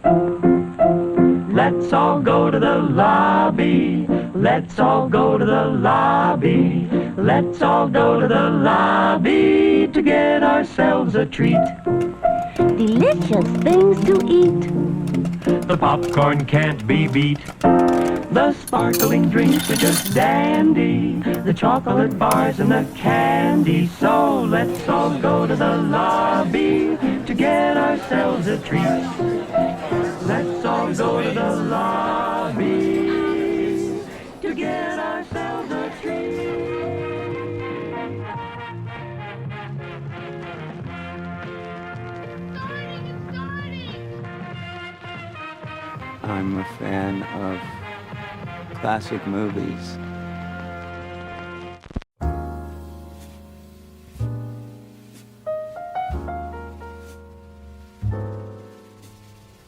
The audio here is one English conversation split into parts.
Let's all go to the lobby. Let's all go to the lobby. Let's all go to the lobby to get ourselves a treat. Delicious things to eat. The popcorn can't be beat. The sparkling drinks are just dandy. The chocolate bars and the candy. So let's all go to the lobby to get ourselves a treat. Let's all go to the lobby to get ourselves a treat. I'm a fan of classic movies.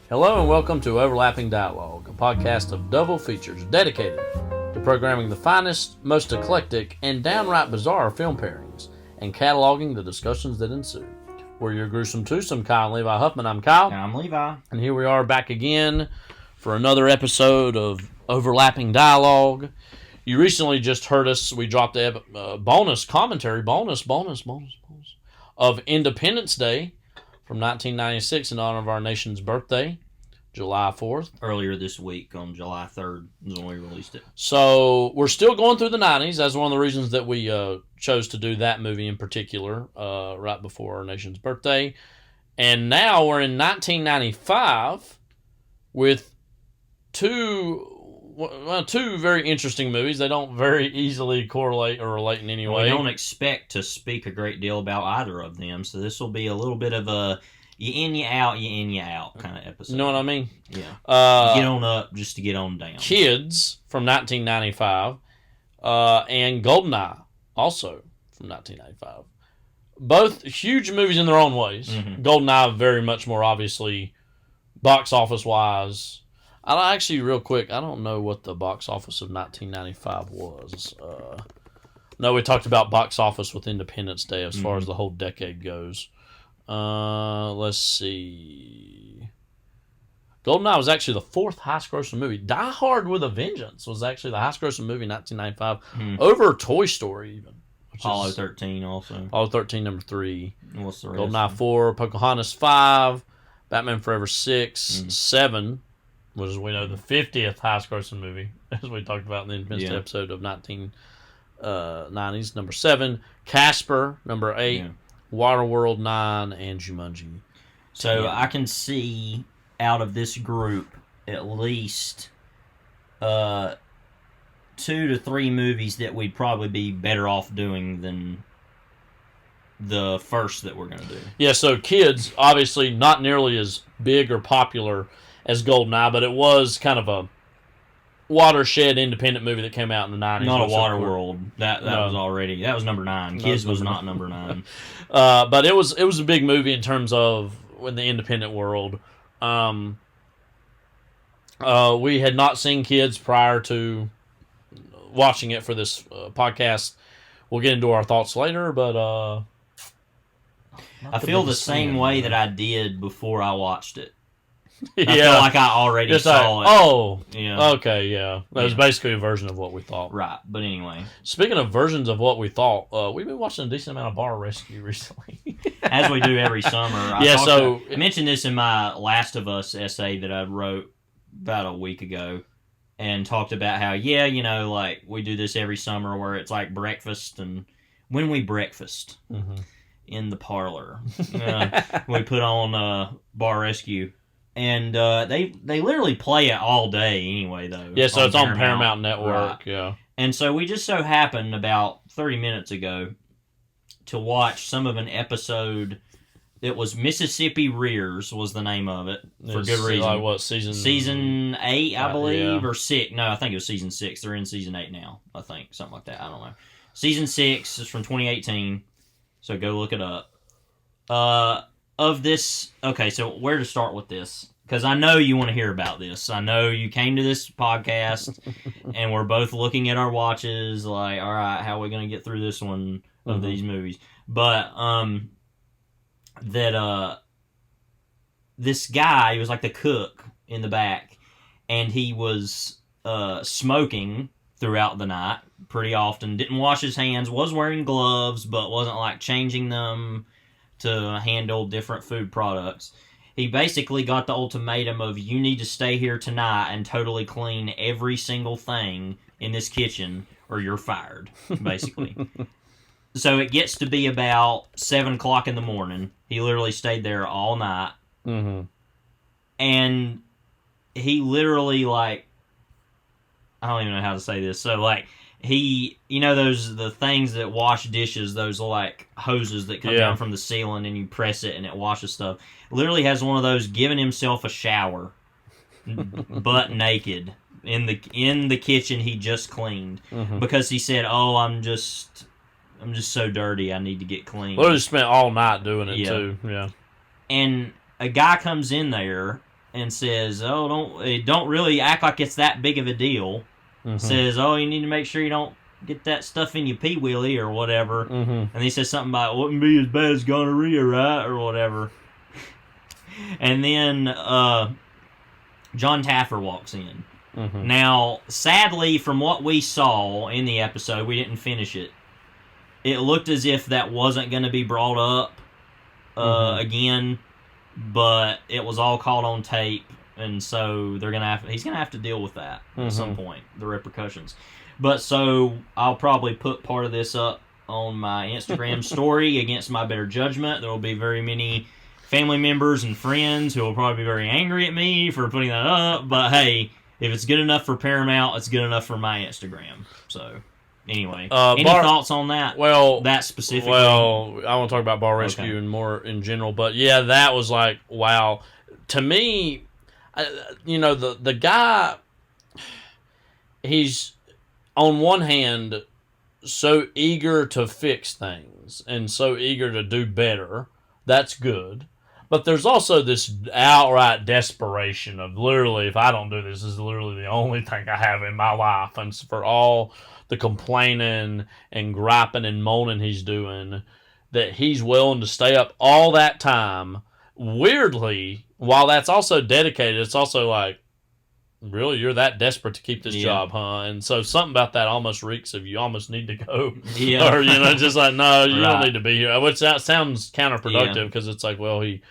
Hello and welcome to Overlapping Dialogue, a podcast of double features dedicated to programming the finest, most eclectic, and downright bizarre film pairings and cataloging the discussions that ensue. We're your gruesome twosome, Kyle and Levi Huffman. I'm Kyle. I'm Levi. And here we are back again for another episode of Overlapping Dialogue. You recently just heard us, we dropped a bonus commentary, bonus of Independence Day from 1996 in honor of our nation's birthday, July 4th. Earlier this week on July 3rd is when we released it. So we're still going through the 90s. That's one of the reasons that we chose to do that movie in particular right before our nation's birthday. And now we're in 1995 with two very interesting movies. They don't very easily correlate or relate in any way. We don't expect to speak a great deal about either of them, so this will be a little bit of a you in, you out kind of episode. You know what I mean? Yeah. Get on up just to get on down. Kids from 1995 and GoldenEye also from 1995. Both huge movies in their own ways. Mm-hmm. GoldenEye very much more obviously box office wise. I actually, real quick, I don't know what the box office of 1995 was. No, we talked about box office with Independence Day as far as the whole decade goes. Let's see. GoldenEye was actually the fourth highest grossing movie. Die Hard with a Vengeance was actually the highest grossing movie in 1995, over Toy Story even. Apollo 13 also. Apollo 13, number 3. And what's the rest? GoldenEye 4, Pocahontas 5, Batman Forever 6, 7. Which is, we know, the 50th highest grossing movie, as we talked about in the Independence Day episode of 1990s. Number 7, Casper, number 8, Waterworld 9, and Jumanji. So I can see out of this group at least 2 to 3 movies that we'd probably be better off doing than the first that we're going to do. Yeah, so Kids, obviously not nearly as big or popular as GoldenEye, but it was kind of a watershed independent movie that came out in the 90s. Not a Waterworld. That was number 9. Kids was not number 9. But it was a big movie in terms of in the independent world. We had not seen Kids prior to watching it for this podcast. We'll get into our thoughts later, but I feel the same way that I did before I watched it. I feel like I already saw it. Oh, yeah. Okay, yeah. That was basically a version of what we thought. Right, but anyway. Speaking of versions of what we thought, we've been watching a decent amount of Bar Rescue recently. As we do every summer. I mentioned this in my Last of Us essay that I wrote about a week ago, and talked about how, like, we do this every summer where it's like breakfast, and when we breakfast in the parlor, we put on Bar Rescue. And they literally play it all day anyway, though. Yeah, so it's on Paramount Network, right. Yeah. And so we just so happened about 30 minutes ago to watch some of an episode that was Mississippi Rears was the name of it, for good reason. Like what, Season 8, I believe, or 6. No, I think it was Season 6. They're in Season 8 now, I think. Something like that. I don't know. Season 6 is from 2018, so go look it up. Of this, okay, so where to start with this? Because I know you want to hear about this. I know you came to this podcast, and we're both looking at our watches, like, all right, how are we going to get through this one of these movies? But this guy, he was like the cook in the back, and he was smoking throughout the night pretty often. Didn't wash his hands, was wearing gloves, but wasn't like changing them to handle different food products. He basically got the ultimatum of, you need to stay here tonight and totally clean every single thing in this kitchen or you're fired, basically. So it gets to be about 7 o'clock in the morning. He literally stayed there all night. Mm-hmm. And he literally, like, I don't even know how to say this. So, like, he, you know, the things that wash dishes, those, like, hoses that come down from the ceiling and you press it and it washes stuff. Literally has one of those, giving himself a shower, butt naked, in the kitchen he just cleaned. Mm-hmm. Because he said, oh, I'm just so dirty, I need to get clean. Literally spent all night doing it, too. Yeah. And a guy comes in there and says, oh, don't really act like it's that big of a deal. Mm-hmm. Says, oh, you need to make sure you don't get that stuff in your pee willy or whatever. Mm-hmm. And he says something about, it wouldn't be as bad as gonorrhea, right? Or whatever. And then John Taffer walks in. Mm-hmm. Now, sadly, from what we saw in the episode, we didn't finish it. It looked as if that wasn't going to be brought up again, but it was all caught on tape, and so he's gonna have to deal with that at some point, the repercussions. But so I'll probably put part of this up on my Instagram story against my better judgment. There will be very many family members and friends who will probably be very angry at me for putting that up, but hey, if it's good enough for Paramount, it's good enough for my Instagram. So anyway, any thoughts on that? Well, that specifically. Well, I want to talk about Bar Rescue and more in general, but yeah, that was like, wow. To me, you know, the guy, he's on one hand so eager to fix things and so eager to do better. That's good. But there's also this outright desperation of, literally, if I don't do this, this is literally the only thing I have in my life. And for all the complaining and griping and moaning he's doing, that he's willing to stay up all that time. Weirdly, while that's also dedicated, it's also like, really, you're that desperate to keep this job, huh? And so something about that almost reeks of, you almost need to go. Yeah. Or, you know, just like, no, you don't need to be here. Which that sounds counterproductive, because it's like, well, he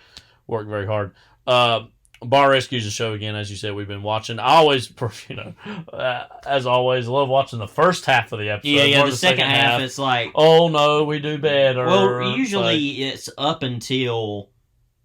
worked very hard. Bar Rescue's a show, again, as you said, we've been watching. I always, you know, as always, love watching the first half of the episode. Yeah, the second half, it's like, oh no, we do better. Well, usually it's up until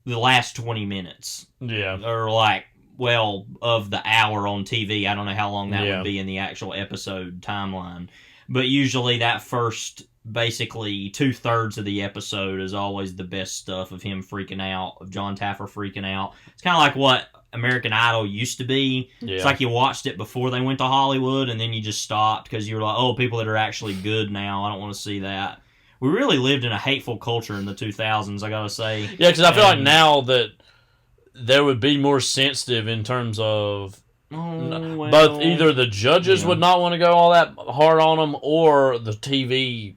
the last 20 minutes. Yeah. Or like, well, of the hour on TV. I don't know how long that would be in the actual episode timeline. But usually that first, basically, 2/3 of the episode is always the best stuff of him freaking out, of John Taffer freaking out. It's kind of like what American Idol used to be. Yeah. It's like you watched it before they went to Hollywood, and then you just stopped because you were like, oh, people that are actually good now, I don't want to see that. We really lived in a hateful culture in the 2000s, I gotta say. Yeah, because I feel like now that there would be more sensitive in terms of both either the judges would not want to go all that hard on them, or the TV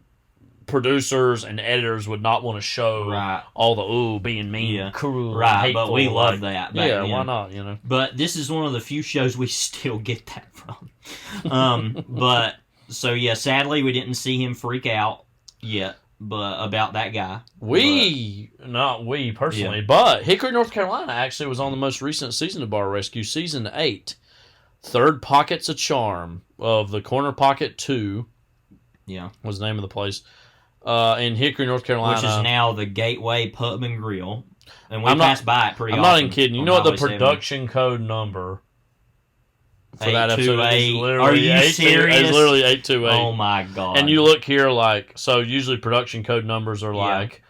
producers and editors would not want to show all the being mean, cruel, hateful. But we love that. Why not? You know. But this is one of the few shows we still get that from. But so yeah, sadly we didn't see him freak out yet. But about that guy, not we personally, but Hickory, North Carolina actually was on the most recent season of Bar Rescue, season 8, Third Pockets of Charm of the Corner Pocket 2. Yeah, was the name of the place in Hickory, North Carolina, which is now the Gateway Pub and Grill, and we pass by it pretty often. I'm not even kidding. You know what the production code number for that episode is? Literally, are you serious? It's literally 828. Oh my god! And you look here, like, so usually production code numbers are like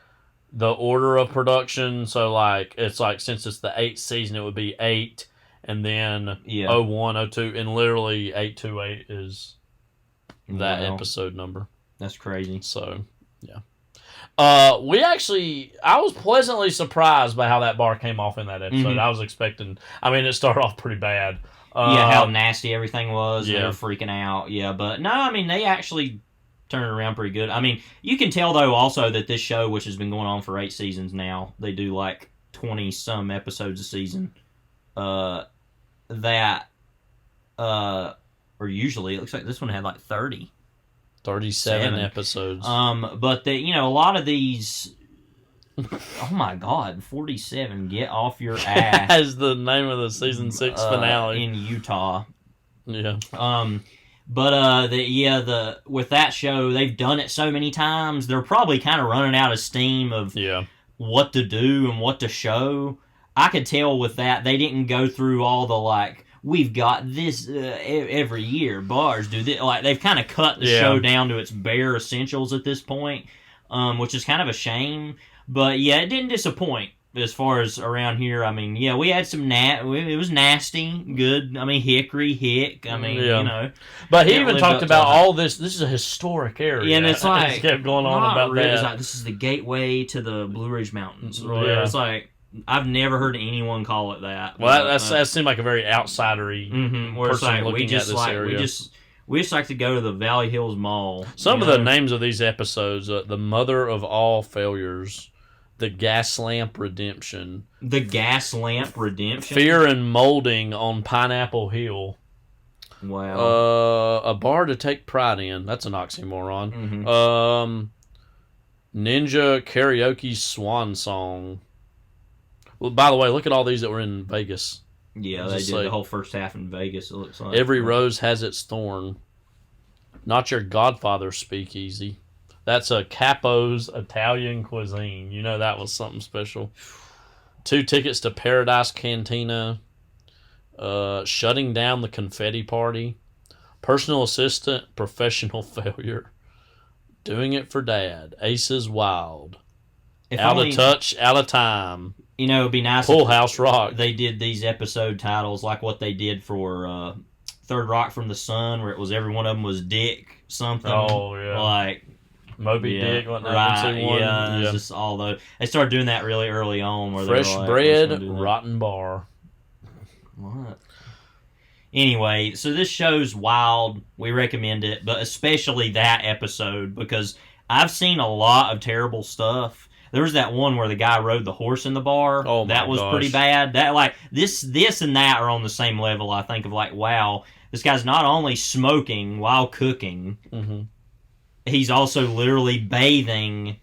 the order of production. So like, it's like, since it's the 8th season, it would be 8, and then 01, 02, and literally 828 is that episode number. That's crazy. So yeah. I was pleasantly surprised by how that bar came off in that episode. Mm-hmm. I was expecting, it started off pretty bad. How nasty everything was. Yeah. They were freaking out. Yeah, but no, they actually turned it around pretty good. You can tell, though, also that this show, which has been going on for 8 seasons now, they do like 20-some episodes a season. that, or usually, it looks like this one had like 30. 37 episodes. But a lot of these, oh my God, 47, get off your ass. As the name of the season 6 finale. In Utah. Yeah. With that show, they've done it so many times, they're probably kind of running out of steam of what to do and what to show. I could tell with that, they didn't go through all the, we've got this every year. Bars do this. They've kind of cut the show down to its bare essentials at this point, which is kind of a shame. But yeah, it didn't disappoint as far as around here. I mean, yeah, we had some it was nasty, good. I mean, Hick. I mean, But he even talked about all this. This is a historic area. Yeah, and it's like he kept going on about that. It's like, this is the gateway to the Blue Ridge Mountains. Yeah. It's like, I've never heard anyone call it that. Well, that seemed like a very outsidery where it's person like, looking at this area. We just like to go to the Valley Hills Mall. Some of the names of these episodes: the Mother of All Failures, the Gas Lamp Redemption, Fear and Molding on Pineapple Hill. Wow. A bar to take pride in. That's an oxymoron. Ninja Karaoke Swan Song. Well, by the way, look at all these that were in Vegas. Yeah, they did the whole first half in Vegas, it looks like. Every rose has its thorn. Not Your Godfather Speakeasy. That's a Capo's Italian Cuisine. You know that was something special. 2 Tickets to Paradise Cantina. Shutting Down the Confetti Party. Personal Assistant, Professional Failure. Doing It for Dad. Aces Wild. Out of Touch, Out of Time. It'd be nice Full House Rock. They did these episode titles like what they did for Third Rock from the Sun, where it was every one of them was Dick something. Oh, yeah. Like Moby Dick, wasn't right, yeah. It's just all those. They started doing that really early on. Where Fresh they were Bread, Rotten Bar. What? Anyway, so this show's wild. We recommend it, but especially that episode because I've seen a lot of terrible stuff. There was that one where the guy rode the horse in the bar. Oh my that was gosh. pretty bad. That this and that are on the same level. I think of wow, this guy's not only smoking while cooking, he's also literally bathing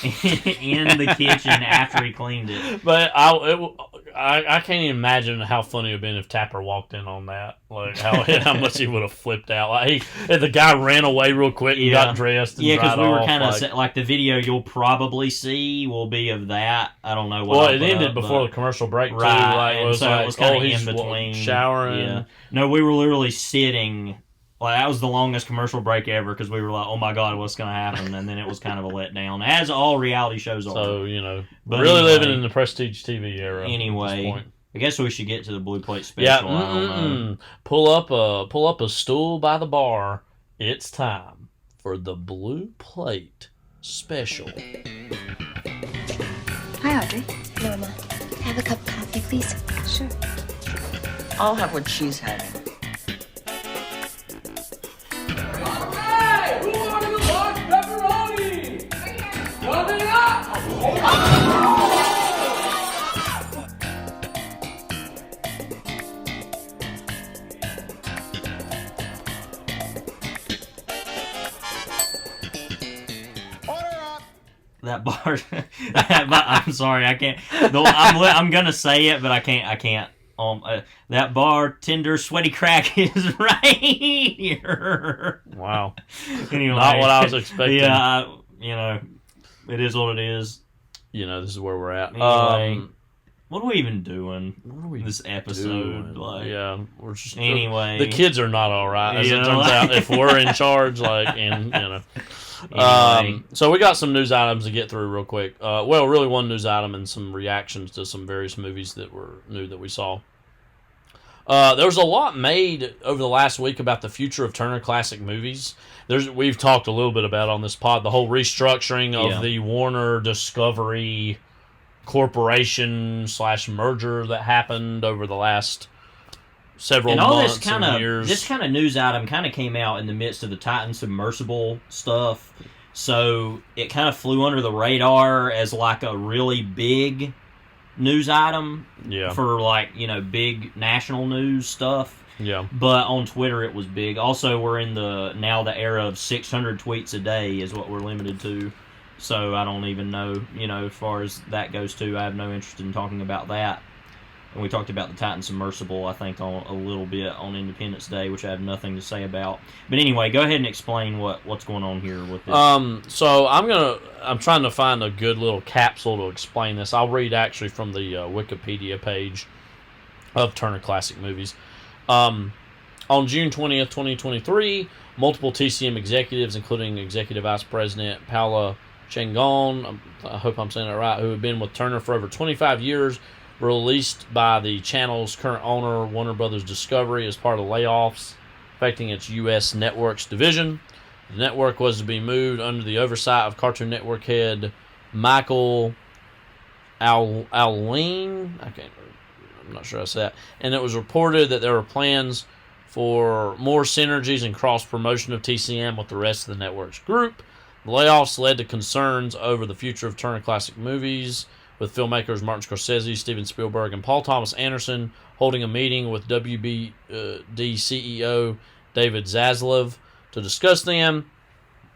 in the kitchen after he cleaned it. But I can't even imagine how funny it would have been if Tapper walked in on that. Like how much he would have flipped out. Like the guy ran away real quick and got dressed. And because we were kind of like the video you'll probably see will be of that. I don't know what. Well, it ended before the commercial break too. Right, Like, it was kind of in between showering. Yeah. No, we were literally sitting. Like, that was the longest commercial break ever because we were like, oh my God, what's going to happen? And then it was kind of a letdown, as all reality shows are. So, but really living in the prestige TV era. Anyway, at this point. I guess we should get to the Blue Plate special. Yeah, I don't know. Pull up a stool by the bar. It's time for the Blue Plate special. Hi, Audrey. Norma, have a cup of coffee, please? Sure. I'll have what she's having. That bar. I'm sorry, I can't. I'm gonna say it, but I can't. That bartender sweaty crack is right here. Wow. Anyway, not what I was expecting. Yeah, it is what it is. This is where we're at. Anyway, what are we even doing? What are we this episode? We're just anyway. The kids are not all right, as it turns out. If we're in charge, Anyway. So we got some news items to get through real quick. Really one news item and some reactions to some various movies that were new that we saw. There was a lot made over the last week about the future of Turner Classic Movies. We've talked a little bit about on this pod the whole restructuring of the Warner Discovery Corporation / merger that happened over the last several months and years. This kind of news item kind of came out in the midst of the Titan submersible stuff, so it kind of flew under the radar as like a really big news item Yeah. for like big national news stuff. Yeah. But on Twitter it was big. Also, we're in the era of 600 tweets a day is what we're limited to. So I don't even know, as far as that goes too. I have no interest in talking about that. And we talked about the Titan submersible, I think, on a little bit on Independence Day, which I have nothing to say about. But anyway, go ahead and explain what's going on here with this. So I'm trying to find a good little capsule to explain this. I'll read actually from the Wikipedia page of Turner Classic Movies. On June 20th, 2023, multiple TCM executives, including Executive Vice President Paula Changon, I hope I'm saying that right, who have been with Turner for over 25 years, were released by the channel's current owner, Warner Brothers Discovery, as part of layoffs affecting its U.S. Networks division. The network was to be moved under the oversight of Cartoon Network head Michael Alwine. I'm not sure I said that. And it was reported that there were plans for more synergies and cross-promotion of TCM with the rest of the network's group. The layoffs led to concerns over the future of Turner Classic Movies, with filmmakers Martin Scorsese, Steven Spielberg, and Paul Thomas Anderson holding a meeting with WBD CEO David Zaslav to discuss them.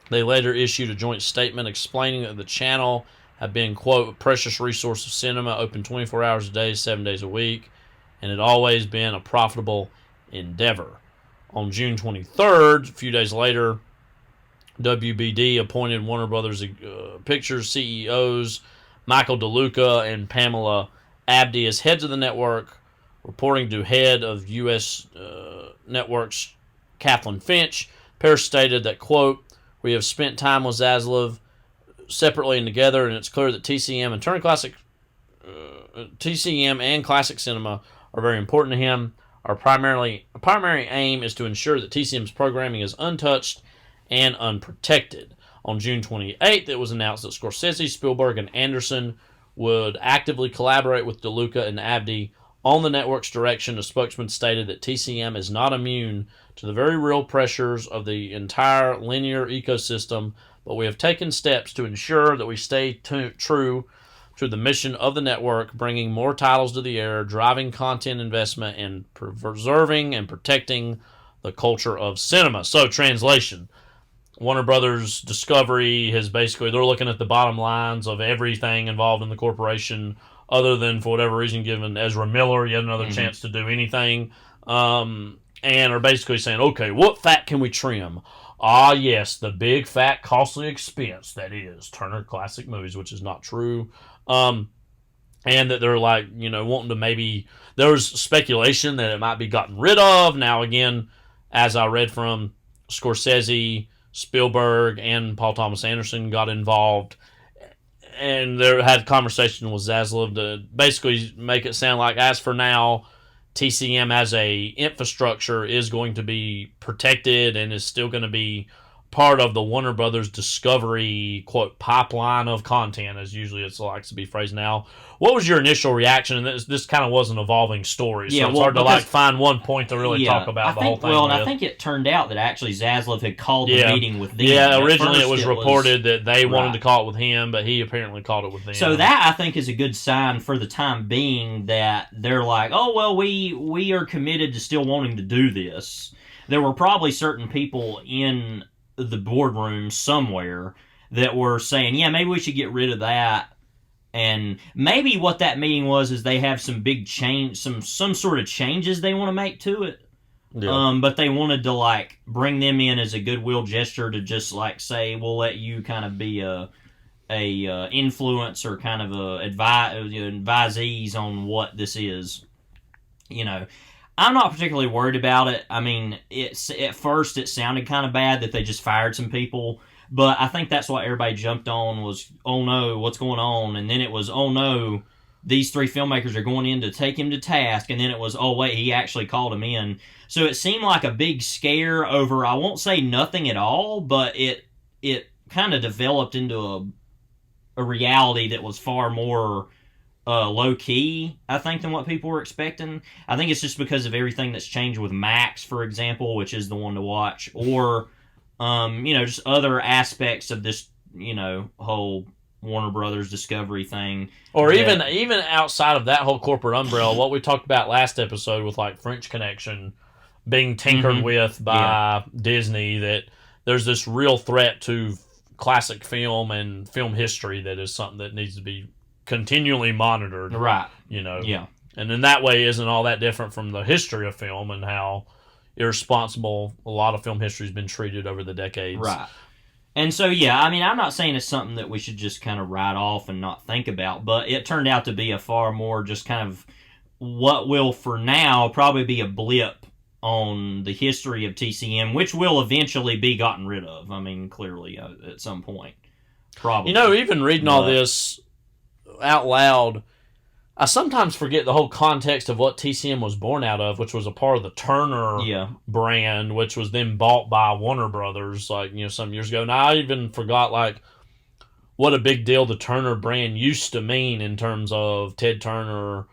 They later issued a joint statement explaining that the channel had been, quote, a precious resource of cinema, open 24 hours a day, 7 days a week, and had always been a profitable endeavor. On June 23rd, a few days later, WBD appointed Warner Brothers Pictures CEOs Michael DeLuca and Pamela Abdy as heads of the network, reporting to head of U.S. Networks Kathleen Finch. Paris stated that, quote, we have spent time with Zaslav separately and together, and it's clear that TCM and TCM and classic cinema are very important to him. Our primary aim is to ensure that TCM's programming is untouched and unprotected. On June 28th, it was announced that Scorsese, Spielberg, and Anderson would actively collaborate with DeLuca and Abdy on the network's direction. A spokesman stated that TCM is not immune to the very real pressures of the entire linear ecosystem, but we have taken steps to ensure that we stay true to the mission of the network, bringing more titles to the air, driving content investment, and preserving and protecting the culture of cinema. So, translation. Warner Brothers Discovery has basically, they're looking at the bottom lines of everything involved in the corporation, other than, for whatever reason, giving Ezra Miller yet another chance to do anything, and are basically saying, okay, what fat can we trim? Ah, yes, the big, fat, costly expense that is Turner Classic Movies, which is not true. And that they're like, wanting to maybe, there was speculation that it might be gotten rid of. Now, again, as I read from Scorsese, Spielberg, and Paul Thomas Anderson got involved, and they had conversation with Zaslav to basically make it sound like, as for now, TCM as a infrastructure is going to be protected and is still going to be part of the Warner Brothers Discovery, quote, pipeline of content, as usually it likes to be phrased now. What was your initial reaction? And this kind of was an evolving story, so it's hard to find one point to really talk about the whole thing. Well, and I think it turned out that actually Zaslav had called the meeting with them. Yeah, originally it was reported that they wanted to call it with him, but he apparently called it with them. So that, I think, is a good sign for the time being that they're like, oh, well, we are committed to still wanting to do this. There were probably certain people in the boardroom somewhere that were saying, yeah, maybe we should get rid of that. And maybe what that meeting was is they have some big change, some sort of changes they want to make to it. Yeah. But they wanted to bring them in as a goodwill gesture to just say, we'll let you kind of be a influence or kind of advisees on what this is. I'm not particularly worried about it. I mean, at first it sounded kind of bad that they just fired some people, but I think that's what everybody jumped on was, oh no, what's going on? And then it was, oh no, these three filmmakers are going in to take him to task. And then it was, oh wait, he actually called him in. So it seemed like a big scare over, I won't say nothing at all, but it kind of developed into a reality that was far more low-key, I think, than what people were expecting. I think it's just because of everything that's changed with Max, for example, which is the one to watch, or, just other aspects of this, whole Warner Brothers Discovery thing. Or that- even outside of that whole corporate umbrella, what we talked about last episode with like French Connection being tinkered with by Disney, that there's this real threat to classic film and film history that is something that needs to be continually monitored. Right. You know? Yeah. And in that way isn't all that different from the history of film and how irresponsible a lot of film history has been treated over the decades. Right. And so, yeah, I mean, I'm not saying it's something that we should just kind of write off and not think about, but it turned out to be a far more just kind of what will, for now, probably be a blip on the history of TCM, which will eventually be gotten rid of. I mean, clearly, at some point. Probably. You know, even reading all this out loud, I sometimes forget the whole context of what TCM was born out of, which was a part of the Turner brand, which was then bought by Warner Brothers, like, you know, some years ago. And I even forgot, like, what a big deal the Turner brand used to mean in terms of Ted Turner,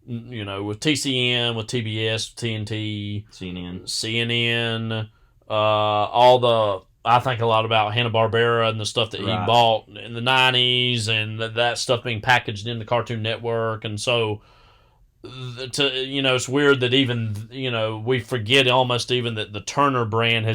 you know, with TCM, with TBS, TNT, CNN, all the... I think a lot about Hanna-Barbera and the stuff that he bought in the 90s and that stuff being packaged in the Cartoon Network. And so, you know, it's weird that even, you know, we forget almost even that the Turner brand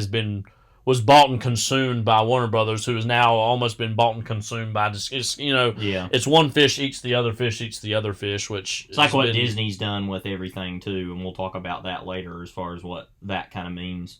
was bought and consumed by Warner Brothers, who has now almost been bought and consumed by, you know, it's one fish eats the other fish eats the other fish, which... It's like what Disney's done with everything, too, and we'll talk about that later as far as what that kind of means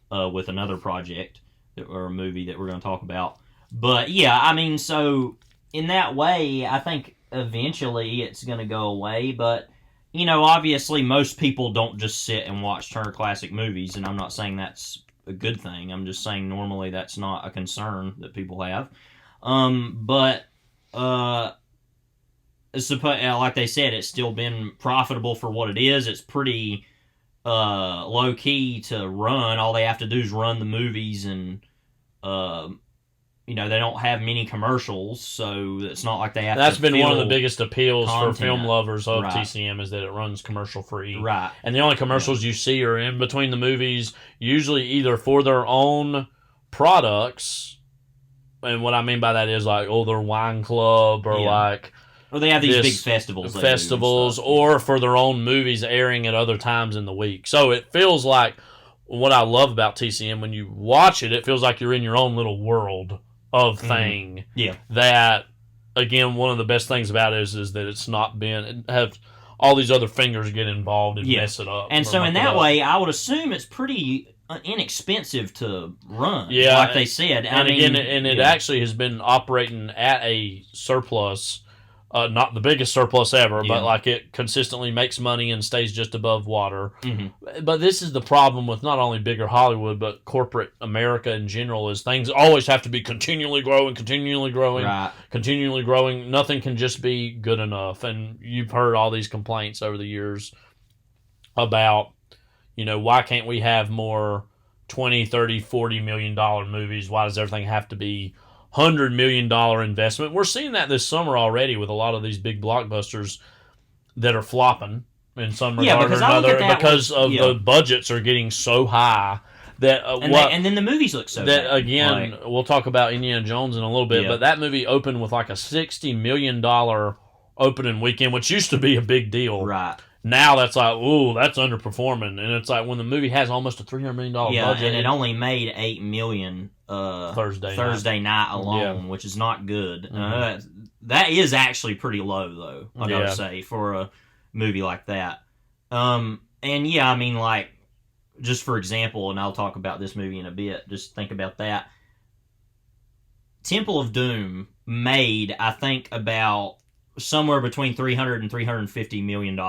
with another project. Or a movie that we're going to talk about. But, yeah, I mean, so in that way, I think eventually it's going to go away. But, you know, obviously most people don't just sit and watch Turner Classic Movies, and I'm not saying that's a good thing. I'm just saying normally that's not a concern that people have. But, like they said, it's still been profitable for what it is. It's pretty... low key to run. All they have to do is run the movies, and you know, they don't have many commercials, so it's not like they have. That's to been one of the fill biggest appeals content. for film lovers of TCM is that it runs commercial free. Right. And the only commercials you see are in between the movies, usually either for their own products, and what I mean by that is like, their wine club or like. Or they have these big festivals. Or for their own movies airing at other times in the week. So it feels like, what I love about TCM, when you watch it, it feels like you're in your own little world of thing. Yeah. That, again, one of the best things about it is that it's not been, have all these other fingers get involved and mess it up. And so in that way, I would assume it's pretty inexpensive to run. Yeah. Like they said. And it actually has been operating at a surplus. Not the biggest surplus ever, but like it consistently makes money and stays just above water. Mm-hmm. But this is the problem with not only bigger Hollywood, but corporate America in general, is things always have to be continually growing, continually growing. Nothing can just be good enough. And you've heard all these complaints over the years about, you know, why can't we have more $20, $30, $40 million movies? Why does everything have to be $100 million investment? We're seeing that this summer already with a lot of these big blockbusters that are flopping in some regard or another because the budgets are getting so high that and then the movies look so that bad. Again, we'll talk about Indiana Jones in a little bit, but that movie opened with like a $60 million opening weekend, which used to be a big deal. Right. Now that's like, that's underperforming, and it's like when the movie has almost a $300 million budget, and it only made $8 million Thursday night alone, which is not good. Mm-hmm. That is actually pretty low, though. I gotta say, for a movie like that. And yeah, I mean, like, just for example, and I'll talk about this movie in a bit. Just think about that. Temple of Doom made, I think, about somewhere between $300 and $350 million.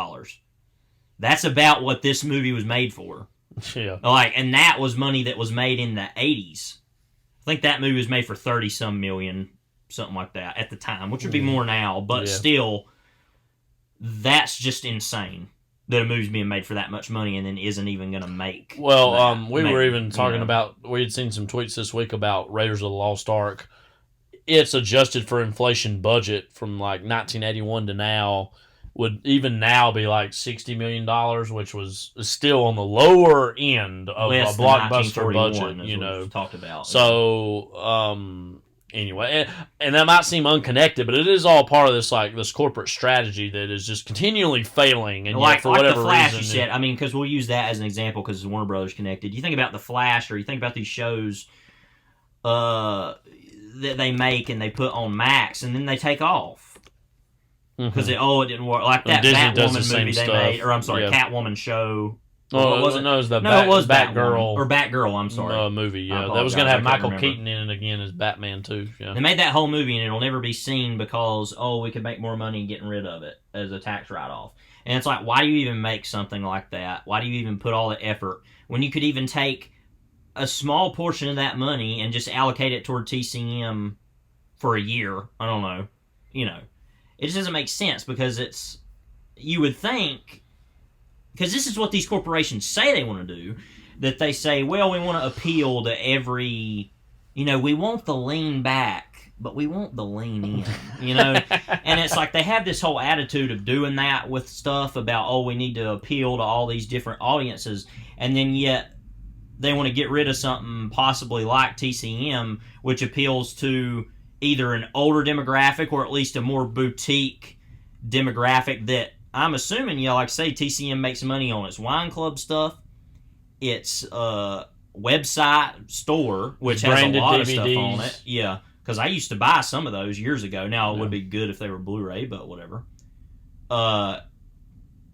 That's about what this movie was made for. Yeah. And that was money that was made in the 80s. I think that movie was made for 30-some million, something like that, at the time, which would be more now, but still, that's just insane that a movie's being made for that much money and then isn't even going to make. Well, we were even talking about, we had seen some tweets this week about Raiders of the Lost Ark. It's adjusted for inflation budget from like 1981 to now, would even now be like $60 million, which was still on the lower end of Less a blockbuster budget, you know. Talked about. So, anyway, and that might seem unconnected, but it is all part of this this corporate strategy that is just continually failing, and yet for whatever the Flash, reason, you said. I mean, because we'll use that as an example because Warner Brothers connected. You think about the Flash, or you think about these shows that they make and they put on Max, and then they take off because it didn't work. Like that Batwoman movie they made, or I'm sorry, Catwoman show. Oh, was it? No, it was Batgirl. Or Batgirl, I'm sorry. Movie, yeah. That was going to have Michael Keaton in it again as Batman, too. Yeah. They made that whole movie, and it'll never be seen because, we could make more money getting rid of it as a tax write-off. And it's like, why do you even make something like that? Why do you even put all the effort when you could even take a small portion of that money and just allocate it toward TCM for a year? I don't know. It just doesn't make sense because you would think... Because this is what these corporations say they want to do, that they say, well, we want to appeal to every, we want the lean back, but we want the lean in, And it's like they have this whole attitude of doing that with stuff about, we need to appeal to all these different audiences, and then yet they want to get rid of something possibly like TCM, which appeals to either an older demographic or at least a more boutique demographic that I'm assuming, like I say, TCM makes money on its wine club stuff, its website store, which has a lot of stuff on it. Yeah, because I used to buy some of those years ago. Now, it would be good if they were Blu-ray, but whatever. I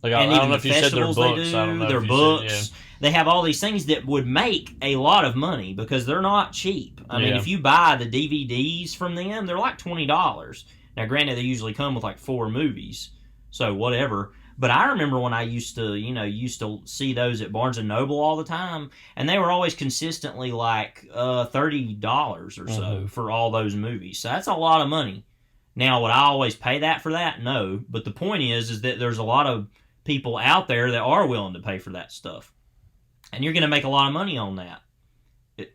don't know if you said their books. Their books. They have all these things that would make a lot of money because they're not cheap. I mean, if you buy the DVDs from them, they're like $20. Now, granted, they usually come with like 4 movies. So whatever, but I remember when I used to see those at Barnes and Noble all the time, and they were always consistently like $30 or so for all those movies. So that's a lot of money. Now, would I always pay that for that? No, but the point is that there's a lot of people out there that are willing to pay for that stuff, and you're going to make a lot of money on that.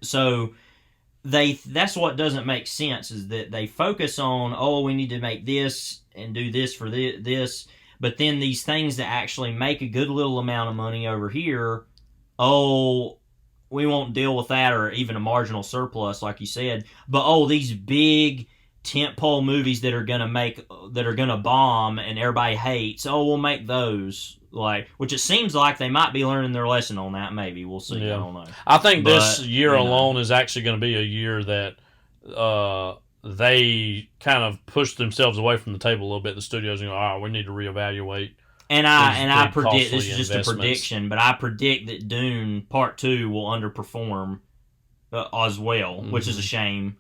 So that's what doesn't make sense is that they focus on we need to make this and do this for this, but then these things that actually make a good little amount of money over here, we won't deal with that, or even a marginal surplus, like you said. But these big tentpole movies that are gonna bomb and everybody hates, we'll make those. Which it seems like they might be learning their lesson on that. Maybe we'll see. I don't know. I think this year alone is actually going to be a year that they kind of pushed themselves away from the table a little bit. The studios go, we need to reevaluate. And I predict, this is just a prediction, but I predict that Dune Part 2 will underperform as well, which is a shame.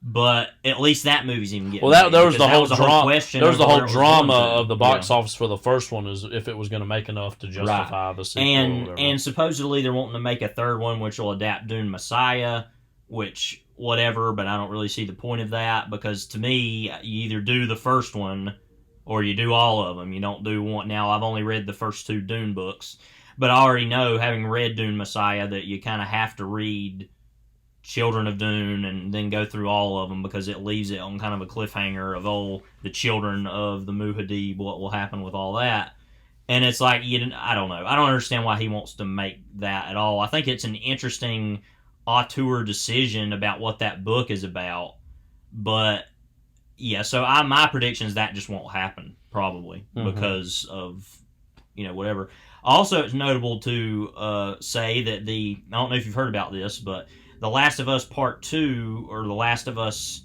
But at least that movie's even getting made, there was the whole drama. There was the whole drama of the box Yeah. office for the first one, is if it was going to make enough to justify the sequel. And supposedly they're wanting to make a third one, which will adapt Dune Messiah, which whatever. But I don't really see the point of that, because to me, you either do the first one or you do all of them. You don't do one. Now, I've only read the first 2 Dune books, but I already know, having read Dune Messiah, that you kind of have to read Children of Dune and then go through all of them, because it leaves it on kind of a cliffhanger of the children of the Muad'Dib, what will happen with all that. And it's like, I don't know. I don't understand why he wants to make that at all. I think it's an interesting auteur decision about what that book is about. But yeah, so my prediction is that just won't happen, probably, because of, whatever. Also, it's notable to say that I don't know if you've heard about this, but The Last of Us Part 2, or The Last of Us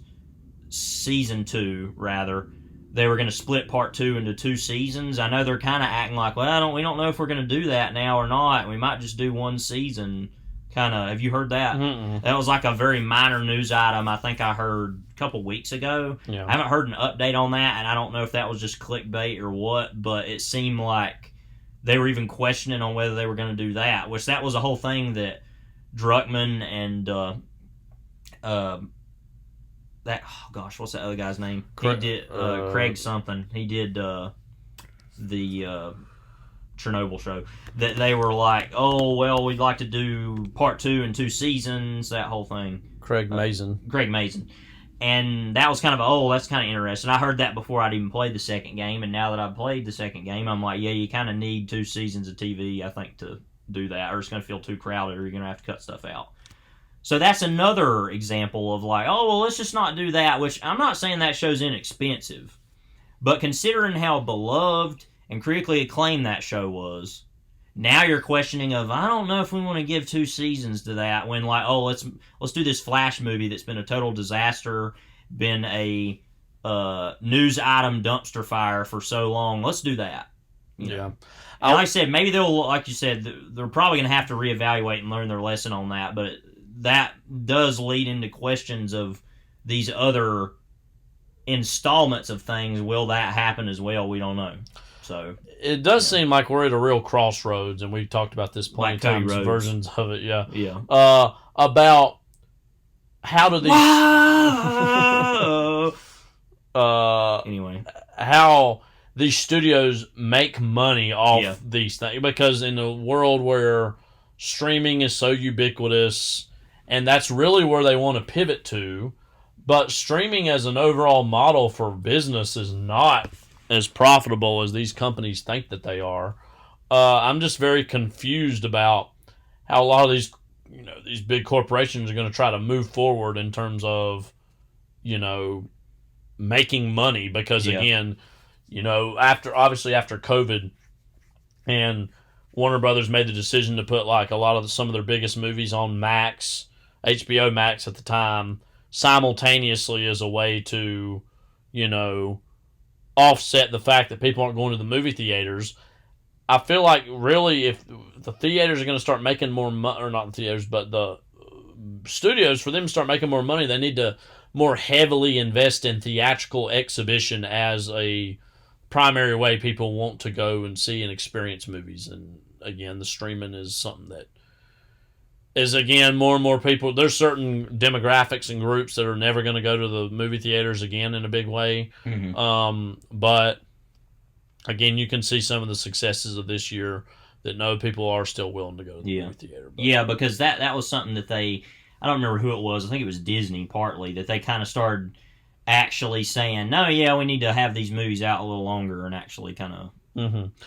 Season 2, rather, they were going to split Part 2 into 2 seasons. I know they're kind of acting like, we don't know if we're going to do that now or not. We might just do 1 season. Kind of, have you heard that? Mm-mm. That was like a very minor news item I think I heard a couple weeks ago. Yeah. I haven't heard an update on that, and I don't know if that was just clickbait or what, but it seemed like they were even questioning on whether they were going to do that, which that was a whole thing that Druckmann and what's that other guy's name? He did Craig something. He did the Chernobyl show. That they were like, we'd like to do Part 2 in 2 seasons. That whole thing. Craig Mazin. And that was kind of that's kind of interesting. I heard that before I'd even played the second game, and now that I've played the second game, I'm like, you kind of need 2 seasons of TV, I think, to do that, or it's going to feel too crowded, or you're going to have to cut stuff out. So that's another example of like, oh, well, let's just not do that, which I'm not saying that show's inexpensive. But considering how beloved and critically acclaimed that show was, now you're questioning of, I don't know if we want to give 2 seasons to that when like, oh, let's do this Flash movie that's been a total disaster, been a news item dumpster fire for so long. Let's do that. You know? And like I said, maybe they'll, like you said, they're probably going to have to reevaluate and learn their lesson on that, but that does lead into questions of these other installments of things. Will that happen as well? We don't know. So it does seem like we're at a real crossroads, and we've talked about this plenty of times, versions of it. Yeah. About how do these anyway, how these studios make money off these things, because in a world where streaming is so ubiquitous, and that's really where they want to pivot to, but streaming as an overall model for business is not as profitable as these companies think that they are. I'm just very confused about how a lot of these, these big corporations are going to try to move forward in terms of, making money, because again, after COVID, and Warner Brothers made the decision to put like some of their biggest movies on Max, HBO Max at the time, simultaneously as a way to, offset the fact that people aren't going to the movie theaters. I feel like really if the theaters are going to start making more money, or not the theaters, but the studios, for them to start making more money, they need to more heavily invest in theatrical exhibition as a primary way people want to go and see and experience movies. And again, the streaming is something that is, again, more and more people. There's certain demographics and groups that are never going to go to the movie theaters again in a big way. But again, you can see some of the successes of this year that people are still willing to go to the movie theater. But, yeah, because that was something that I don't remember who it was. I think it was Disney partly, that they kind of started actually saying, no, we need to have these movies out a little longer and actually kind of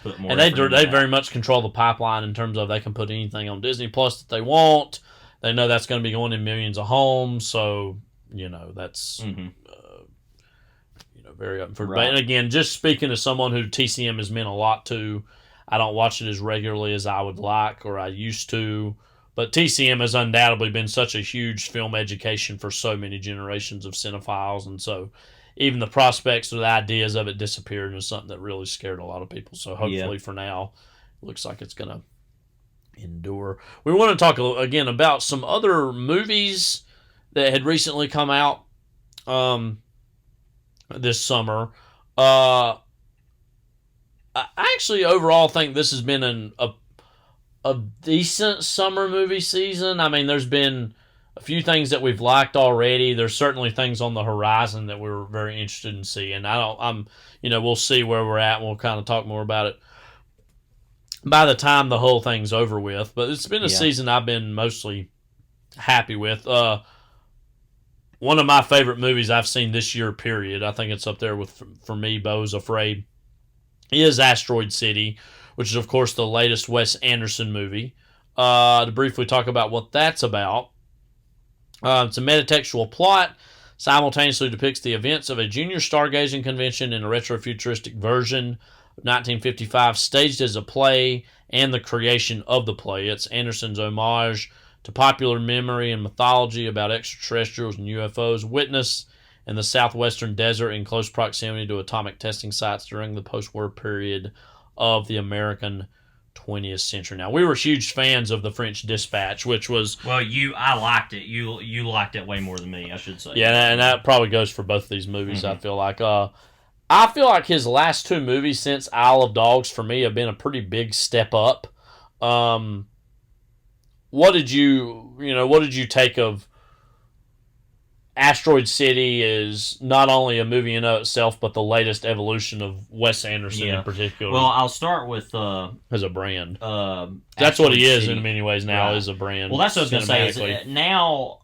put more. And they very much control the pipeline in terms of they can put anything on Disney Plus that they want. They know that's going to be going in millions of homes, so that's very up for debate. And again, just speaking to someone who TCM has meant a lot to, I don't watch it as regularly as I would like or I used to. But TCM has undoubtedly been such a huge film education for so many generations of cinephiles, and so even the prospects or the ideas of it disappearing is something that really scared a lot of people. So hopefully for now, it looks like it's going to endure. We want to talk again about some other movies that had recently come out this summer. I actually overall think this has been a decent summer movie season. I mean, there's been a few things that we've liked already. There's certainly things on the horizon that we're very interested in seeing. We'll see where we're at, and we'll kind of talk more about it by the time the whole thing's over with. But it's been a season I've been mostly happy with. One of my favorite movies I've seen this year, period, I think it's up there with, for me, Beau's Afraid, is Asteroid City, which is, of course, the latest Wes Anderson movie. To briefly talk about what that's about, it's a metatextual plot, simultaneously depicts the events of a junior stargazing convention in a retrofuturistic version of 1955, staged as a play, and the creation of the play. It's Anderson's homage to popular memory and mythology about extraterrestrials and UFOs witnessed in the southwestern desert in close proximity to atomic testing sites during the post-war period of the American 20th century. Now, we were huge fans of The French Dispatch, which was... Well, I liked it. You liked it way more than me, I should say. Yeah, and that probably goes for both of these movies, I feel like. I feel like his last 2 movies since Isle of Dogs, for me, have been a pretty big step up. What did you take of Asteroid City? Is not only a movie in itself, but the latest evolution of Wes Anderson in particular. Well, I'll start with as a brand. That's what he is in many ways now, is a brand. Well, that's what I was going to say. Now,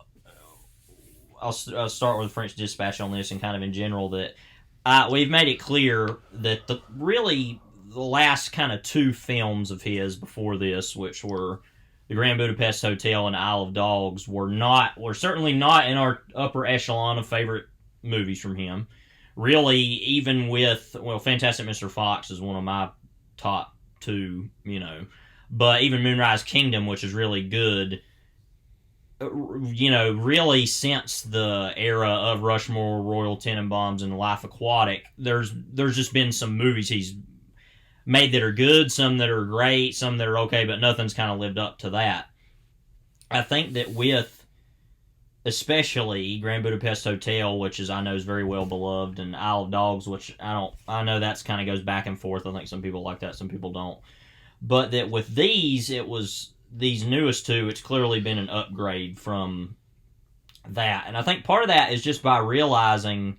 I'll start with French Dispatch on this, and kind of in general that we've made it clear that the last kind of 2 films of his before this, which were The Grand Budapest Hotel and Isle of Dogs were certainly not in our upper echelon of favorite movies from him. Really, even with, Fantastic Mr. Fox is one of my top two, but even Moonrise Kingdom, which is really good, really since the era of Rushmore, Royal Tenenbaums, and Life Aquatic, there's just been some movies he's made that are good, some that are great, some that are okay, but nothing's kind of lived up to that. I think that with especially Grand Budapest Hotel, which I know is very well beloved, and Isle of Dogs, which I know that's kind of goes back and forth. I think some people like that, some people don't. But that with these newest two, it's clearly been an upgrade from that. And I think part of that is just by realizing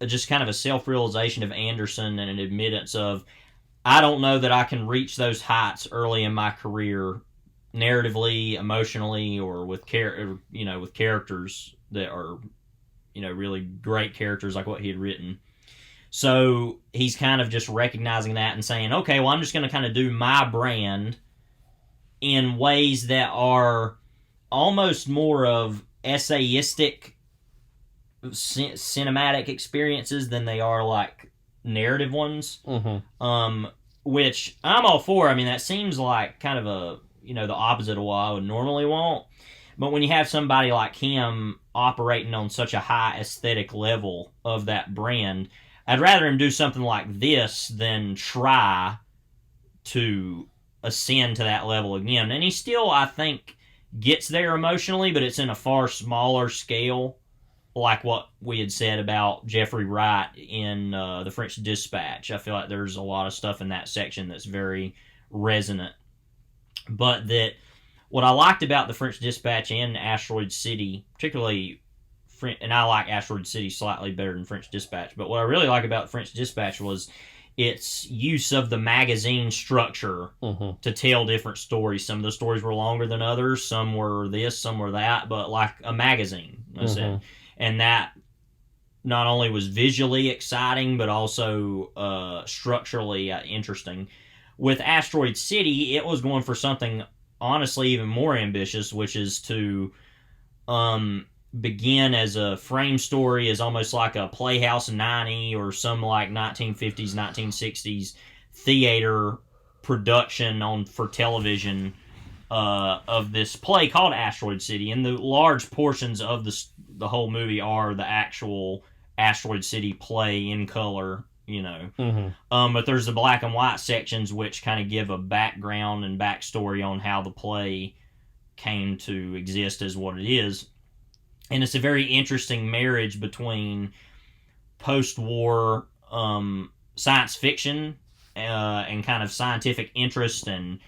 just kind of a self-realization of Anderson and an admittance of, I don't know that I can reach those heights early in my career, narratively, emotionally, or with characters that are, really great characters like what he had written. So he's kind of just recognizing that and saying, okay, well, I'm just going to kind of do my brand in ways that are almost more of essayistic cinematic experiences than they are like narrative ones. Mm-hmm. Which I'm all for. I mean, that seems like kind of a, the opposite of what I would normally want. But when you have somebody like him operating on such a high aesthetic level of that brand, I'd rather him do something like this than try to ascend to that level again. And he still, I think, gets there emotionally, but it's in a far smaller scale, like what we had said about Jeffrey Wright in The French Dispatch. I feel like there's a lot of stuff in that section that's very resonant. But that what I liked about The French Dispatch and Asteroid City, particularly, and I like Asteroid City slightly better than French Dispatch, but what I really like about French Dispatch was its use of the magazine structure to tell different stories. Some of the stories were longer than others, some were this, some were that, but like a magazine. And that not only was visually exciting, but also structurally interesting. With Asteroid City, it was going for something honestly even more ambitious, which is to begin as a frame story, as almost like a Playhouse 90 or some like 1950s, 1960s theater production for television of this play called Asteroid City. And the large portions of the whole movie are the actual Asteroid City play in color, but there's the black and white sections which kind of give a background and backstory on how the play came to exist as what it is. And it's a very interesting marriage between post-war science fiction and kind of scientific interest and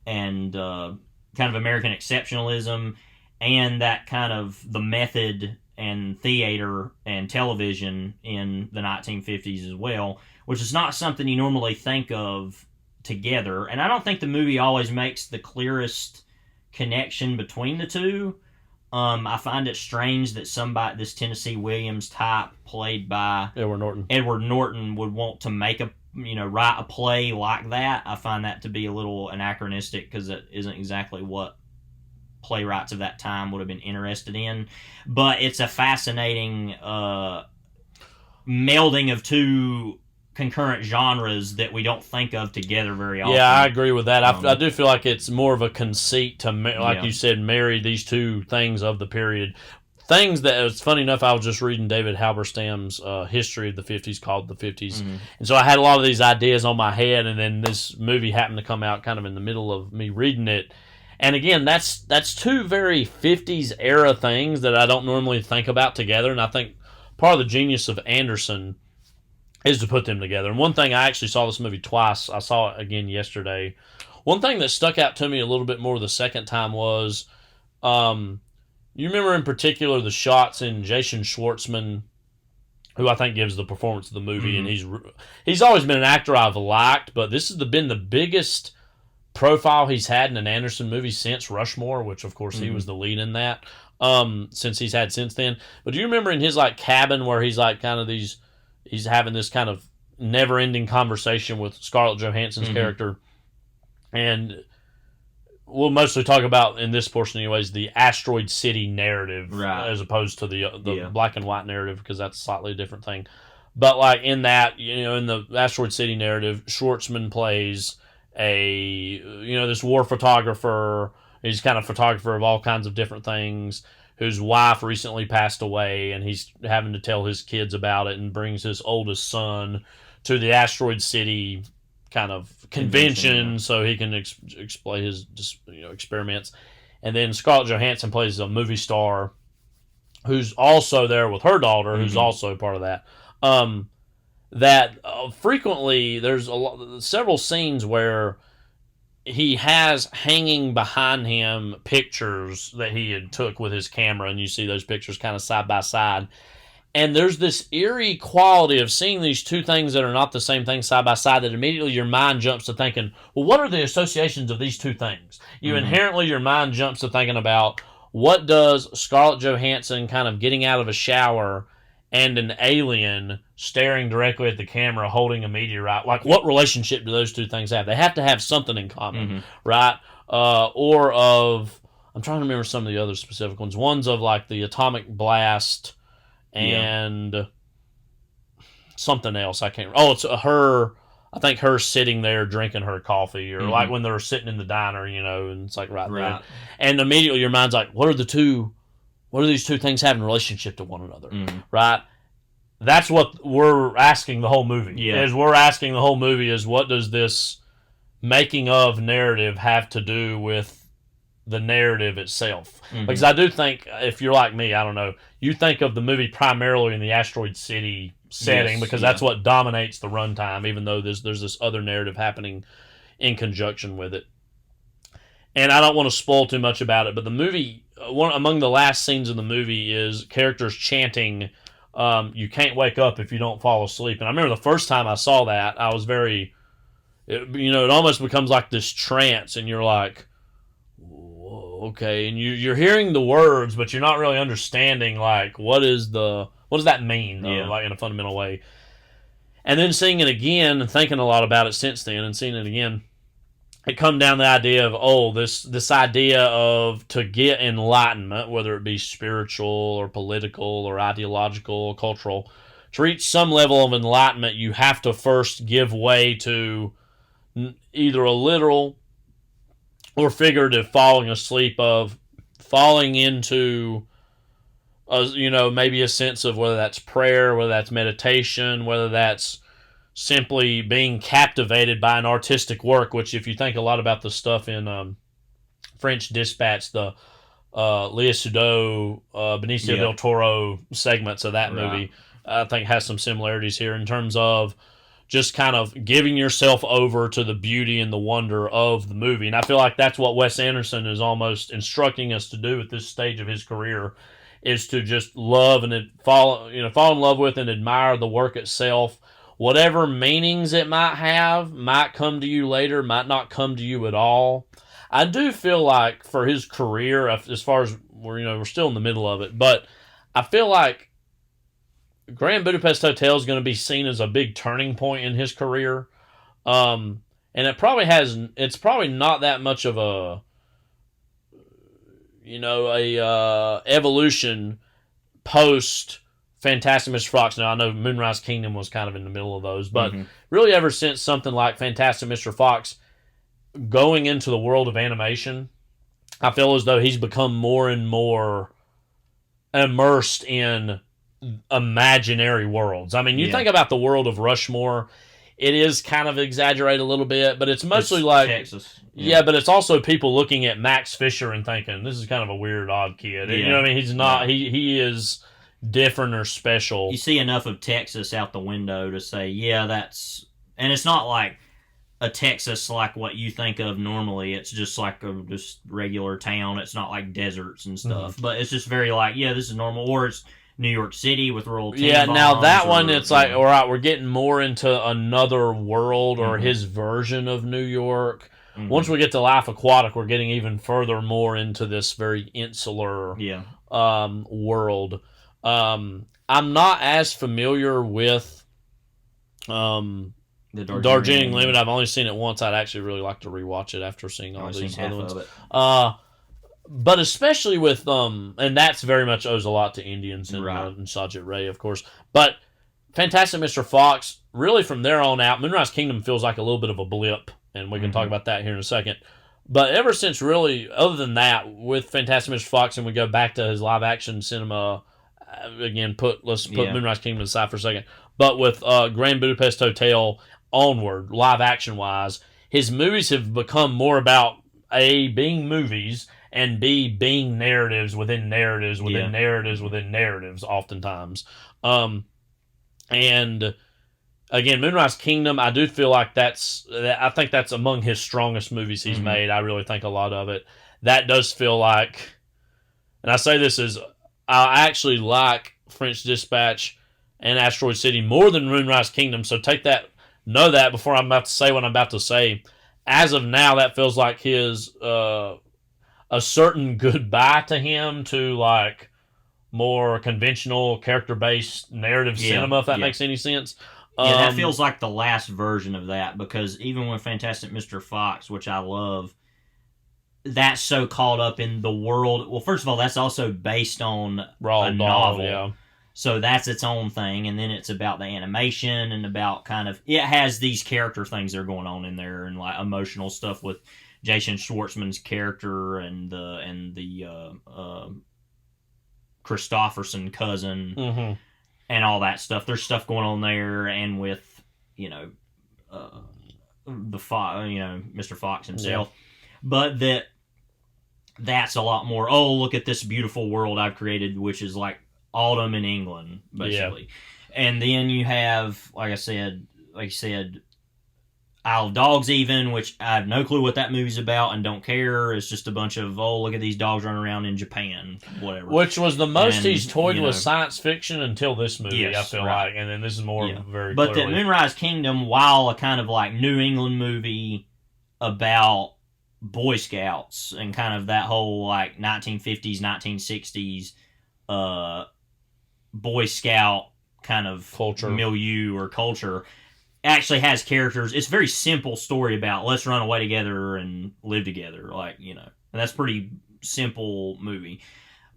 kind of American exceptionalism, and that kind of the method and theater and television in the 1950s as well, which is not something you normally think of together. And I don't think the movie always makes the clearest connection between the two. I find it strange that this Tennessee Williams type, played by Edward Norton, would want to make write a play like that. I find that to be a little anachronistic, because it isn't exactly what playwrights of that time would have been interested in. But it's a fascinating melding of two concurrent genres that we don't think of together very often. Yeah, I agree with that. I do feel like it's more of a conceit to, like you said, marry these two things of the period. Things that, it's funny enough, I was just reading David Halberstam's history of the 50s called The 50s. And so I had a lot of these ideas on my head, and then this movie happened to come out kind of in the middle of me reading it. And again, that's two very 50s era things that I don't normally think about together. And I think part of the genius of Anderson is to put them together. And one thing, I actually saw this movie twice. I saw it again yesterday. One thing that stuck out to me a little bit more the second time was, you remember in particular the shots in Jason Schwartzman, who I think gives the performance of the movie, and he's always been an actor I've liked, but this has been the biggest profile he's had in an Anderson movie since Rushmore, which of course he was the lead in that, since he's had since then. But do you remember in his like cabin where he's like kind of he's having this kind of never-ending conversation with Scarlett Johansson's character, And we'll mostly talk about, in this portion anyways, the Asteroid City narrative, Right. as opposed to the Yeah. black and white narrative, because that's a slightly different thing. But like in that, in the Asteroid City narrative, Schwartzman plays this war photographer. He's kind of photographer of all kinds of different things, whose wife recently passed away, and he's having to tell his kids about it, and brings his oldest son to the Asteroid City kind of convention, so he can explain his experiments. And then Scarlett Johansson plays a movie star who's also there with her daughter, who's also part of that. Frequently there's several scenes where he has hanging behind him pictures that he had took with his camera, and you see those pictures kind of side by side. And there's this eerie quality of seeing these two things that are not the same thing side by side, that immediately your mind jumps to thinking, well, what are the associations of these two things? Inherently, your mind jumps to thinking about, what does Scarlett Johansson kind of getting out of a shower and an alien staring directly at the camera holding a meteorite, like what relationship do those two things have? They have to have something in common, right? I'm trying to remember some of the other specific ones. One's of like the atomic blast and something else. I can't remember. Oh, it's her. I think her sitting there drinking her coffee, or like when they're sitting in the diner, and it's like right there. And immediately your mind's like, what are these two things have in relationship to one another? Right? That's what we're asking the whole movie. We're asking the whole movie is, what does this making of narrative have to do with the narrative itself? Because I do think, if you're like me, I don't know, you think of the movie primarily in the Asteroid City setting, because that's what dominates the runtime, even though there's this other narrative happening in conjunction with it. And I don't want to spoil too much about it, but the movie, among the last scenes of the movie is characters chanting, you can't wake up if you don't fall asleep. And I remember the first time I saw that, I was it almost becomes like this trance, and you're like, okay, and you're hearing the words, but you're not really understanding, like, what does that mean, though, like in a fundamental way. And then seeing it again and thinking a lot about it since then, and seeing it again, it come down to the idea of this idea of, to get enlightenment, whether it be spiritual or political or ideological or cultural, to reach some level of enlightenment, you have to first give way to either a literal or figurative falling asleep, of falling into maybe a sense of, whether that's prayer, whether that's meditation, whether that's simply being captivated by an artistic work, which, if you think a lot about the stuff in French Dispatch, the Léa Seydoux, Benicio del Toro segments of that movie, I think has some similarities here in terms of just kind of giving yourself over to the beauty and the wonder of the movie. And I feel like that's what Wes Anderson is almost instructing us to do at this stage of his career, is to just love and fall in love with and admire the work itself. Whatever meanings it might have might come to you later, might not come to you at all. I do feel like for his career, as far as we're still in the middle of it, but I feel like Grand Budapest Hotel is going to be seen as a big turning point in his career. And it's probably not that much of a evolution post Fantastic Mr. Fox. Now, I know Moonrise Kingdom was kind of in the middle of those, but really ever since something like Fantastic Mr. Fox going into the world of animation, I feel as though he's become more and more immersed in imaginary worlds. I mean, you think about the world of Rushmore, it is kind of exaggerated a little bit, but it's mostly like Texas. But it's also people looking at Max Fisher and thinking, this is kind of a weird, odd kid. You know what I mean? He's not, he is different or special. You see enough of Texas out the window to say, that's, and it's not like a Texas like what you think of normally. It's just like a just regular town. It's not like deserts and stuff, but it's just very like, this is normal. Or it's New York City with roll now that one, it's like, all right, we're getting more into another world, or his version of New York. Once we get to Life Aquatic, we're getting even further more into this very insular world. I'm not as familiar with The Darjeeling Limited. I've only seen it once. I'd actually really like to rewatch it after seeing all these other ones. But especially with and that's very much owes a lot to Indians and Sajid Ray, of course. But Fantastic Mr. Fox, really from there on out, Moonrise Kingdom feels like a little bit of a blip, and we can talk about that here in a second. But ever since, really, other than that, with Fantastic Mr. Fox, and we go back to his live action cinema again. Let's put Moonrise Kingdom aside for a second. But with Grand Budapest Hotel onward, live action wise, his movies have become more about A, being movies, and B, being narratives within narratives within narratives within narratives, oftentimes. And again, Moonrise Kingdom, I do feel like I think that's among his strongest movies he's made. I really think a lot of it. That does feel like, and I say this as, I actually like French Dispatch and Asteroid City more than Moonrise Kingdom, so know that before I'm about to say what I'm about to say. As of now, that feels like his, a certain goodbye to him to like more conventional character-based narrative cinema, if that makes any sense. Yeah, that feels like the last version of that, because even with Fantastic Mr. Fox, which I love, that's so caught up in the world. Well, first of all, that's also based on a novel. Yeah. So that's its own thing, and then it's about the animation and about kind of, it has these character things that are going on in there, and like emotional stuff with Jason Schwartzman's character and the Christopherson cousin and all that stuff. There's stuff going on there, and with Mr. Fox himself, but that's a lot more. Oh, look at this beautiful world I've created, which is like autumn in England, basically. And then you have, like you said, Isle of Dogs, even, which I have no clue what that movie's about and don't care. It's just a bunch of, oh, look at these dogs running around in Japan, whatever. Which was the most he's toyed with science fiction until this movie, I feel like. And then this is more very But clearly. the Moonrise Kingdom, while a kind of like New England movie about Boy Scouts and kind of that whole like 1950s, 1960s Boy Scout kind of culture, milieu or culture, actually has characters. It's a very simple story about let's run away together and live together, and that's pretty simple movie.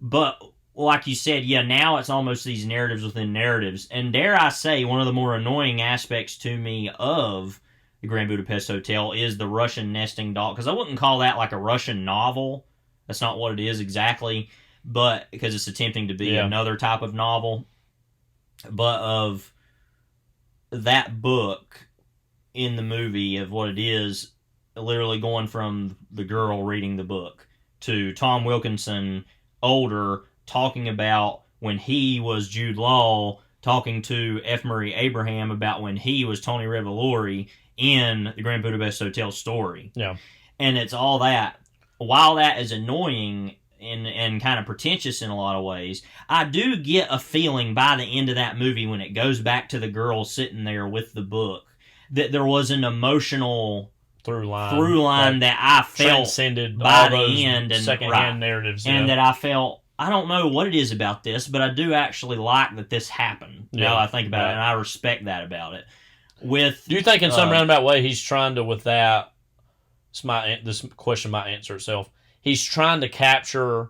But like you said, now it's almost these narratives within narratives, and dare I say, one of the more annoying aspects to me of the Grand Budapest Hotel is the Russian nesting doll, because I wouldn't call that like a Russian novel. That's not what it is exactly, but because it's attempting to be another type of novel. But of that book in the movie, of what it is, literally going from the girl reading the book to Tom Wilkinson, older, talking about when he was Jude Law, talking to F. Murray Abraham about when he was Tony Revolori in the Grand Budapest Hotel story. Yeah. And it's all that. While that is annoying and kind of pretentious in a lot of ways, I do get a feeling by the end of that movie, when it goes back to the girl sitting there with the book, that there was an emotional through line that I felt transcended by all the those end, and secondhand narratives, and that I felt, I don't know what it is about this, but I do actually like that this happened. Now I think about it, and I respect that about it. Do you think in some roundabout way he's trying to, with that, this question might answer itself, he's trying to capture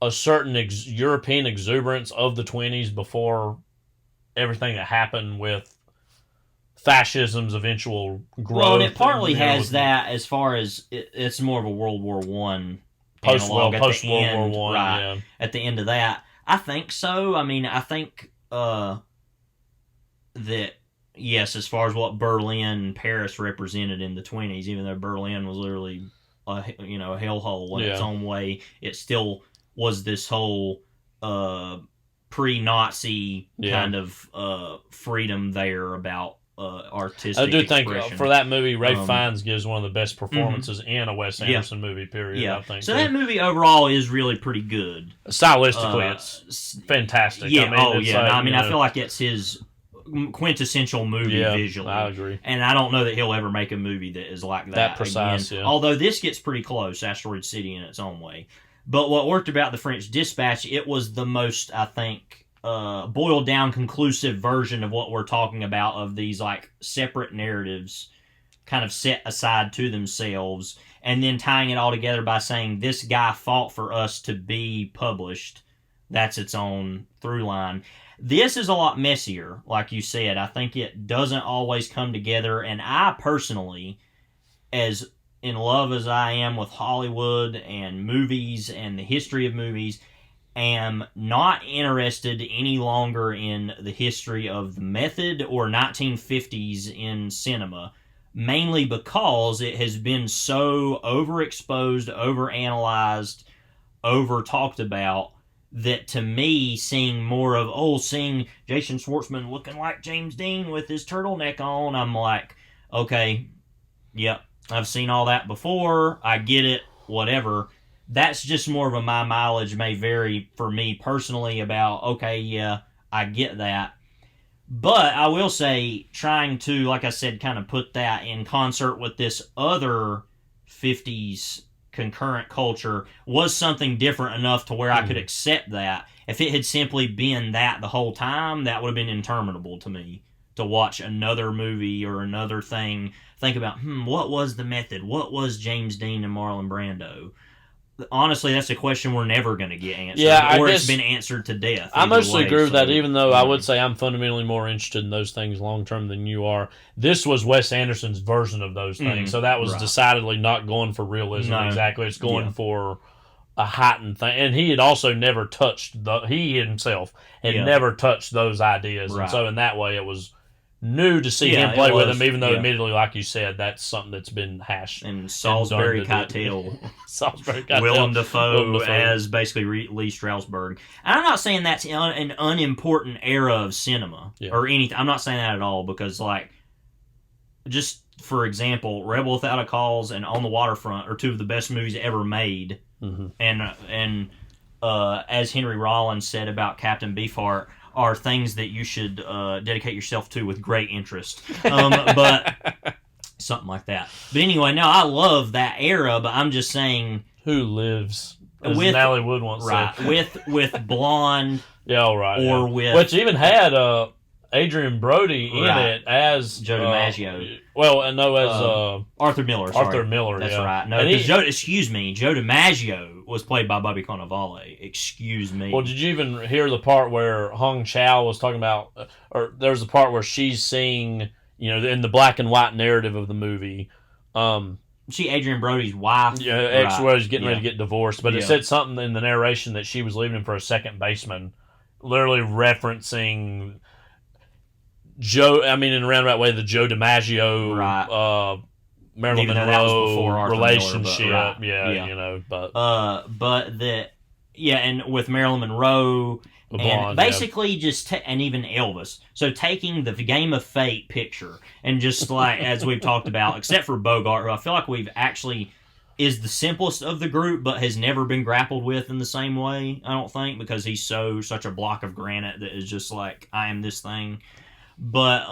a certain European exuberance of the 20s before everything that happened with fascism's eventual growth? Well, and it partly has that, as far as it's more of a World War I post World War I, at the end of that. I think so. I mean, I think that, yes, as far as what Berlin and Paris represented in the 20s, even though Berlin was literally a hellhole in its own way, it still was this whole pre-Nazi kind of freedom there about artistic I do think expression. For that movie, Ralph Fiennes gives one of the best performances in a Wes Anderson movie, period. I think. So that movie overall is really pretty good. Stylistically, it's fantastic. Yeah, I mean, I feel like it's his quintessential movie visually. I agree. And I don't know that he'll ever make a movie that is like that precise, again. Although this gets pretty close, Asteroid City, in its own way. But what worked about the French Dispatch, it was the most, I think, boiled down conclusive version of what we're talking about, of these like separate narratives kind of set aside to themselves, and then tying it all together by saying this guy fought for us to be published. That's its own through line. This is a lot messier, like you said. I think it doesn't always come together, and I personally, as in love as I am with Hollywood and movies and the history of movies, am not interested any longer in the history of the method or 1950s in cinema, mainly because it has been so overexposed, overanalyzed, over-talked about, that to me, seeing more of, seeing Jason Schwartzman looking like James Dean with his turtleneck on, I'm like, okay, yep, I've seen all that before, I get it, whatever. That's just more of a my mileage may vary for me personally about, okay, yeah, I get that. But I will say, trying to, like I said, kind of put that in concert with this other 50s concurrent culture was something different enough to where I could accept that. If it had simply been that the whole time, that would have been interminable to me to watch another movie or another thing. Think about, what was the method? What was James Dean and Marlon Brando? Honestly, that's a question we're never going to get answered. Yeah, or it's been answered to death. I mostly way, agree with so, that, even though I would say I'm fundamentally more interested in those things long-term than you are. This was Wes Anderson's version of those things, so that was decidedly not going for realism exactly. It's going for a heightened thing. And he had also never touched, he himself had never touched those ideas. And so in that way, it was new to see him play with them, even though admittedly, like you said, that's something that's been hashed. And Salisbury Keitel, Salisbury Willem Dafoe as basically Lee Strasberg. And I'm not saying that's an unimportant era of cinema or anything. I'm not saying that at all, because, like, just for example, Rebel Without a Cause and On the Waterfront are two of the best movies ever made. And as Henry Rollins said about Captain Beefheart, are things that you should dedicate yourself to with great interest. But something like that. But anyway, no, I love that era, but I'm just saying... Who lives, as Natalie Wood once said. With Blonde, or with... Which even had Adrian Brody in it as... Joe DiMaggio. As... Arthur Miller, sorry. Arthur Miller, That's right. No, Joe DiMaggio was played by Bobby Cannavale. Excuse me. Well, did you even hear the part where Hong Chow was talking about... Or there's a part where she's seeing, in the black and white narrative of the movie... She Adrian Brody's wife. Yeah, ex-wife getting ready to get divorced. But it said something in the narration that she was leaving him for a second baseman. Literally referencing... in a roundabout way, the Joe DiMaggio, Marilyn Monroe relationship, Miller, and with Marilyn Monroe, and basically and even Elvis. So taking the Game of Fate picture and just like as we've talked about, except for Bogart, who I feel like we've actually is the simplest of the group, but has never been grappled with in the same way. I don't think, because he's such a block of granite that is just like, I am this thing. But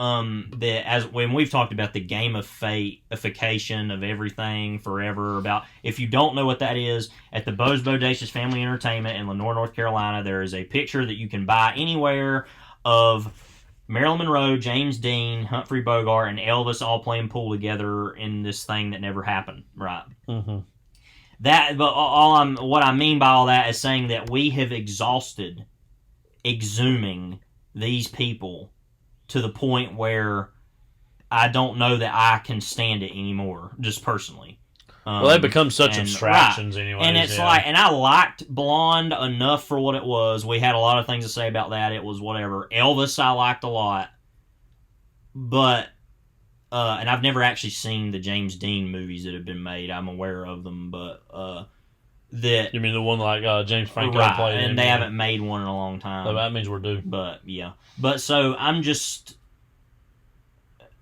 when we've talked about the Game of Fate-ification of everything forever, about if you don't know what that is, at the Bo's Bodacious Family Entertainment in Lenore, North Carolina, there is a picture that you can buy anywhere of Marilyn Monroe, James Dean, Humphrey Bogart, and Elvis all playing pool together in this thing that never happened, right? Mm-hmm. What I mean by all that is saying that we have exhausted exhuming these people to the point where I don't know that I can stand it anymore, just personally. They become such abstractions anyway. And it's like, and I liked Blonde enough for what it was. We had a lot of things to say about that. It was whatever. Elvis I liked a lot. But, and I've never actually seen the James Dean movies that have been made. I'm aware of them, but, that... You mean the one like James Franco played in? And they haven't made one in a long time. So that means we're due. But, yeah. But, so, I'm just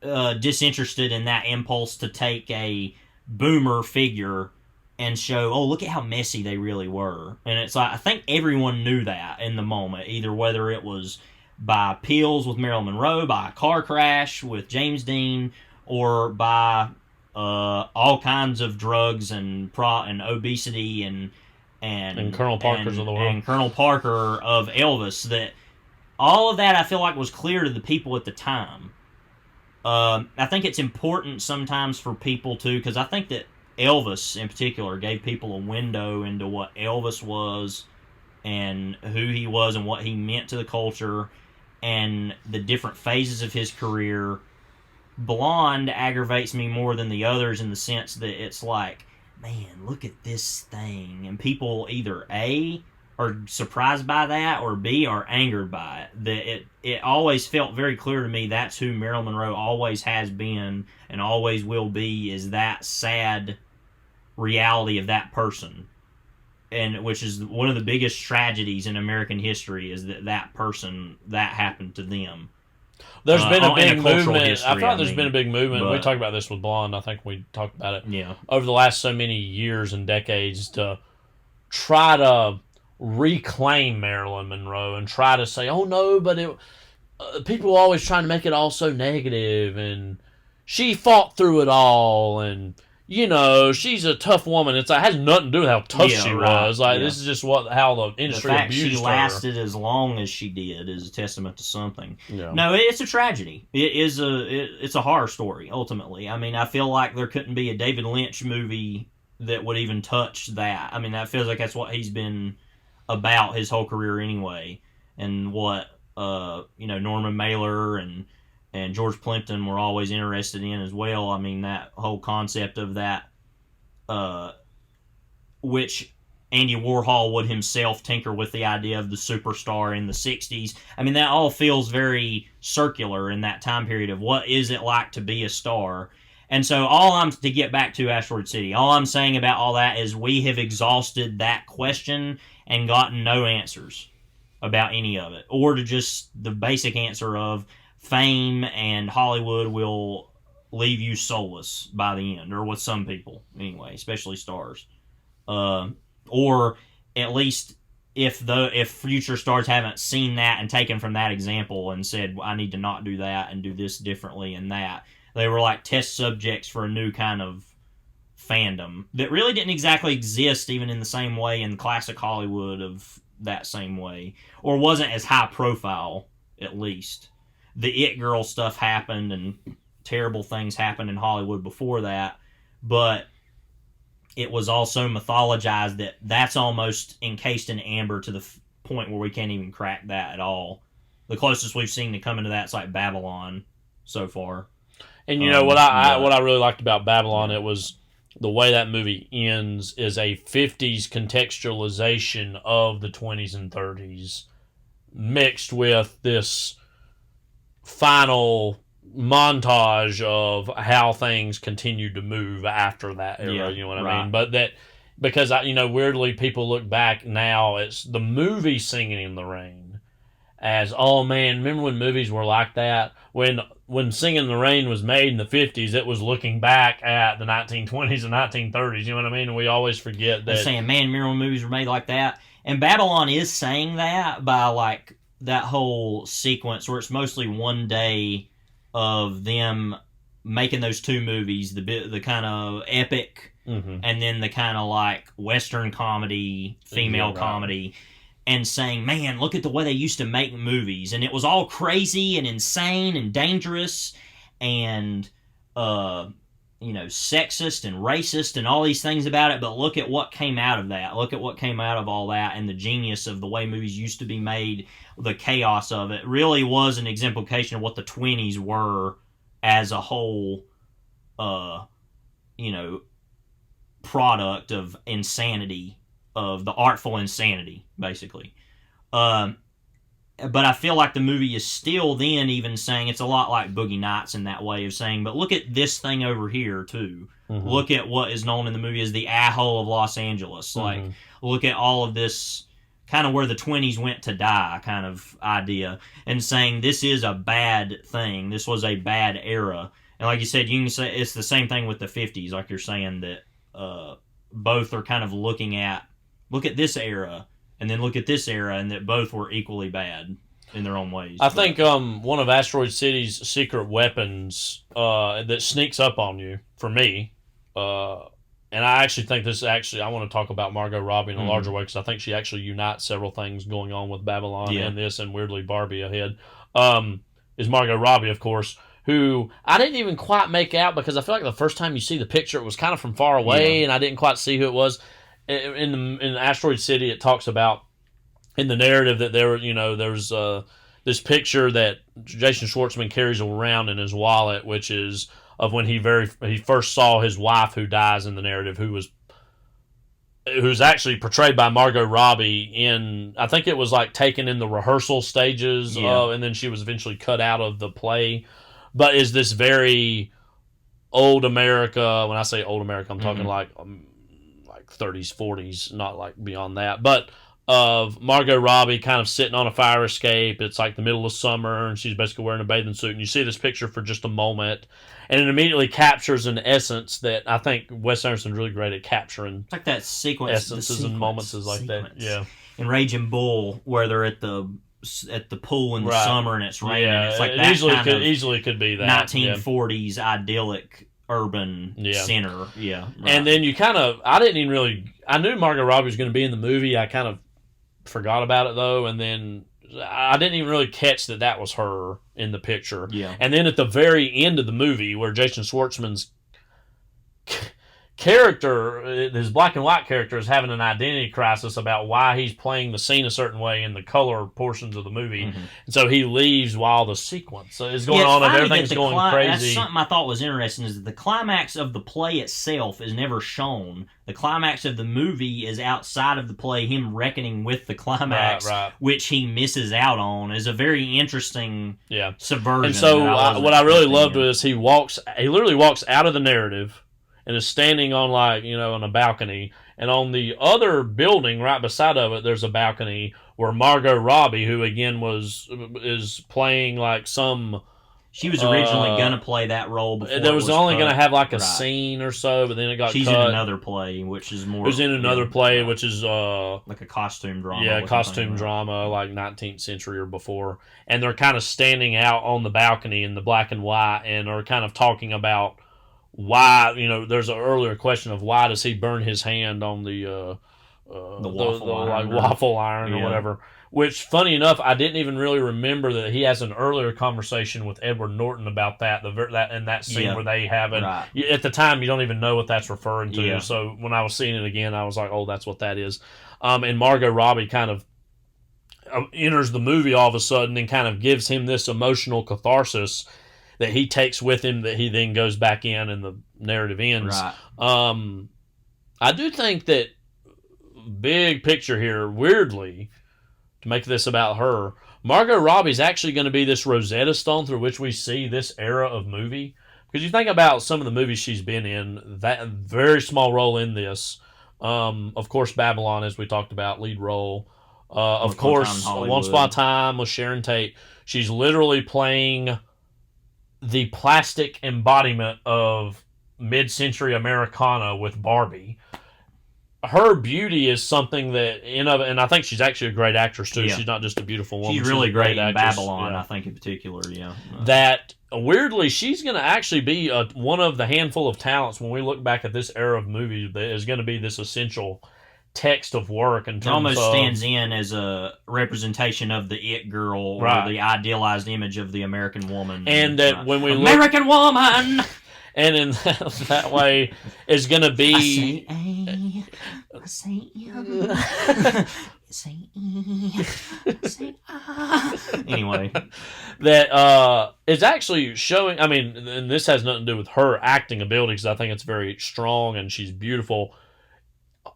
disinterested in that impulse to take a boomer figure and show, look at how messy they really were. And it's like, I think everyone knew that in the moment, either whether it was by pills with Marilyn Monroe, by a car crash with James Dean, or by all kinds of drugs and obesity and Colonel Parker's of the world. And Colonel Parker of Elvis, that all of that I feel like was clear to the people at the time. I think it's important sometimes for people to, because I think that Elvis in particular gave people a window into what Elvis was and who he was and what he meant to the culture and the different phases of his career. Blonde aggravates me more than the others in the sense that it's like, man, look at this thing. And people either A, are surprised by that, or B, are angered by it. That it always felt very clear to me that's who Marilyn Monroe always has been and always will be, is that sad reality of that person. And which is one of the biggest tragedies in American history, is that person, that happened to them. There's been a big cultural movement. history, I feel like there's been a big movement. We but- talked about this with Blonde. I think we talked about it. Yeah. Over the last so many years and decades to try to reclaim Marilyn Monroe and try to say, oh no, but people are always trying to make it all so negative, and she fought through it all, and you know, she's a tough woman. It has nothing to do with how tough she was. Like, this is just how the industry the fact abused she lasted as long as she did is a testament to something. Yeah. No, it's a tragedy. It's a horror story, ultimately. I mean, I feel like there couldn't be a David Lynch movie that would even touch that. I mean, that feels like that's what he's been about his whole career anyway. And what, Norman Mailer and George Plimpton were always interested in as well. I mean, that whole concept of that, which Andy Warhol would himself tinker with the idea of the superstar in the 60s. I mean, that all feels very circular in that time period of what is it like to be a star. And so to get back to Asteroid City, all I'm saying about all that is we have exhausted that question and gotten no answers about any of it. Or to just the basic answer of fame and Hollywood will leave you soulless by the end, or with some people anyway, especially stars. Or at least if future stars haven't seen that and taken from that example and said, I need to not do that and do this differently and that, they were like test subjects for a new kind of fandom that really didn't exactly exist even in the same way in classic Hollywood of that same way, or wasn't as high profile, at least. The It Girl stuff happened and terrible things happened in Hollywood before that, but it was also mythologized that's almost encased in amber to the point where we can't even crack that at all. The closest we've seen to coming to that's like Babylon so far. And you know what I really liked about Babylon, it was the way that movie ends is a 50s contextualization of the 20s and 30s mixed with this final montage of how things continued to move after that era, you know what I mean? But that, because, weirdly people look back now, it's the movie Singing in the Rain as, oh man, remember when movies were like that? When Singing in the Rain was made in the 50s, it was looking back at the 1920s and 1930s, you know what I mean? And we always forget that. They're saying, man, remember when movies were made like that? And Babylon is saying that by, like, that whole sequence where it's mostly one day of them making those two movies, the kind of epic, and then the kind of, like, Western comedy, female comedy, and saying, man, look at the way they used to make movies. And it was all crazy and insane and dangerous and, sexist and racist and all these things about it. But look at what came out of that. Look at what came out of all that and the genius of the way movies used to be made, the chaos of it. Really was an exemplification of what the 20s were as a whole, product of insanity, of the artful insanity, basically. But I feel like the movie is still then even saying, it's a lot like Boogie Nights in that way of saying, but look at this thing over here, too. Look at what is known in the movie as the a-hole of Los Angeles. Like, look at all of this, kind of where the 20s went to die kind of idea, and saying this is a bad thing. This was a bad era. And like you said, you can say it's the same thing with the 50s, like you're saying, that both are kind of looking at, look at this era, and then look at this era, and that both were equally bad in their own ways. I think one of Asteroid City's secret weapons that sneaks up on you, for me, and I actually think I want to talk about Margot Robbie in a larger way because I think she actually unites several things going on with Babylon and this, and weirdly Barbie ahead. Is Margot Robbie, of course, who I didn't even quite make out because I feel like the first time you see the picture, it was kind of from far away, and I didn't quite see who it was. In Asteroid City, it talks about in the narrative that there's this picture that Jason Schwartzman carries around in his wallet, which is of when he first saw his wife who dies in the narrative, who's actually portrayed by Margot Robbie in, I think it was like taken in the rehearsal stages, and then she was eventually cut out of the play, but is this very old America. When I say old America, I'm talking like 30s, 40s, not like beyond that, but of Margot Robbie kind of sitting on a fire escape. It's like the middle of summer, and she's basically wearing a bathing suit, and you see this picture for just a moment, and it immediately captures an essence that I think Wes Anderson's really great at capturing. It's like that sequence, essences and moments is like that. Yeah. In Raging Bull, where they're at the pool in the summer and it's raining. Yeah, it's like it that easily could be that 1940s idyllic urban center. Yeah. Right. And then I knew Margot Robbie was going to be in the movie. I kind of forgot about it though, and then I didn't even really catch that was her in the picture. Yeah. And then at the very end of the movie, where Jason Schwartzman's character, his black and white character, is having an identity crisis about why he's playing the scene a certain way in the color portions of the movie, and so he leaves while the sequence is going on and everything's going crazy. That's something I thought was interesting, is that the climax of the play itself is never shown. The climax of the movie is outside of the play, him reckoning with the climax, which he misses out on, is a very interesting subversion. And so what I really loved was he literally walks out of the narrative and is standing on on a balcony, and on the other building right beside of it, there's a balcony where Margot Robbie, who again is playing like some. She was originally gonna play that role before. There was only gonna have like a scene or so, but then it got. She's cut. in another play, which is more. Who's in another play, which is like a costume drama. Yeah, costume drama, like 19th century or before, and they're kind of standing out on the balcony in the black and white, and are kind of talking about why. There's an earlier question of why does he burn his hand on the waffle iron or whatever. Which, funny enough, I didn't even really remember that he has an earlier conversation with Edward Norton about that. In that scene where they have it. Right. At the time, you don't even know what that's referring to. Yeah. So when I was seeing it again, I was like, "Oh, that's what that is." And Margot Robbie kind of enters the movie all of a sudden and kind of gives him this emotional catharsis that he takes with him, that he then goes back in and the narrative ends. Right. I do think that big picture here, weirdly, to make this about her, Margot Robbie's actually going to be this Rosetta Stone through which we see this era of movie. Because you think about some of the movies she's been in, that very small role in this. Of course, Babylon, as we talked about, lead role. Of course, Once Upon a Time with Sharon Tate. She's literally playing the plastic embodiment of mid-century Americana with Barbie. Her beauty is something that, and I think she's actually a great actress too. Yeah. She's not just a beautiful woman. She's really great in Babylon, I think, in particular. Yeah. That weirdly, she's going to actually be one of the handful of talents when we look back at this era of movies that is going to be this essential text of work. In terms it almost stands in as a representation of the it girl, or the idealized image of the American woman, and that when we American woman. And in that way, is going to be. Anyway, that is actually showing. I mean, and this has nothing to do with her acting ability, because I think it's very strong and she's beautiful.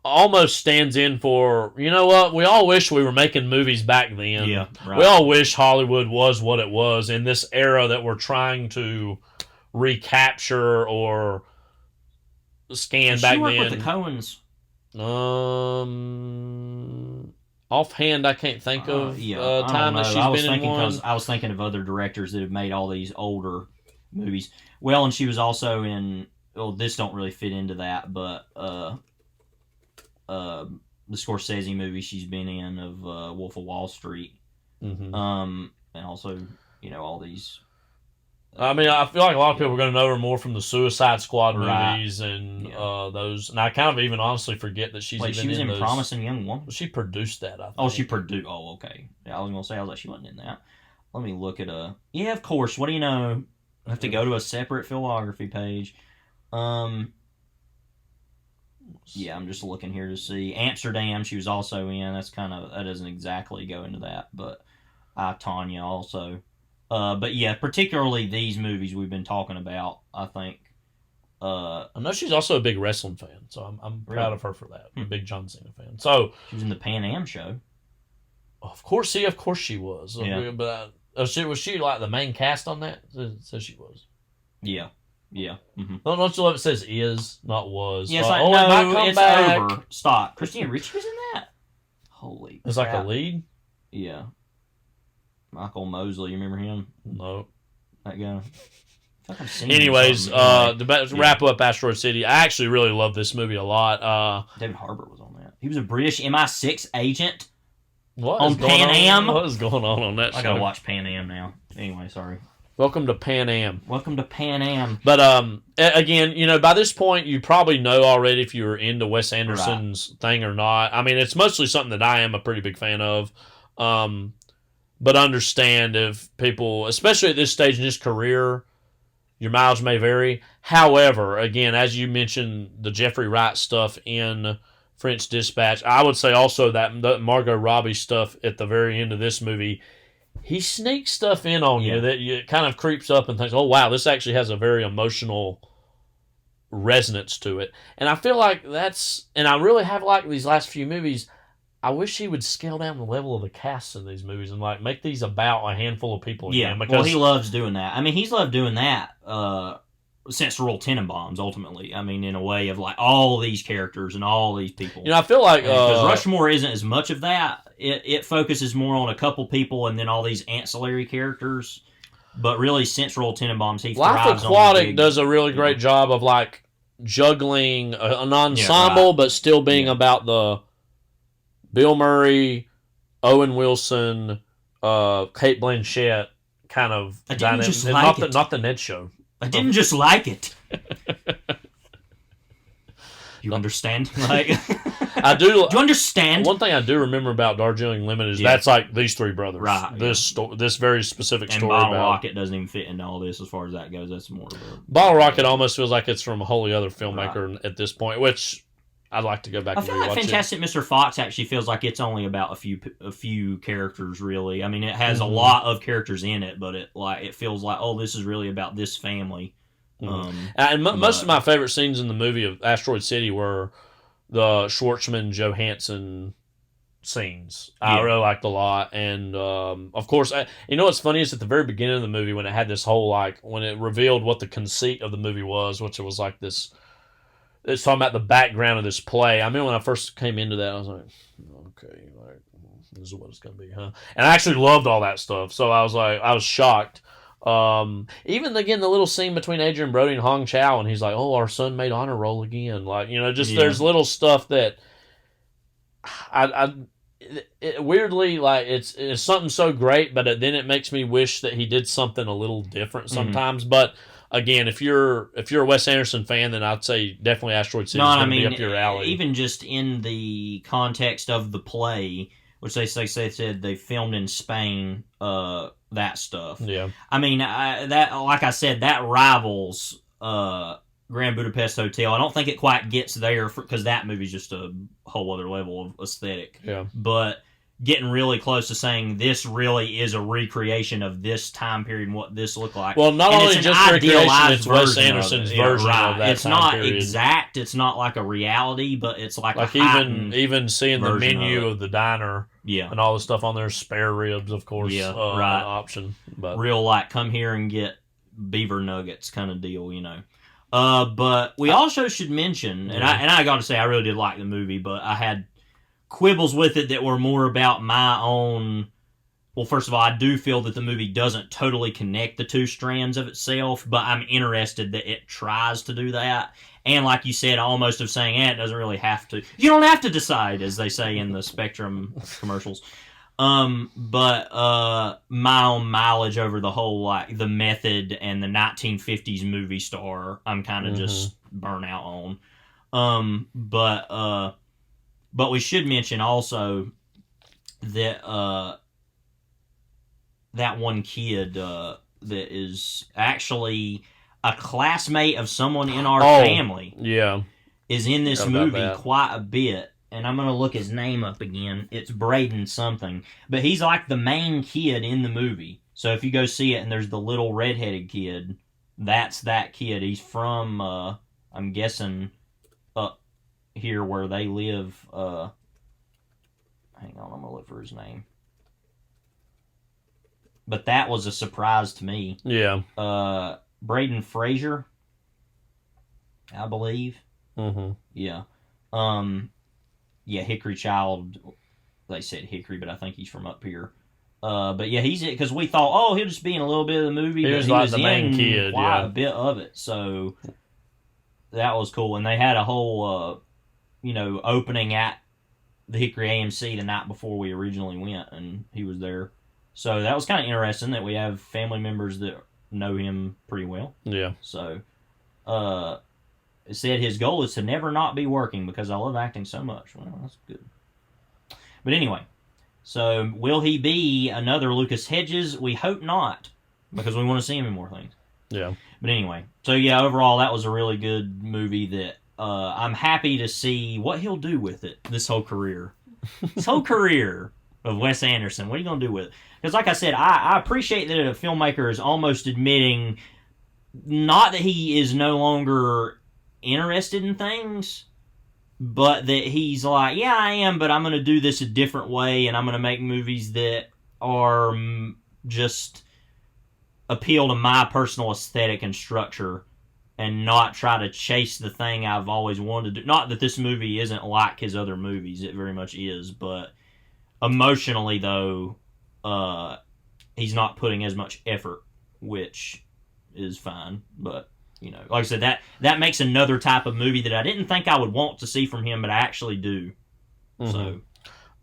Almost stands in for, you know what? We all wish we were making movies back then. Yeah, right. We all wish Hollywood was what it was in this era that we're trying to recapture or scan back then. She worked with the Coens. Offhand, I can't think of time that she's been in one. I was thinking of other directors that have made all these older movies. Well, and she was also in. Well, this don't really fit into that, but the Scorsese movie she's been in of Wolf of Wall Street, and also all these I mean, I feel like a lot of people are going to know her more from the Suicide Squad Right. movies and those. And I kind of even honestly forget that she's Wait, even she was in those. Promising Young Woman? She produced that, I think. Oh, she produced... Oh, okay. Yeah, I was going to say, I was like, she wasn't in that. Let me look at a... Yeah, of course. What do you know? I have to go to a separate filmography page. Yeah, I'm just looking here to see. Amsterdam, she was also in. That doesn't exactly go into that, but I, Tanya also. But yeah, particularly these movies we've been talking about, I think. I know she's also a big wrestling fan, so I'm proud Really? of her for that. A big John Cena fan. So She was in the Pan Am show. of course she was. Yeah. But was she like the main cast on that? It says she was. Yeah. Yeah. Mm-hmm. Don't you love it says is, not was. Yes, Like, I it might know. come It's back. over. Stop. Christina Ricci was in that? Holy It's like a crap. lead? Yeah. Michael Mosley, you remember him? No. That guy? I feel like I've seen him Anyways, something. to wrap up Asteroid City, I actually really love this movie a lot. David Harbour was on that. He was a British MI6 agent. What On is going Pan Am? What is going on that show? I gotta watch Pan Am now. Anyway, sorry. Welcome to Pan Am. Welcome to Pan Am. But again, by this point, you probably know already if you're into Wes Anderson's thing or not. I mean, it's mostly something that I am a pretty big fan of. But understand if people, especially at this stage in his career, your mileage may vary. However, again, as you mentioned, the Jeffrey Wright stuff in French Dispatch, I would say also that Margot Robbie stuff at the very end of this movie, he sneaks stuff in on you that you kind of creeps up and thinks, oh, wow, this actually has a very emotional resonance to it. And I feel like and I really have liked these last few movies. I wish he would scale down the level of the casts in these movies and make these about a handful of people again. Yeah, Because he loves doing that. I mean, he's loved doing that since Royal Tenenbaums, ultimately. I mean, in a way of all these characters and all these people. I feel like... Because Rushmore isn't as much of that. It focuses more on a couple people and then all these ancillary characters. But really, since Royal Tenenbaums, he Life thrives Aquatic on does a really great job of juggling an ensemble, but still being about the Bill Murray, Owen Wilson, Kate Blanchett kind of I didn't dynamic. just like it. Not the Ned Show. I didn't just like it. You understand? I do. Do you understand? One thing I do remember about Darjeeling Limited is that's these three brothers. Right. This very specific And story Bottle about Rocket doesn't even fit into all this as far as that goes. That's more of a... Bottle Rocket almost feels like it's from a wholly other filmmaker at this point, which I'd like to go back I and feel rewatch like Fantastic Mr. Fox actually feels like it's only about a few characters, really. I mean, it has a lot of characters in it, but it feels like, oh, this is really about this family. And most of my favorite scenes in the movie of Asteroid City were the Schwartzman Johansson scenes. I really liked a lot, and of course, what's funny is at the very beginning of the movie when it had this whole when it revealed what the conceit of the movie was, which it was this. It's talking about the background of this play. I mean, when I first came into that, I was like, okay, this is what it's going to be, huh? And I actually loved all that stuff, so I was shocked. Even again, the little scene between Adrian Brody and Hong Chow, and he's like, "Oh, our son made honor roll again." There's little stuff that weirdly it's something so great, but then it makes me wish that he did something a little different sometimes. But again, if you're a Wes Anderson fan, then I'd say definitely Asteroid City is going to be up your alley. Even just in the context of the play, which they said they filmed in Spain. That stuff. Yeah. I mean, like I said, that rivals Grand Budapest Hotel. I don't think it quite gets there because that movie's just a whole other level of aesthetic. Yeah. But getting really close to saying this really is a recreation of this time period and what this looked like. Well, not only just recreation, it's Wes version Anderson's of it. version Yeah, of that it's time not period. exact. It's not like a reality, but it's like a heightened even seeing the version menu of of the diner. Yeah. And all the stuff on there, spare ribs, of course, Yeah, an option. But real come here and get beaver nuggets kind of deal, But we also should mention, and I got to say, I really did like the movie, but I had quibbles with it that were more about my own. Well, first of all, I do feel that the movie doesn't totally connect the two strands of itself, but I'm interested that it tries to do that. And like you said, almost of saying, it doesn't really have to. You don't have to decide, as they say in the Spectrum commercials. But my own mileage over the whole, like, the method and the 1950s movie star, I'm kind of just burnt out on. But we should mention also that that one kid that is actually a classmate of someone in our family. Yeah. Is in this About movie that. quite a bit. And I'm going to look his name up again. It's Braden something. But he's like the main kid in the movie. So if you go see it and there's the little redheaded kid, that's that kid. He's from, I'm guessing, up here where they live. Hang on, I'm going to look for his name. But that was a surprise to me. Yeah. Braden Fraser, I believe. Mm-hmm. Yeah. Yeah, Hickory Child. They said Hickory, but I think he's from up here. But yeah, he's it because we thought, oh, he'll just be in a little bit of the movie. He was like the main kid, quite yeah. a bit of it. So that was cool, and they had a whole, opening at the Hickory AMC the night before we originally went, and he was there. So that was kind of interesting that we have family members that know him pretty well. Yeah. So, it said his goal is to never not be working because I love acting so much. Well, that's good. But anyway, so will he be another Lucas Hedges? We hope not, because we want to see him in more things. Yeah. But anyway, so yeah, overall that was a really good movie that I'm happy to see what he'll do with it this whole career. This whole career of Wes Anderson. What are you going to do with it? Because like I said, I appreciate that a filmmaker is almost admitting not that he is no longer interested in things, but that he's like, yeah, I am, but I'm going to do this a different way, and I'm going to make movies that are just appeal to my personal aesthetic and structure, and not try to chase the thing I've always wanted to do. Not that this movie isn't like his other movies, it very much is, but emotionally, though, he's not putting as much effort, which is fine, but like I said, that makes another type of movie that I didn't think I would want to see from him, but I actually do. Mm-hmm.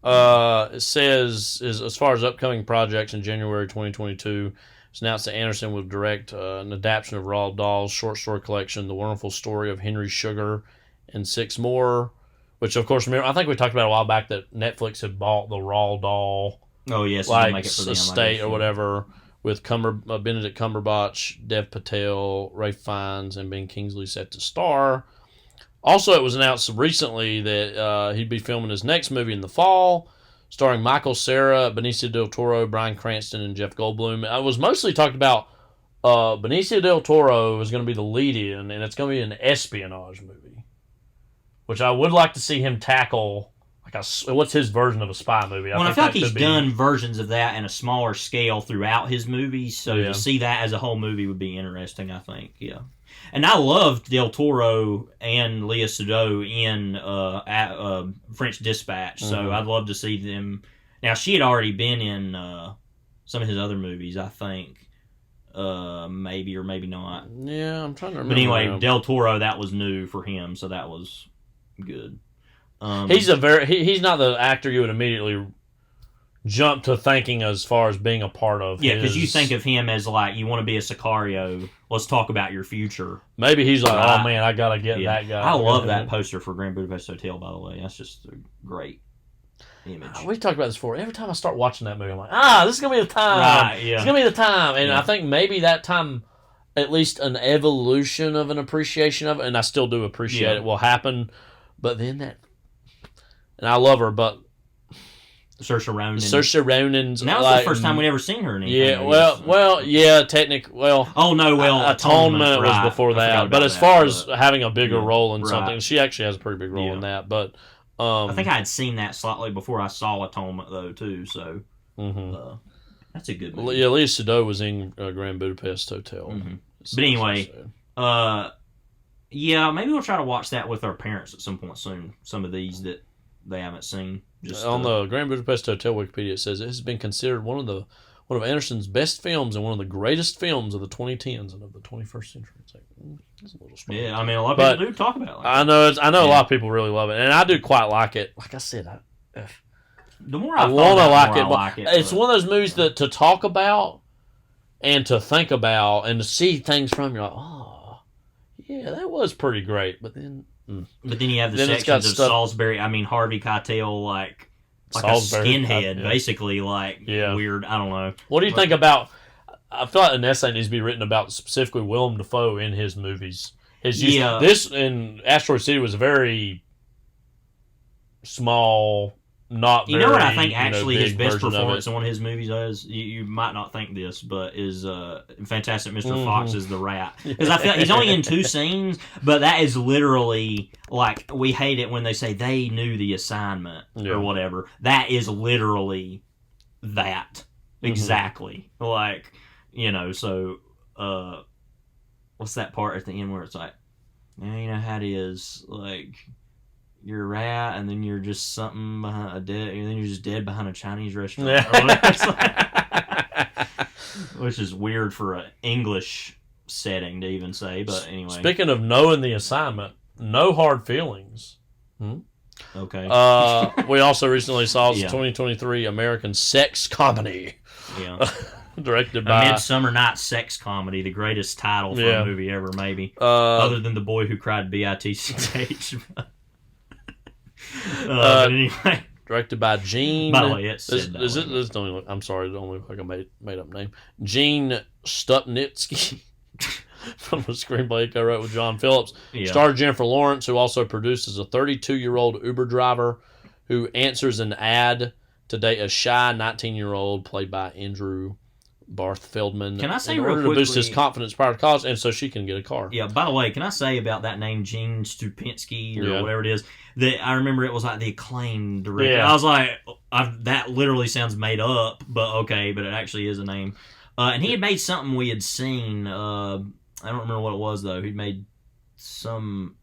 So, it says, as far as upcoming projects in January 2022, it's announced that Anderson will direct an adaptation of Roald Dahl's short story collection, The Wonderful Story of Henry Sugar, and 6 more, which, of course, remember, I think we talked about a while back that Netflix had bought the Roald Dahl estate or whatever, with Benedict Cumberbatch, Dev Patel, Ralph Fiennes, and Ben Kingsley set to star. Also, it was announced recently that he'd be filming his next movie in the fall, starring Michael Cera, Benicio del Toro, Bryan Cranston, and Jeff Goldblum. I was mostly talked about Benicio del Toro is going to be the lead-in, and it's going to be an espionage movie, which I would like to see him tackle. What's his version of a spy movie? I feel like he's done versions of that in a smaller scale throughout his movies, so to see that as a whole movie would be interesting, I think, yeah. And I loved Del Toro and Léa Seydoux in French Dispatch, so I'd love to see them. Now, she had already been in some of his other movies, I think, maybe or maybe not. Yeah, I'm trying to remember. But anyway, Del Toro, that was new for him, so that was good. He's not the actor you would immediately jump to thinking as far as being a part of. Yeah, because you think of him as like, you want to be a Sicario. Let's talk about your future. Maybe he's like, oh man, I gotta get that guy. I love that poster for Grand Budapest Hotel, by the way. That's just a great image. We've talked about this before. Every time I start watching that movie, I'm like, this is gonna be the time. Right, yeah. It's gonna be the time. And I think maybe that time, at least an evolution of an appreciation of it, and I still do appreciate it, will happen. But then and I love her, but Saoirse Ronan's. And that was the first time we'd ever seen her in anything. Yeah, Atonement was before that. But as far as having a bigger role in something, she actually has a pretty big role in that. But I think I had seen that slightly before I saw Atonement, though, too. So that's a good movie. Yeah, Léa Seydoux was in Grand Budapest Hotel. Mm-hmm. But anyway, maybe we'll try to watch that with our parents at some point soon. Some of these that they haven't seen. Just on the Grand Budapest Hotel Wikipedia, it says it has been considered one of Anderson's best films and one of the greatest films of the 2010s and of the 21st century. It's like, that's a little strong. Yeah, I mean, a lot of people do talk about it. I know a lot of people really love it, and I do quite like it. Like I said, The more I want to like it. I like it. It's one of those movies that to talk about and to think about and to see things from. You're like, oh, yeah, that was pretty great. But then you have the then sections of Salisbury. I mean, Harvey Keitel, like a skinhead, basically, like weird. I don't know. What do you think about? I feel like an essay needs to be written about specifically Willem Dafoe in his movies. This in Asteroid City was a very small, not very, what I think actually his big best version performance in one of his movies is, you might not think this, but is Fantastic Mr. Fox is the rat. Because I feel like he's only in 2 scenes, but that is literally, like, we hate it when they say they knew the assignment or whatever. That is literally that. Exactly. Like, so, what's that part at the end where it's like, yeah, you know how it is, like, you're a rat, and then you're just something behind and then you're just dead behind a Chinese restaurant. Which is weird for an English setting to even say, but anyway. Speaking of knowing the assignment, No Hard Feelings. Okay. We also recently saw 2023 American sex comedy. Yeah. Directed by A Midsummer Night's Sex Comedy, the greatest title for a movie ever, maybe. Other than The Boy Who Cried B.I.T.C.H. But anyway. Directed by Gene. By the way, it's said that I'm sorry, it don't look like a made up name. Gene Stupnitsky. From a screenplay I wrote with John Phillips. Starred Jennifer Lawrence, who also produces a 32-year-old Uber driver who answers an ad to date a shy 19-year-old played by Andrew Barth Feldman. Can I say in real order quickly, to boost his confidence prior to college, and so she can get a car. Yeah, by the way, can I say about that name, Gene Stupinski, or whatever it is, that I remember it was like the acclaimed director. Yeah. I was like, that literally sounds made up, but okay, but it actually is a name. And he had made something we had seen, I don't remember what it was, though. He'd made some,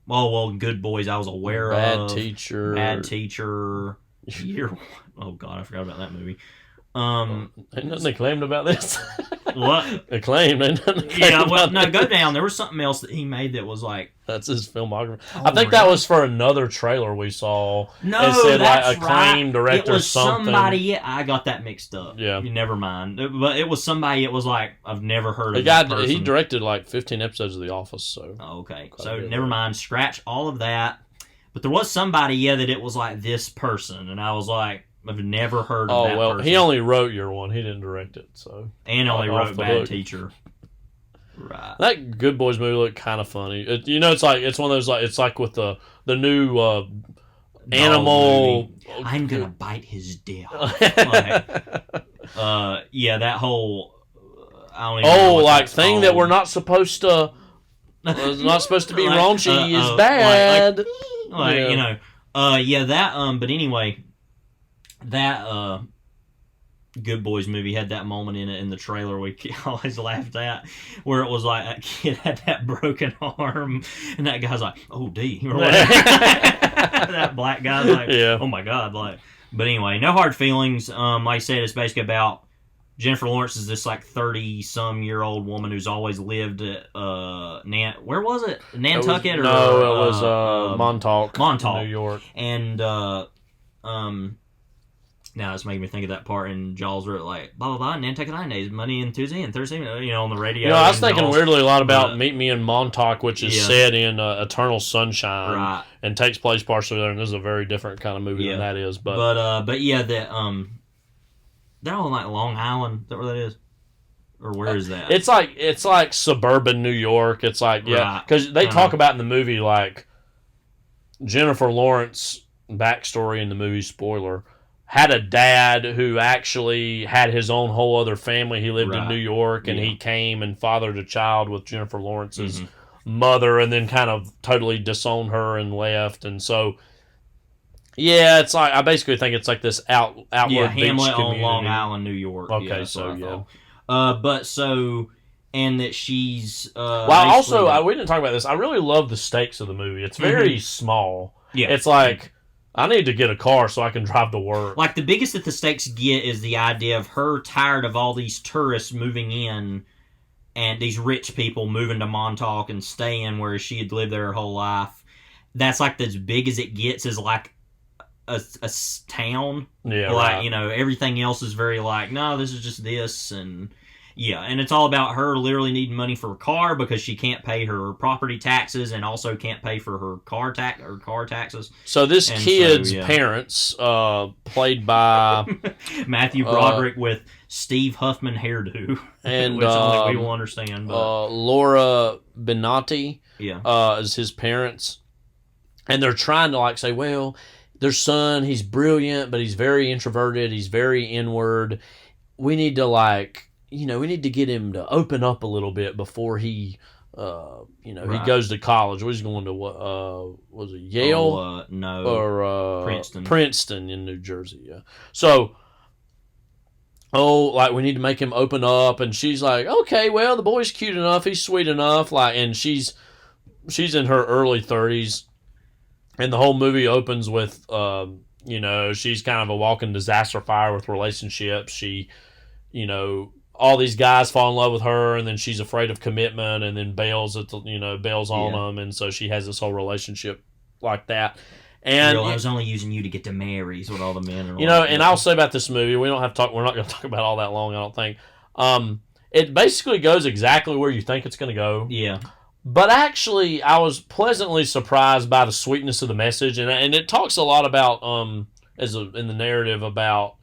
Good Boys I was aware Bad of. Teacher. Oh, God, I forgot about that movie. Ain't nothing they claimed about this. What? They claimed. Ain't nothing they claimed go down. There was something else that he made that was like... That's his filmography. I think that was for another trailer we saw. No, it said that's acclaimed director It was something. somebody... I got that mixed up. Yeah. Never mind. But it was somebody, it was like, I've never heard of that this person. He directed like 15 episodes of The Office, so... Oh, okay. So, never mind. Scratch all of that. But there was somebody, that it was like this person. And I was like, I've never heard of that person. He only wrote your one. He didn't direct it, so... And only wrote Bad Teacher. Right. That Good Boys movie looked kind of funny. It's one of those, like, it's like with the new animal... I'm going to bite his dick. That whole... thing that we're not supposed to... It's not supposed to be raunchy is bad. But anyway... That Good Boys movie had that moment in it in the trailer we always laughed at, where it was like a kid had that broken arm, and that guy's like, "Oh, D," or whatever. That black guy's like, "Oh my God!" Like, but anyway, No Hard Feelings. Like I said, it's basically about Jennifer Lawrence is this like 30-some-year-old woman who's always lived at where was it? Nantucket it was Montauk, New York, and now it's making me think of that part in Jaws where like blah blah blah Nantucket days, Monday and Tuesday and Thursday, on the radio. I was thinking weirdly a lot about Meet Me in Montauk, which is set in Eternal Sunshine, right, and takes place partially there. And this is a very different kind of movie than that is. But they're on like Long Island. Is that where that is? Or where is that? It's like suburban New York. It's like because they talk about in the movie like Jennifer Lawrence backstory in the movie. Spoiler. Had a dad who actually had his own whole other family. He lived in New York, and he came and fathered a child with Jennifer Lawrence's mother, and then kind of totally disowned her and left. And so, it's like I basically think it's like this outward beach Hamlet community. on Long Island, New York. Okay, and that she's. We didn't talk about this. I really love the stakes of the movie. It's very small. Yeah, it's like. I need to get a car so I can drive to work. Like, the biggest that the stakes get is the idea of her tired of all these tourists moving in and these rich people moving to Montauk and staying where she had lived there her whole life. That's, like, as big as it gets is, like, town. Yeah, like right. you know, everything else is very like, no, this is just this, and yeah, and it's all about her literally needing money for a car because she can't pay her property taxes and also can't pay for her car taxes. So this And kid's so, yeah. parents, played by Matthew Broderick with Steve Huffman hairdo, and which only we will understand. But Laura Benatti yeah, is his parents, and they're trying to like say, well, their son, he's brilliant, but he's very introverted, he's very inward. We need to we need to get him to open up a little bit before he, he goes to college. He's going to was it Yale? No, or Princeton. Princeton in New Jersey. Yeah. So, we need to make him open up, and she's like, okay, well, the boy's cute enough, he's sweet enough, and she's in her early 30s, and the whole movie opens with, she's kind of a walking disaster fire with relationships. She, all these guys fall in love with her, and then she's afraid of commitment, and then bails on them, and so she has this whole relationship like that. And I was only using you to get to Mary, is what all the men are. And I'll say about this movie, we're not going to talk about all that long, I don't think. It basically goes exactly where you think it's going to go. Yeah. But actually, I was pleasantly surprised by the sweetness of the message, and it talks a lot about in the narrative about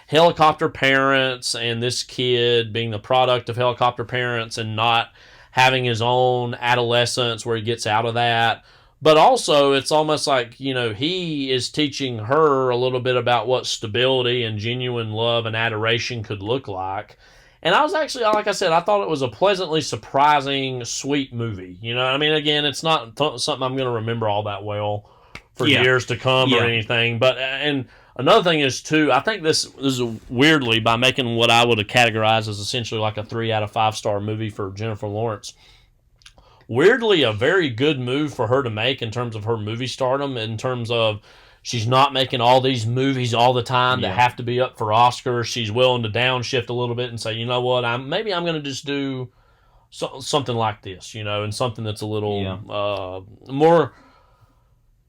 helicopter parents and this kid being the product of helicopter parents and not having his own adolescence where he gets out of that. But also, it's almost like, he is teaching her a little bit about what stability and genuine love and adoration could look like. And I was actually, like I said, I thought it was a pleasantly surprising, sweet movie. Again, it's not something I'm going to remember all that well for years to come or anything. But, and another thing is, too, I think this is weirdly, by making what I would have categorized as essentially like a 3 out of 5 star movie for Jennifer Lawrence, weirdly a very good move for her to make in terms of her movie stardom, in terms of she's not making all these movies all the time that have to be up for Oscars. She's willing to downshift a little bit and say, you know what, maybe I'm going to just do something like this, and something that's a little more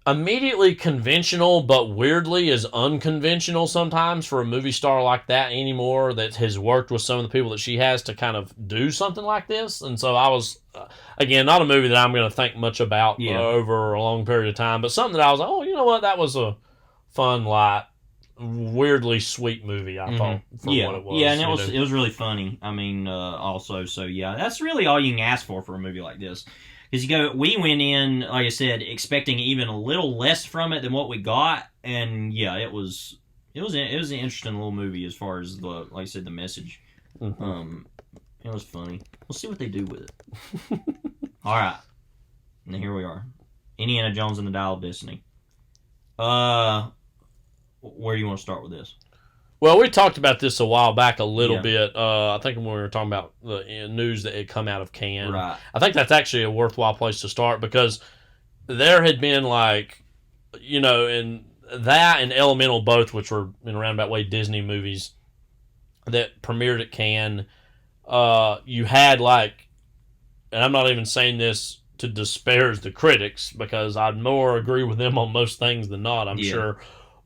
immediately conventional, but weirdly is unconventional sometimes for a movie star like that anymore, that has worked with some of the people that she has to kind of do something like this. And so I was, again, not a movie that I'm going to think much about over a long period of time, but something that I was like, oh, you know what, that was a fun, light, weirdly sweet movie, I thought, for what it was. Yeah, and it was really funny. Also, so yeah, that's really all you can ask for a movie like this. Because we went in, like I said, expecting even a little less from it than what we got, and yeah, it was an interesting little movie as far as like I said, the message. Mm-hmm. It was funny. We'll see what they do with it. All right, and here we are, Indiana Jones and the Dial of Destiny. Where do you want to start with this? Well, we talked about this a while back a little bit. I think when we were talking about the news that had come out of Cannes. Right. I think that's actually a worthwhile place to start, because there had been in that and Elemental both, which were in a roundabout way Disney movies that premiered at Cannes. You had and I'm not even saying this to disparage the critics, because I'd more agree with them on most things than not, I'm sure.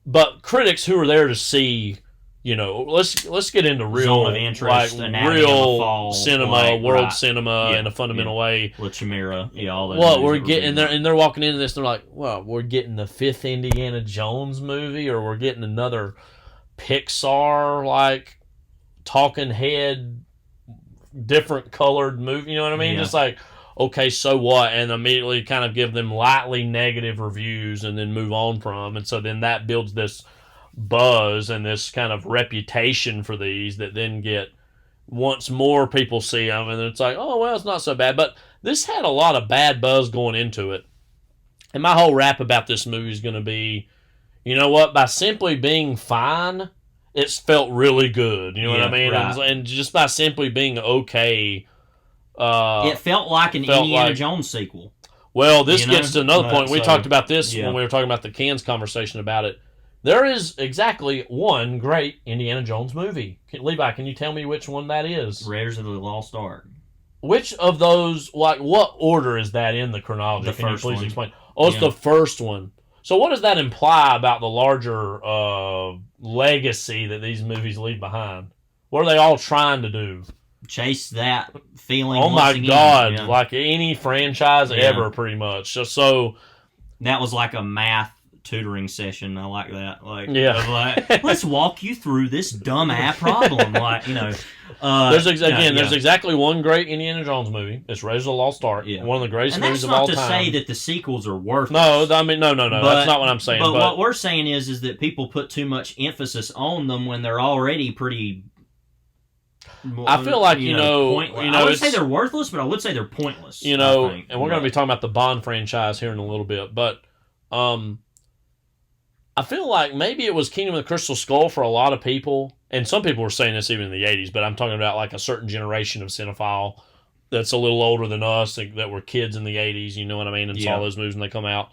But critics who are there to see, let's get into real Zone of interest, real cinema, world cinema in a fundamental way. La Chimera, all that. What we're getting there, and they're walking into this, and they're like, well, we're getting the 5th Indiana Jones movie, or we're getting another Pixar, talking head, different colored movie, you know what I mean? Just okay, so what? And immediately kind of give them lightly negative reviews and then move on from them. And so then that builds this buzz and this kind of reputation for these that then get, once more people see them, and it's like, oh, well, it's not so bad. But this had a lot of bad buzz going into it. And my whole rap about this movie is going to be, you know what? By simply being fine, it's felt really good. You know what I mean? Right. And just by simply being okay, it felt like an Indiana Jones sequel. Well, this gets to another point. We talked about this when we were talking about the Cannes conversation about it. There is exactly one great Indiana Jones movie. Levi, can you tell me which one that is? Raiders of the Lost Ark. Which of those, what order is that in the chronology? Can you please explain? Oh, it's the first one. So what does that imply about the larger legacy that these movies leave behind? What are they all trying to do? Chase that feeling. Oh my God! Yeah. Like any franchise ever, pretty much. So that was like a math tutoring session. I like that. Like, yeah, let's walk you through this dumb ass problem. Like, there's exactly one great Indiana Jones movie. It's Raiders of the Lost Ark. Yeah. One of the greatest movies of all time. That's not to say that the sequels are worthless. No, I mean, no. That's not what I'm saying. But what we're saying is that people put too much emphasis on them when they're already pretty. I feel like pointless. I would say they're worthless, but I would say they're pointless. And we're going to be talking about the Bond franchise here in a little bit, but I feel like maybe it was Kingdom of the Crystal Skull for a lot of people, and some people were saying this even in the 80s, but I'm talking about like a certain generation of cinephile that's a little older than us, that were kids in the 80s, you know what I mean, and saw those movies when they come out,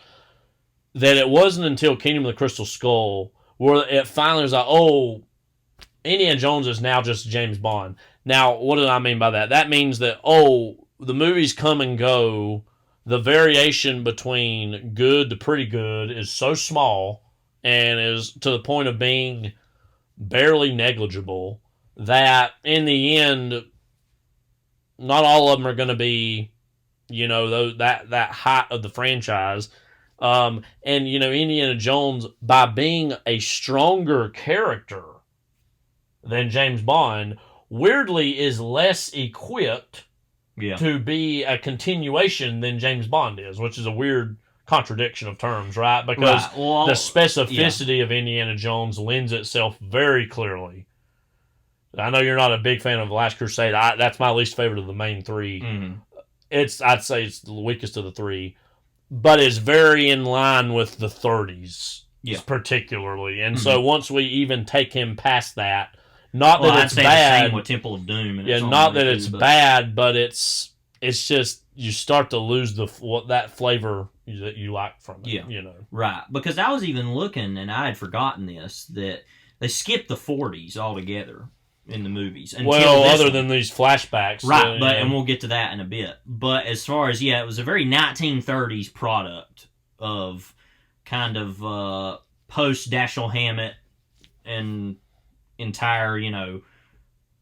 that it wasn't until Kingdom of the Crystal Skull where it finally was like, oh, Indiana Jones is now just James Bond. Now, what do I mean by that? That means that, the movies come and go. The variation between good to pretty good is so small and is to the point of being barely negligible that in the end, not all of them are going to be, that height of the franchise. And, Indiana Jones, by being a stronger character than James Bond, weirdly is less equipped to be a continuation than James Bond is, which is a weird contradiction of terms, right? Because the specificity of Indiana Jones lends itself very clearly. I know you're not a big fan of The Last Crusade. That's my least favorite of the main three. Mm-hmm. I'd say it's the weakest of the three, but it's very in line with the 30s, particularly. And so once we even take him past that, not that it's bad. The same with Temple of Doom. And not that it's bad, but it's just you start to lose that flavor that you like from it. Yeah, right. Because I was even looking, and I had forgotten this, that they skipped the 40s altogether in the movies. Other than these flashbacks, right? And we'll get to that in a bit. But as far as it was a very 1930s product of kind of post Dashiell Hammett and entire,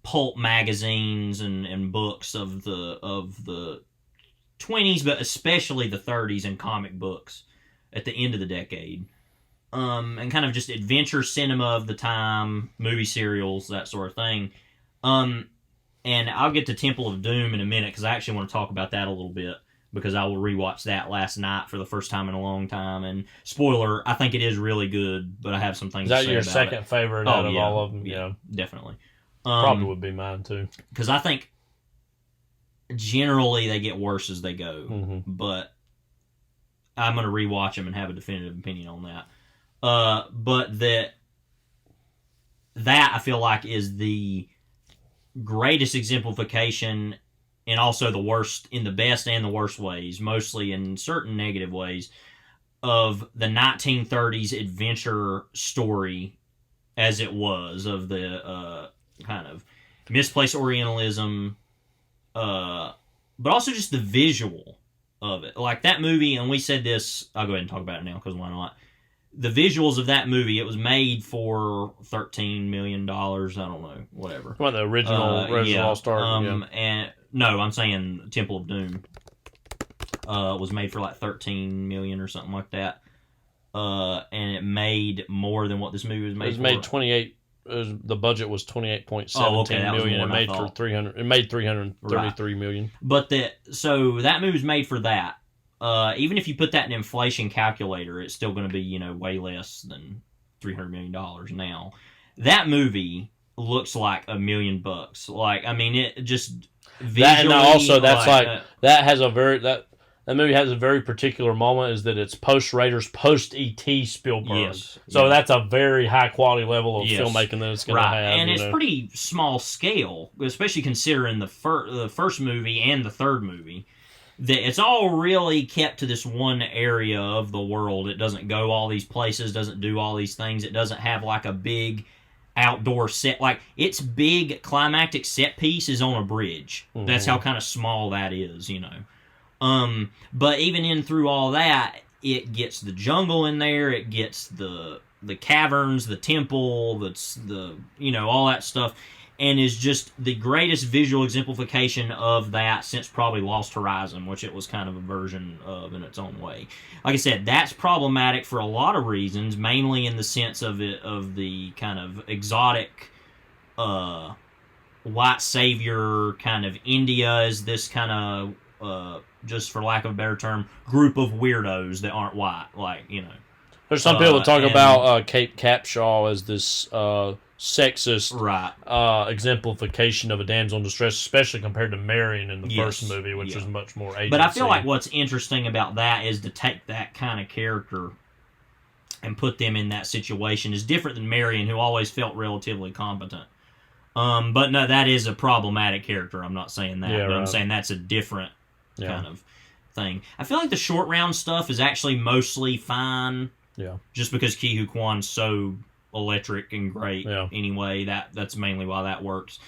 pulp magazines and books of the 20s, but especially the 30s and comic books at the end of the decade. And kind of just adventure cinema of the time, movie serials, that sort of thing. And I'll get to Temple of Doom in a minute, because I actually want to talk about that a little bit, because I will rewatch that last night for the first time in a long time. And spoiler, I think it is really good, but I have some things to say about it. Is that your second favorite out of all of them? Yeah, definitely. Probably would be mine, too. Because I think generally they get worse as they go, but I'm going to rewatch them and have a definitive opinion on that. But that I feel like is the greatest exemplification, and also the worst, in the best and the worst ways, mostly in certain negative ways, of the 1930s adventure story as it was, of the kind of misplaced Orientalism, but also just the visual of it. Like that movie, and we said this, I'll go ahead and talk about it now, because why not? The visuals of that movie, it was made for $13 million, I don't know, whatever. Well, the original Lost Ark, and no, I'm saying Temple of Doom was made for like $13 million or something like that, and it made more than what this movie was made. It was made 28. The budget was $28.17 million. It made for 300. It made $333 million. But that movie was made for that. Even if you put that in an inflation calculator, it's still going to be way less than $300 million now. That movie looks like $1 million. Like, I mean, it just visually. That movie has a very particular moment, is that it's post Raiders, post E.T. Spielberg. Yes. So that's a very high quality level of filmmaking that it's going to have. And it's pretty small scale, especially considering the first movie and the third movie. That it's all really kept to this one area of the world. It doesn't go all these places, doesn't do all these things. It doesn't have like a big outdoor set. Like, its big climactic set piece is on a bridge. That's how kind of small that is, But even in through all that, it gets the jungle in there, it gets the caverns, the temple, all that stuff, and is just the greatest visual exemplification of that since probably Lost Horizon, which it was kind of a version of in its own way. Like I said, that's problematic for a lot of reasons, mainly in the sense of the kind of exotic white savior kind of India is this kind of just for lack of a better term, group of weirdos that aren't white, There's some people that talk about Kate Capshaw as this sexist exemplification of a damsel in distress, especially compared to Marion in the first movie, which was much more agency. But I feel like what's interesting about that is to take that kind of character and put them in that situation is different than Marion, who always felt relatively competent. But no, that is a problematic character. I'm not saying that, but I'm saying that's a different kind of thing. I feel like the short round stuff is actually mostly fine. Yeah. Just because Ke Huy Quan's so electric and great anyway, that's mainly why that works.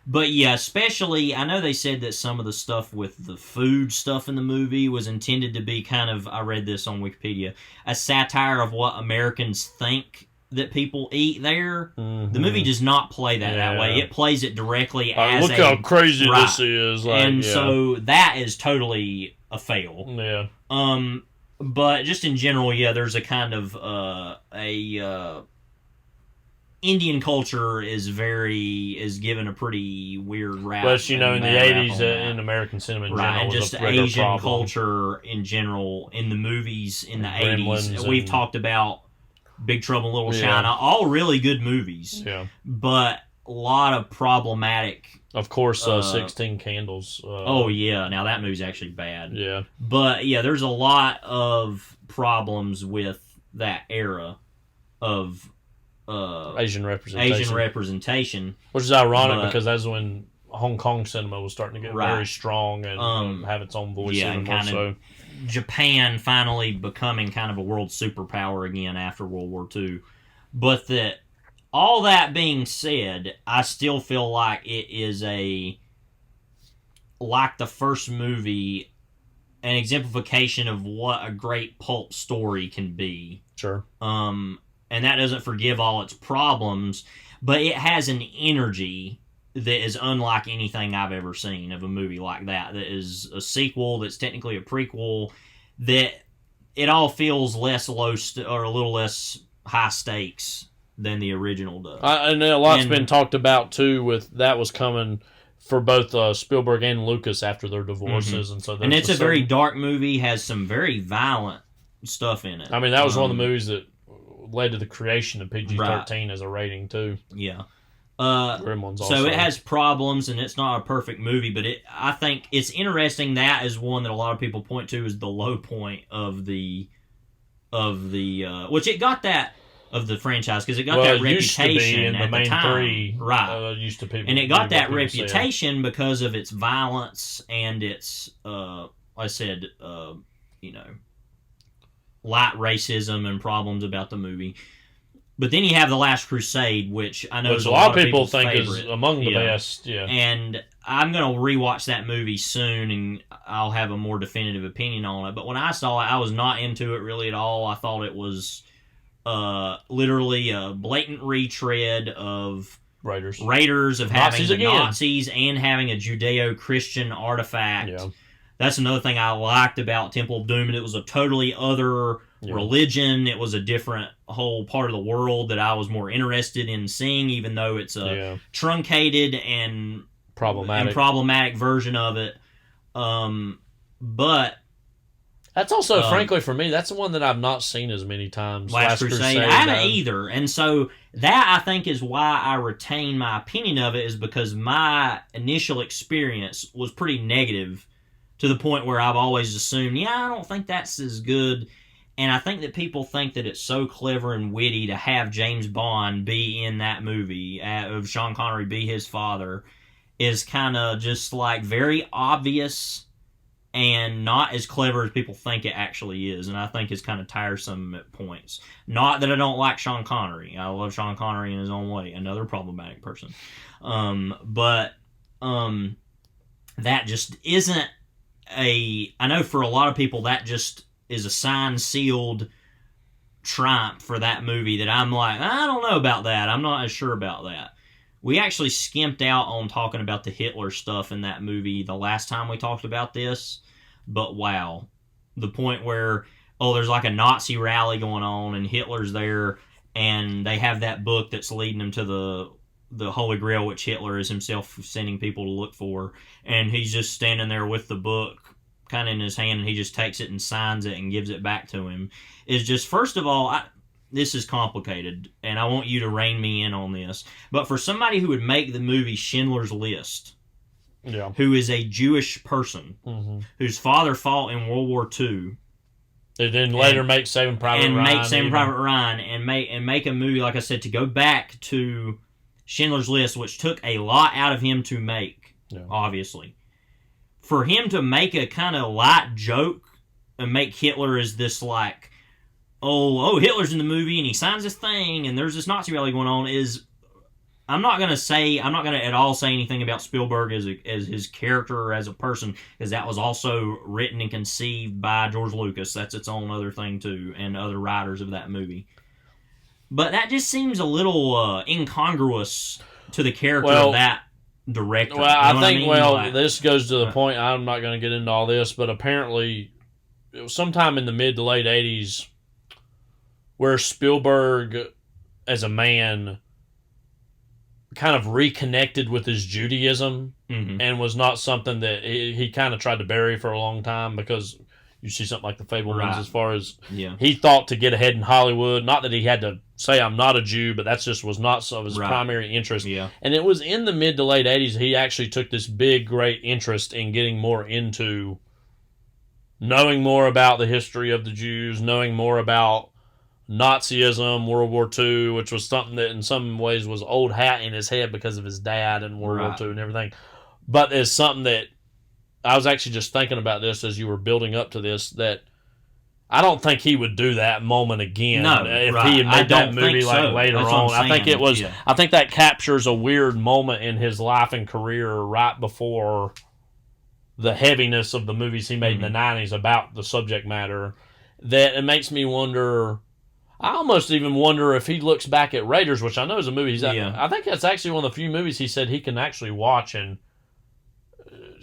But yeah, especially, I know they said that some of the stuff with the food stuff in the movie was intended to be kind of, I read this on Wikipedia, a satire of what Americans think that people eat there. Mm-hmm. The movie does not play that way. It plays it directly as look how crazy this is. So that is totally a fail. Yeah. But just in general, there's a kind of Indian culture is given a pretty weird rap. But in the 80s in American cinema in general, and just Asian culture in general in the movies in the 80s. We've talked about Big Trouble in Little China, all really good movies. Yeah. But a lot of problematic. Of course, 16 Candles. Now that movie's actually bad. Yeah. But there's a lot of problems with that era of Asian representation. Which is ironic because that's when Hong Kong cinema was starting to get very strong and have its own voice. And kind of Japan finally becoming kind of a world superpower again after World War II. But all that being said, I still feel like it is like the first movie, an exemplification of what a great pulp story can be. Sure. And that doesn't forgive all its problems, but it has an energy that is unlike anything I've ever seen of a movie like that. That is a sequel that's technically a prequel, that it all feels less or a little less high stakes than the original does. And a lot's been talked about, too, with that was coming for both Spielberg and Lucas after their divorces. Mm-hmm. And it's a very dark movie, has some very violent stuff in it. I mean, that was one of the movies that led to the creation of PG-13 as a rating, too. Yeah. Gremlins also. So it has problems, and it's not a perfect movie, but I think it's interesting. That is one that a lot of people point to as the low point of the which it got that of the franchise, because it got that reputation at the time. Three, used to people, and it got that reputation because of its violence and its light racism and problems about the movie. But then you have The Last Crusade, which I know a lot of people think favorite. Is among the best. Yeah, and I'm going to rewatch that movie soon, and I'll have a more definitive opinion on it. But when I saw it, I was not into it really at all. I thought it was literally a blatant retread of Raiders of having the Nazis and having a Judeo-Christian artifact. Yeah. That's another thing I liked about Temple of Doom, and it was a totally other religion. It was a different whole part of the world that I was more interested in seeing, even though it's a truncated and problematic version of it. But that's also, frankly, for me, that's the one that I've not seen as many times. Last Crusade. I haven't either. And so that, I think, is why I retain my opinion of it, is because my initial experience was pretty negative to the point where I've always assumed, I don't think that's as good. And I think that people think that it's so clever and witty to have James Bond be in that movie, of Sean Connery be his father, is kind of just like very obvious and not as clever as people think it actually is. And I think it's kind of tiresome at points. Not that I don't like Sean Connery. I love Sean Connery in his own way. Another problematic person. But that just isn't I know for a lot of people that just is a signed, sealed triumph for that movie that I'm like, I don't know about that. I'm not as sure about that. We actually skimped out on talking about the Hitler stuff in that movie the last time we talked about this. But wow, the point where, there's like a Nazi rally going on and Hitler's there and they have that book that's leading them to the Holy Grail, which Hitler is himself sending people to look for. And he's just standing there with the book kind of in his hand and he just takes it and signs it and gives it back to him. Is just, first of all, this is complicated, and I want you to rein me in on this. But for somebody who would make the movie Schindler's List, who is a Jewish person, whose father fought in World War II, and then later make Saving Private Ryan, and make a movie, like I said, to go back to Schindler's List, which took a lot out of him to make, obviously. For him to make a kind of light joke and make Hitler as this like, Hitler's in the movie and he signs this thing and there's this Nazi rally going on I'm not going to at all say anything about Spielberg as his character or as a person, because that was also written and conceived by George Lucas. That's its own other thing too, and other writers of that movie. But that just seems a little incongruous to the character of that director. Well, I think this goes to the point, I'm not going to get into all this, but apparently it was sometime in the mid to late 80s where Spielberg, as a man, kind of reconnected with his Judaism and was not something that he kind of tried to bury for a long time, because you see something like The Fabelmans as far as he thought to get ahead in Hollywood. Not that he had to say, I'm not a Jew, but that just was not some of his primary interest. Yeah. And it was in the mid to late 80s he actually took this big, great interest in getting more into knowing more about the history of the Jews, knowing more about Nazism, World War II, which was something that in some ways was old hat in his head because of his dad and World War II and everything. But it's something that I was actually just thinking about this as you were building up to this, that I don't think he would do that moment again if he had made that movie later on. I think it was. I think that captures a weird moment in his life and career right before the heaviness of the movies he made in the 90s about the subject matter, that it makes me wonder. I almost even wonder if he looks back at Raiders, which I know is a movie. I think that's actually one of the few movies he said he can actually watch and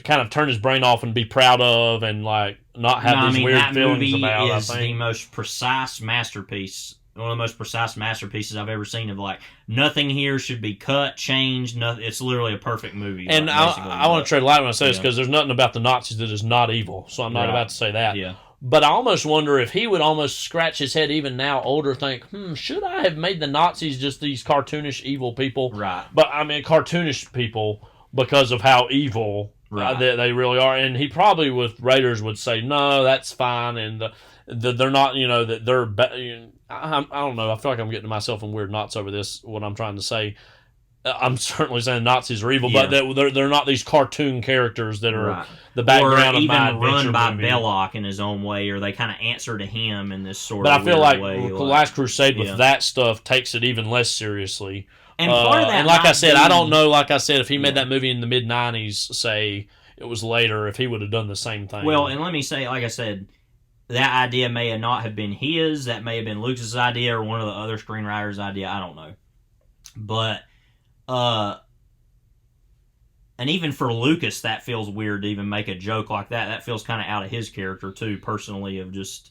kind of turn his brain off and be proud of, and like not have these weird feelings about. That movie is the most precise masterpiece, one of the most precise masterpieces I've ever seen. Of like, nothing here should be cut, changed. It's literally a perfect movie. And I want to tread light when I say this, because there's nothing about the Nazis that is not evil. So I'm not about to say that. Yeah. But I almost wonder if he would almost scratch his head even now, older, think, should I have made the Nazis just these cartoonish evil people? Right. But I mean, cartoonish people because of how evil they really are. And he probably with Raiders would say, no, that's fine. And they're not, that they're, I don't know. I feel like I'm getting myself in weird knots over this, what I'm trying to say. I'm certainly saying Nazis are evil, but they're not these cartoon characters that are the background of my adventure movie. Or even run by Belloc in his own way, or they kind of answer to him in this sort of way. But I feel like The Last Crusade with that stuff takes it even less seriously. And part of that, and like I said, I don't know, like I said, if he made that movie in the mid-90s, say, it was later, if he would have done the same thing. Well, and let me say, like I said, that idea may not have been his, that may have been Lucas's idea or one of the other screenwriters' idea, I don't know. But and even for Lucas, that feels weird to even make a joke like that. That feels kind of out of his character too, personally, of just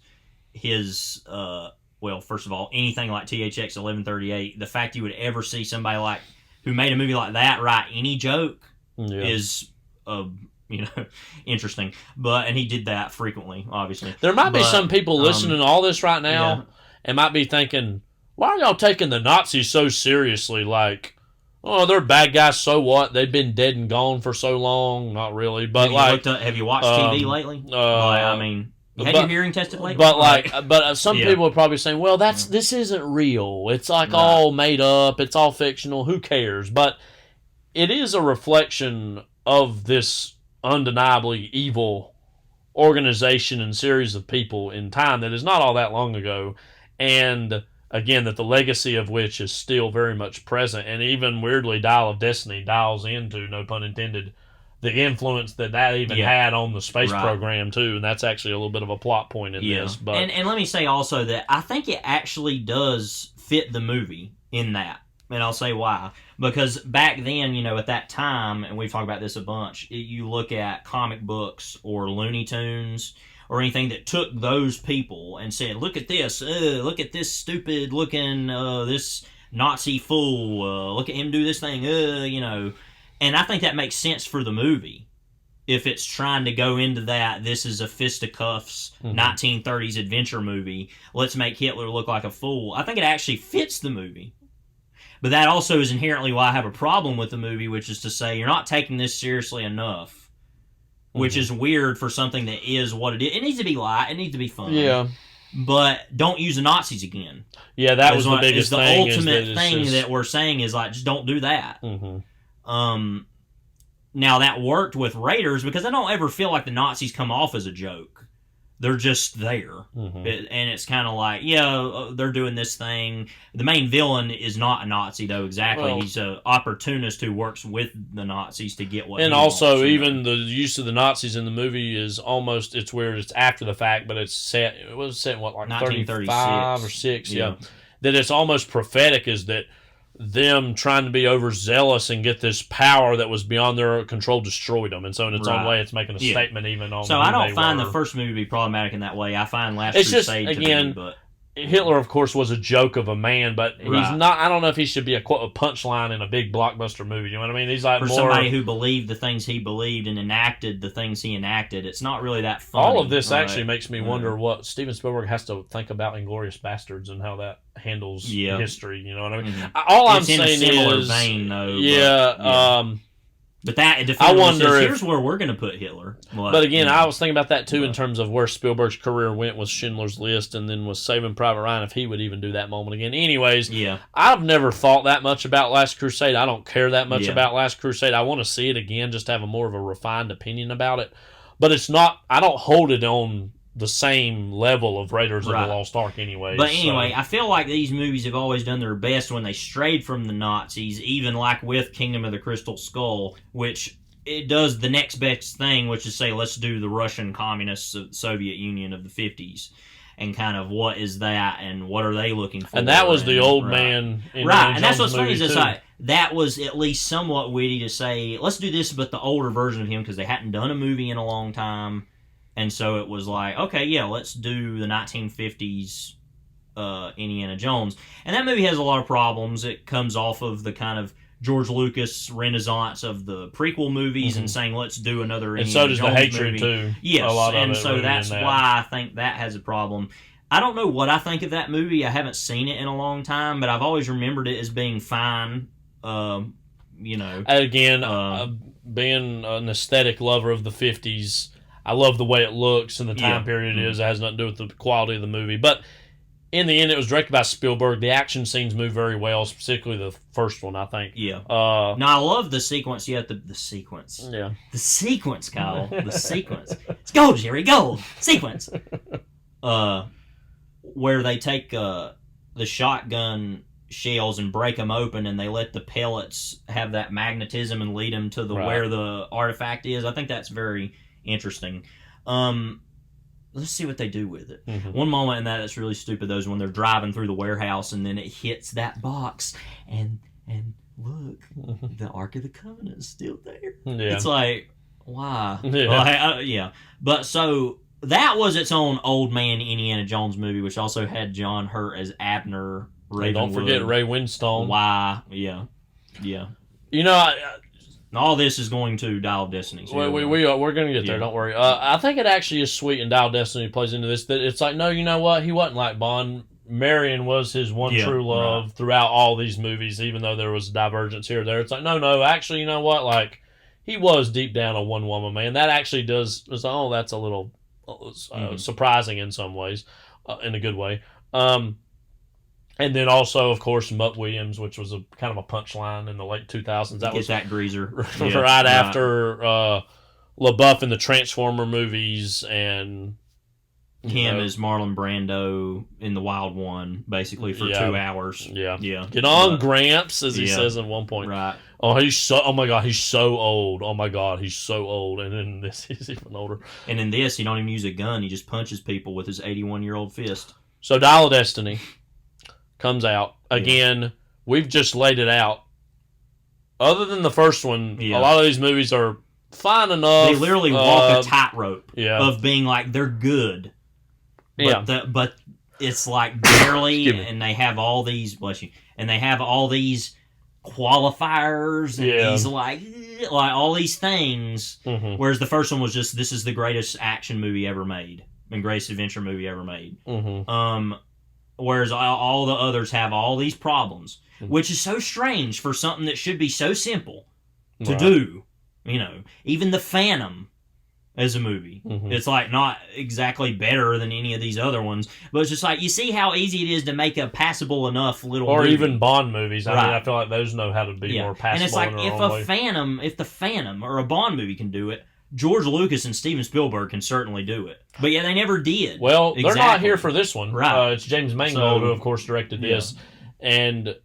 his. Well, first of all, anything like THX 1138, the fact you would ever see somebody like who made a movie like that write any joke is interesting. And he did that frequently, obviously. There might be some people listening to all this right now and might be thinking, why are y'all taking the Nazis so seriously? Like, oh, they're bad guys, so what? They've been dead and gone for so long. Not really, but have you watched TV lately? You had your hearing tested lately? But some people are probably saying, well, this isn't real. It's like all made up. It's all fictional. Who cares? But it is a reflection of this undeniably evil organization and series of people in time that is not all that long ago. And again, that the legacy of which is still very much present, and even weirdly, Dial of Destiny dials into, no pun intended, the influence that even had on the space program too, and that's actually a little bit of a plot point in this. But and let me say also that I think it actually does fit the movie in that, and I'll say why. Because back then, at that time, and we've talked about this a bunch, you look at comic books or Looney Tunes or anything that took those people and said, look at this stupid looking this Nazi fool, look at him do this thing, and I think that makes sense for the movie. If it's trying to go into that, this is a fisticuffs 1930s adventure movie, let's make Hitler look like a fool. I think it actually fits the movie. But that also is inherently why I have a problem with the movie, which is to say you're not taking this seriously enough, which is weird for something that is what it is. It needs to be light. It needs to be fun. Yeah. But don't use the Nazis again. Yeah, that was the biggest thing. The ultimate thing that we're saying is just don't do that. Now that worked with Raiders because I don't ever feel like the Nazis come off as a joke. They're just there. And it's kind of like, they're doing this thing. The main villain is not a Nazi, though, exactly. Well, he's an opportunist who works with the Nazis to get what he wants. And also, even the use of the Nazis in the movie is almost, it's weird, it's after the fact, but it was set in what, like 35 or 6, That it's almost prophetic is that them trying to be overzealous and get this power that was beyond their control destroyed them. And so in its own way, it's making a statement even on So I don't find the first movie to be problematic in that way. I find Last Crusade to be, but... Hitler, of course, was a joke of a man, but he's not. I don't know if he should be a punchline in a big blockbuster movie. You know what I mean? He's like somebody who believed the things he believed and enacted the things he enacted. It's not really that funny. All of this actually makes me wonder what Steven Spielberg has to think about Inglourious Bastards and how that handles history. You know what I mean? All I'm saying is, in a similar vein, though. But that I wonder here's where we're going to put Hitler. But again, I was thinking about that too in terms of where Spielberg's career went with Schindler's List and then with Saving Private Ryan, if he would even do that moment again. Anyways, I've never thought that much about Last Crusade. I don't care that much about Last Crusade. I want to see it again just to have a more of a refined opinion about it. But it's not, I don't hold it on the same level of Raiders of the Lost Ark anyway. But anyway, I feel like these movies have always done their best when they strayed from the Nazis, even like with Kingdom of the Crystal Skull, which it does the next best thing, which is say, let's do the Russian Communist Soviet Union of the 50s. And kind of what is that, and what are they looking for? And that was the old man in and that's what's funny is it's like, that was at least somewhat witty to say, let's do this, but the older version of him, because they hadn't done a movie in a long time. And so it was like, okay, let's do the 1950s Indiana Jones. And that movie has a lot of problems. It comes off of the kind of George Lucas renaissance of the prequel movies and saying, let's do another Indiana Jones movie. And so does the hatred, too. Yes, and so that's why I think that has a problem. I don't know what I think of that movie. I haven't seen it in a long time, but I've always remembered it as being fine, Again, being an aesthetic lover of the 50s, I love the way it looks and the time period it is. It has nothing to do with the quality of the movie. But in the end, it was directed by Spielberg. The action scenes move very well, particularly the first one, I think. Yeah. Now, I love the sequence. The sequence. Yeah. The sequence, Kyle. The sequence. It's gold, Jerry. Gold. Sequence. Where they take the shotgun shells and break them open, and they let the pellets have that magnetism and lead them to where the artifact is. I think that's very interesting. Let's see what they do with it. One moment in that's really stupid, though, is when they're driving through the warehouse and then it hits that box and look, the Ark of the Covenant is still there. It's like, why? But so that was its own old man Indiana Jones movie, which also had John Hurt as Abner Ravenwood. Don't forget Ray Winstone. Why? Yeah. You know, all this is going to Dial of Destiny. So we're going to get there. Don't worry. I think it actually is sweet, and Dial of Destiny plays into this. That it's like, no, you know what? He wasn't like Bond. Marion was his one true love throughout all these movies, even though there was divergence here or there. It's like, no, actually, you know what? Like, he was deep down a one woman man. That actually does. It's like, that's a little surprising in some ways, in a good way. And then also, of course, Mutt Williams, which was a kind of a punchline in the late 2000s. That was that greaser right after LaBeouf in the Transformer movies, and him as Marlon Brando in The Wild One, basically for 2 hours. Yeah. Yeah. Get on, Gramps, as he says at one point. Right. Oh my god, he's so old. Oh my god, he's so old. And in this, he's even older. And in this, he don't even use a gun. He just punches people with his 81-year-old fist. So Dial of Destiny comes out. Again, we've just laid it out. Other than the first one, a lot of these movies are fine enough. They literally walk a tightrope yeah. of being like, they're good. But, Yeah. but it's like barely, and they have all these, bless you, and they have all these qualifiers and these like all these things. Mm-hmm. Whereas the first one was just, this is the greatest action movie ever made and greatest adventure movie ever made. Mm-hmm. Whereas all the others have all these problems, which is so strange for something that should be so simple to do. You know, even The Phantom as a movie, it's like not exactly better than any of these other ones, but it's just like, you see how easy it is to make a passable enough little or movie. even Bond movies. I mean, I feel like those know how to be more passable. And it's like, in their own way. if the Phantom or a Bond movie can do it, George Lucas and Steven Spielberg can certainly do it. But yeah, they never did. Well, they're not here for this one. Right. It's James Mangold who, of course, directed this. And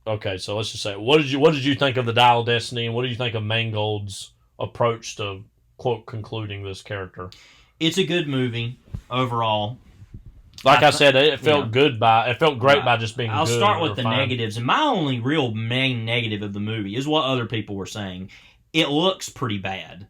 okay, so let's just say, what did you think of the Dial of Destiny, and what did you think of Mangold's approach to quote concluding this character? It's a good movie overall. Like I said, it felt good it felt great by just being. I'll good start with the fine. negatives, and my only real main negative of the movie is what other people were saying. It looks pretty bad.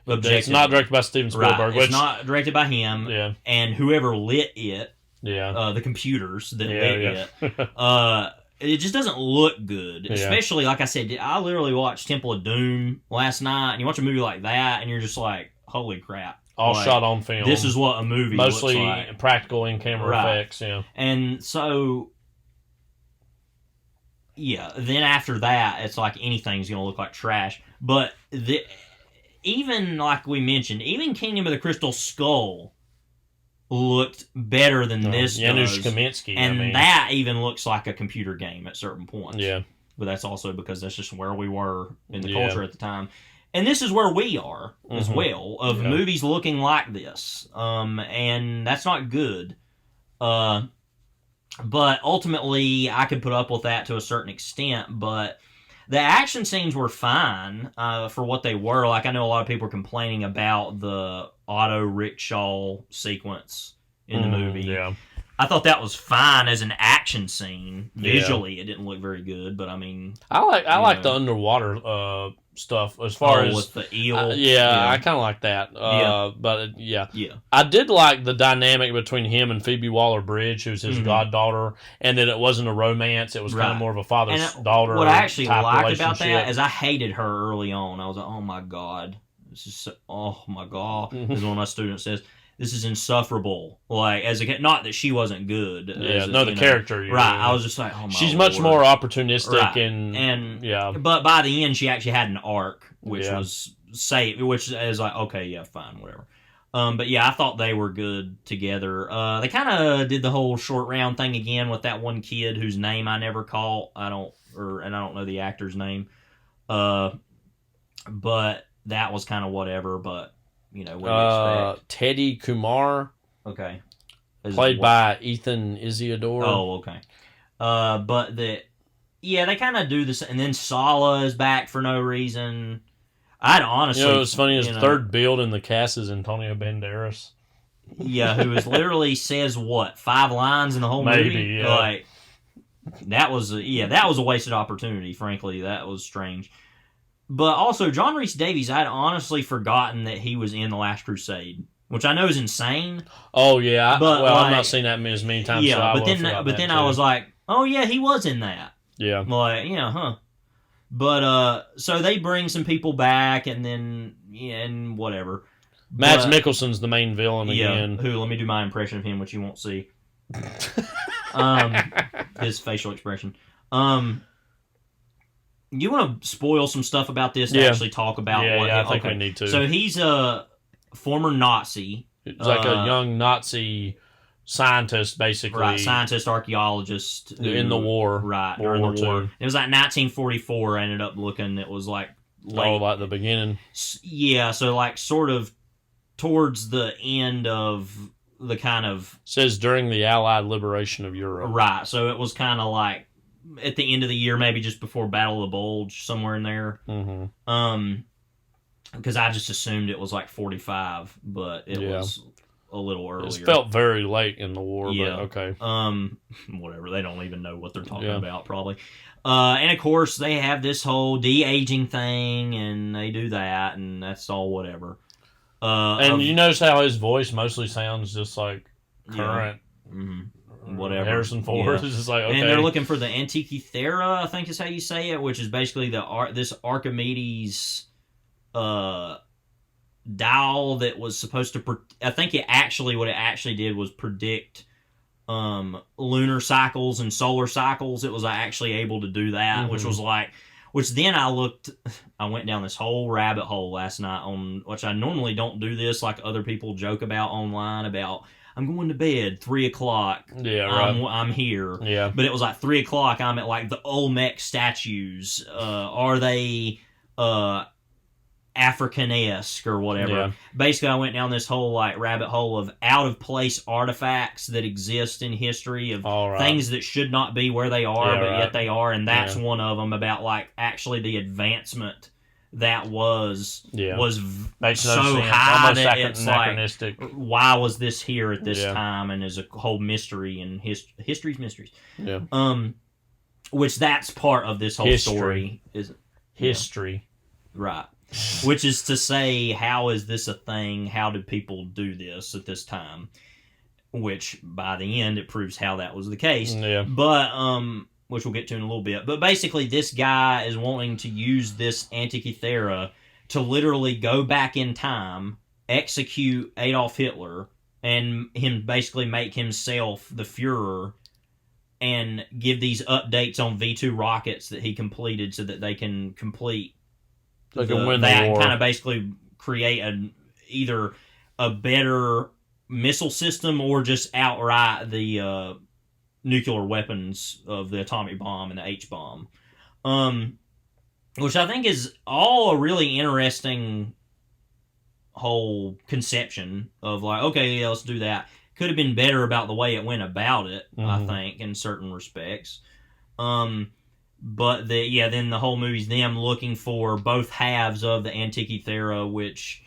It's not directed by Steven Spielberg. Right. It's not directed by him. Yeah. And whoever lit it, the computers that lit it, it just doesn't look good. Especially, like I said, I literally watched Temple of Doom last night, and you watch a movie like that, and you're just like, holy crap. All shot on film. This is what a movie mostly looks like. Practical in-camera effects, And so, then after that, it's like anything's going to look like trash. But even, like we mentioned, even Kingdom of the Crystal Skull looked better than this Janusz does. Kaminski, And that even looks like a computer game at certain points. Yeah. But that's also because that's just where we were in the culture at the time. And this is where we are as well, of movies looking like this. And that's not good. But ultimately, I could put up with that to a certain extent. But the action scenes were fine for what they were. Like, I know a lot of people are complaining about the auto rickshaw sequence in the movie. Yeah. I thought that was fine as an action scene. Visually, it didn't look very good, but I mean, I like the underwater stuff as far as with the eel. I kind of like that. But I did like the dynamic between him and Phoebe Waller-Bridge, who's his goddaughter, and that it wasn't a romance; it was kind of more of a father-daughter. What I actually liked about that is I hated her early on. I was like, oh my god, this is oh my god. As one of my students says, this is insufferable. Like, as a not that she wasn't good. The character. Right. I was just like, oh my she's much more opportunistic and But by the end, she actually had an arc, which was safe. Which is like, okay, fine, whatever. But I thought they were good together. They kind of did the whole short round thing again with that one kid whose name I never caught. I don't know the actor's name. But that was kind of whatever. But what do you expect? Teddy Kumar. Okay. Played by Ethan Isidore. Oh, okay. But they kind of do this, and then Sala is back for no reason. I'd honestly, it's funny. His third build in the cast is Antonio Banderas. Yeah, who literally says 5 lines in the whole movie. Maybe, yeah. Like, that was a wasted opportunity. Frankly, that was strange. But also, John Rhys Davies, I'd honestly forgotten that he was in The Last Crusade, which I know is insane. Oh yeah, but I've not seen that as many times. Yeah, so but then I was like, oh yeah, he was in that. Yeah, like huh. But so they bring some people back, and then and whatever. Mads Mikkelsen's the main villain again. Who? Let me do my impression of him, which you won't see. His facial expression. You want to spoil some stuff about this to actually talk about? I think we need to. So he's a former Nazi. It's like a young Nazi scientist, basically. Right, scientist, archaeologist. In the war. Right, World War II. II. It was like 1944, I ended up looking. It was like late. Oh, like the beginning. Yeah, so like sort of towards the end of the kind of... Says during the Allied liberation of Europe. Right, so it was kind of like at the end of the year, maybe just before Battle of the Bulge, somewhere in there. Mm-hmm. Because I just assumed it was like 45, but it was a little earlier. It felt very late in the war, yeah. but okay. Whatever, they don't even know what they're talking about, probably. And of course, they have this whole de-aging thing, and they do that, and that's all whatever. And you notice how his voice mostly sounds just like current. Yeah. Mm-hmm. Whatever. Harrison Ford is just like, okay. And they're looking for the Antikythera, I think is how you say it, which is basically this Archimedes dial that was supposed to... I think what it actually did was predict lunar cycles and solar cycles. It was actually able to do that, which was like... Which then I went down this whole rabbit hole last night which I normally don't do this, like other people joke about online about, I'm going to bed, 3 o'clock. Yeah, right. I'm here. Yeah. But it was like 3 o'clock, I'm at like the Olmec statues. Are they African-esque or whatever? Yeah. Basically, I went down this whole like rabbit hole of out-of-place artifacts that exist in history of things that should not be where they are, but yet they are, and that's one of them about like actually the advancement that was so high that it's like, why was this here at this time, and is a whole mystery and history's mysteries. Yeah. Which that's part of this whole story is history, right? Which is to say, how is this a thing? How did people do this at this time? Which, by the end, it proves how that was the case. Yeah. But, which we'll get to in a little bit. But basically, this guy is wanting to use this Antikythera to literally go back in time, execute Adolf Hitler, and basically make himself the Fuhrer, and give these updates on V2 rockets that he completed so that they can complete They can win the war. And kind of basically create either a better missile system or just outright the nuclear weapons of the atomic bomb and the H-bomb. Which I think is all a really interesting whole conception of like, okay, yeah, let's do that. Could have been better about the way it went about it, I think, in certain respects. But then the whole movie's them looking for both halves of the Antikythera, which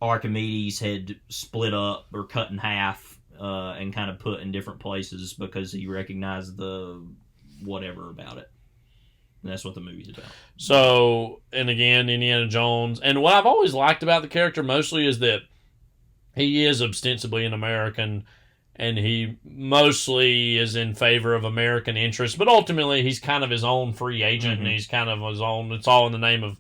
Archimedes had split up or cut in half and kind of put in different places because he recognized the whatever about it. And that's what the movie's about. So, and again, Indiana Jones. And what I've always liked about the character mostly is that he is ostensibly an American, and he mostly is in favor of American interests, but ultimately he's kind of his own free agent, and he's kind of his own. It's all in the name of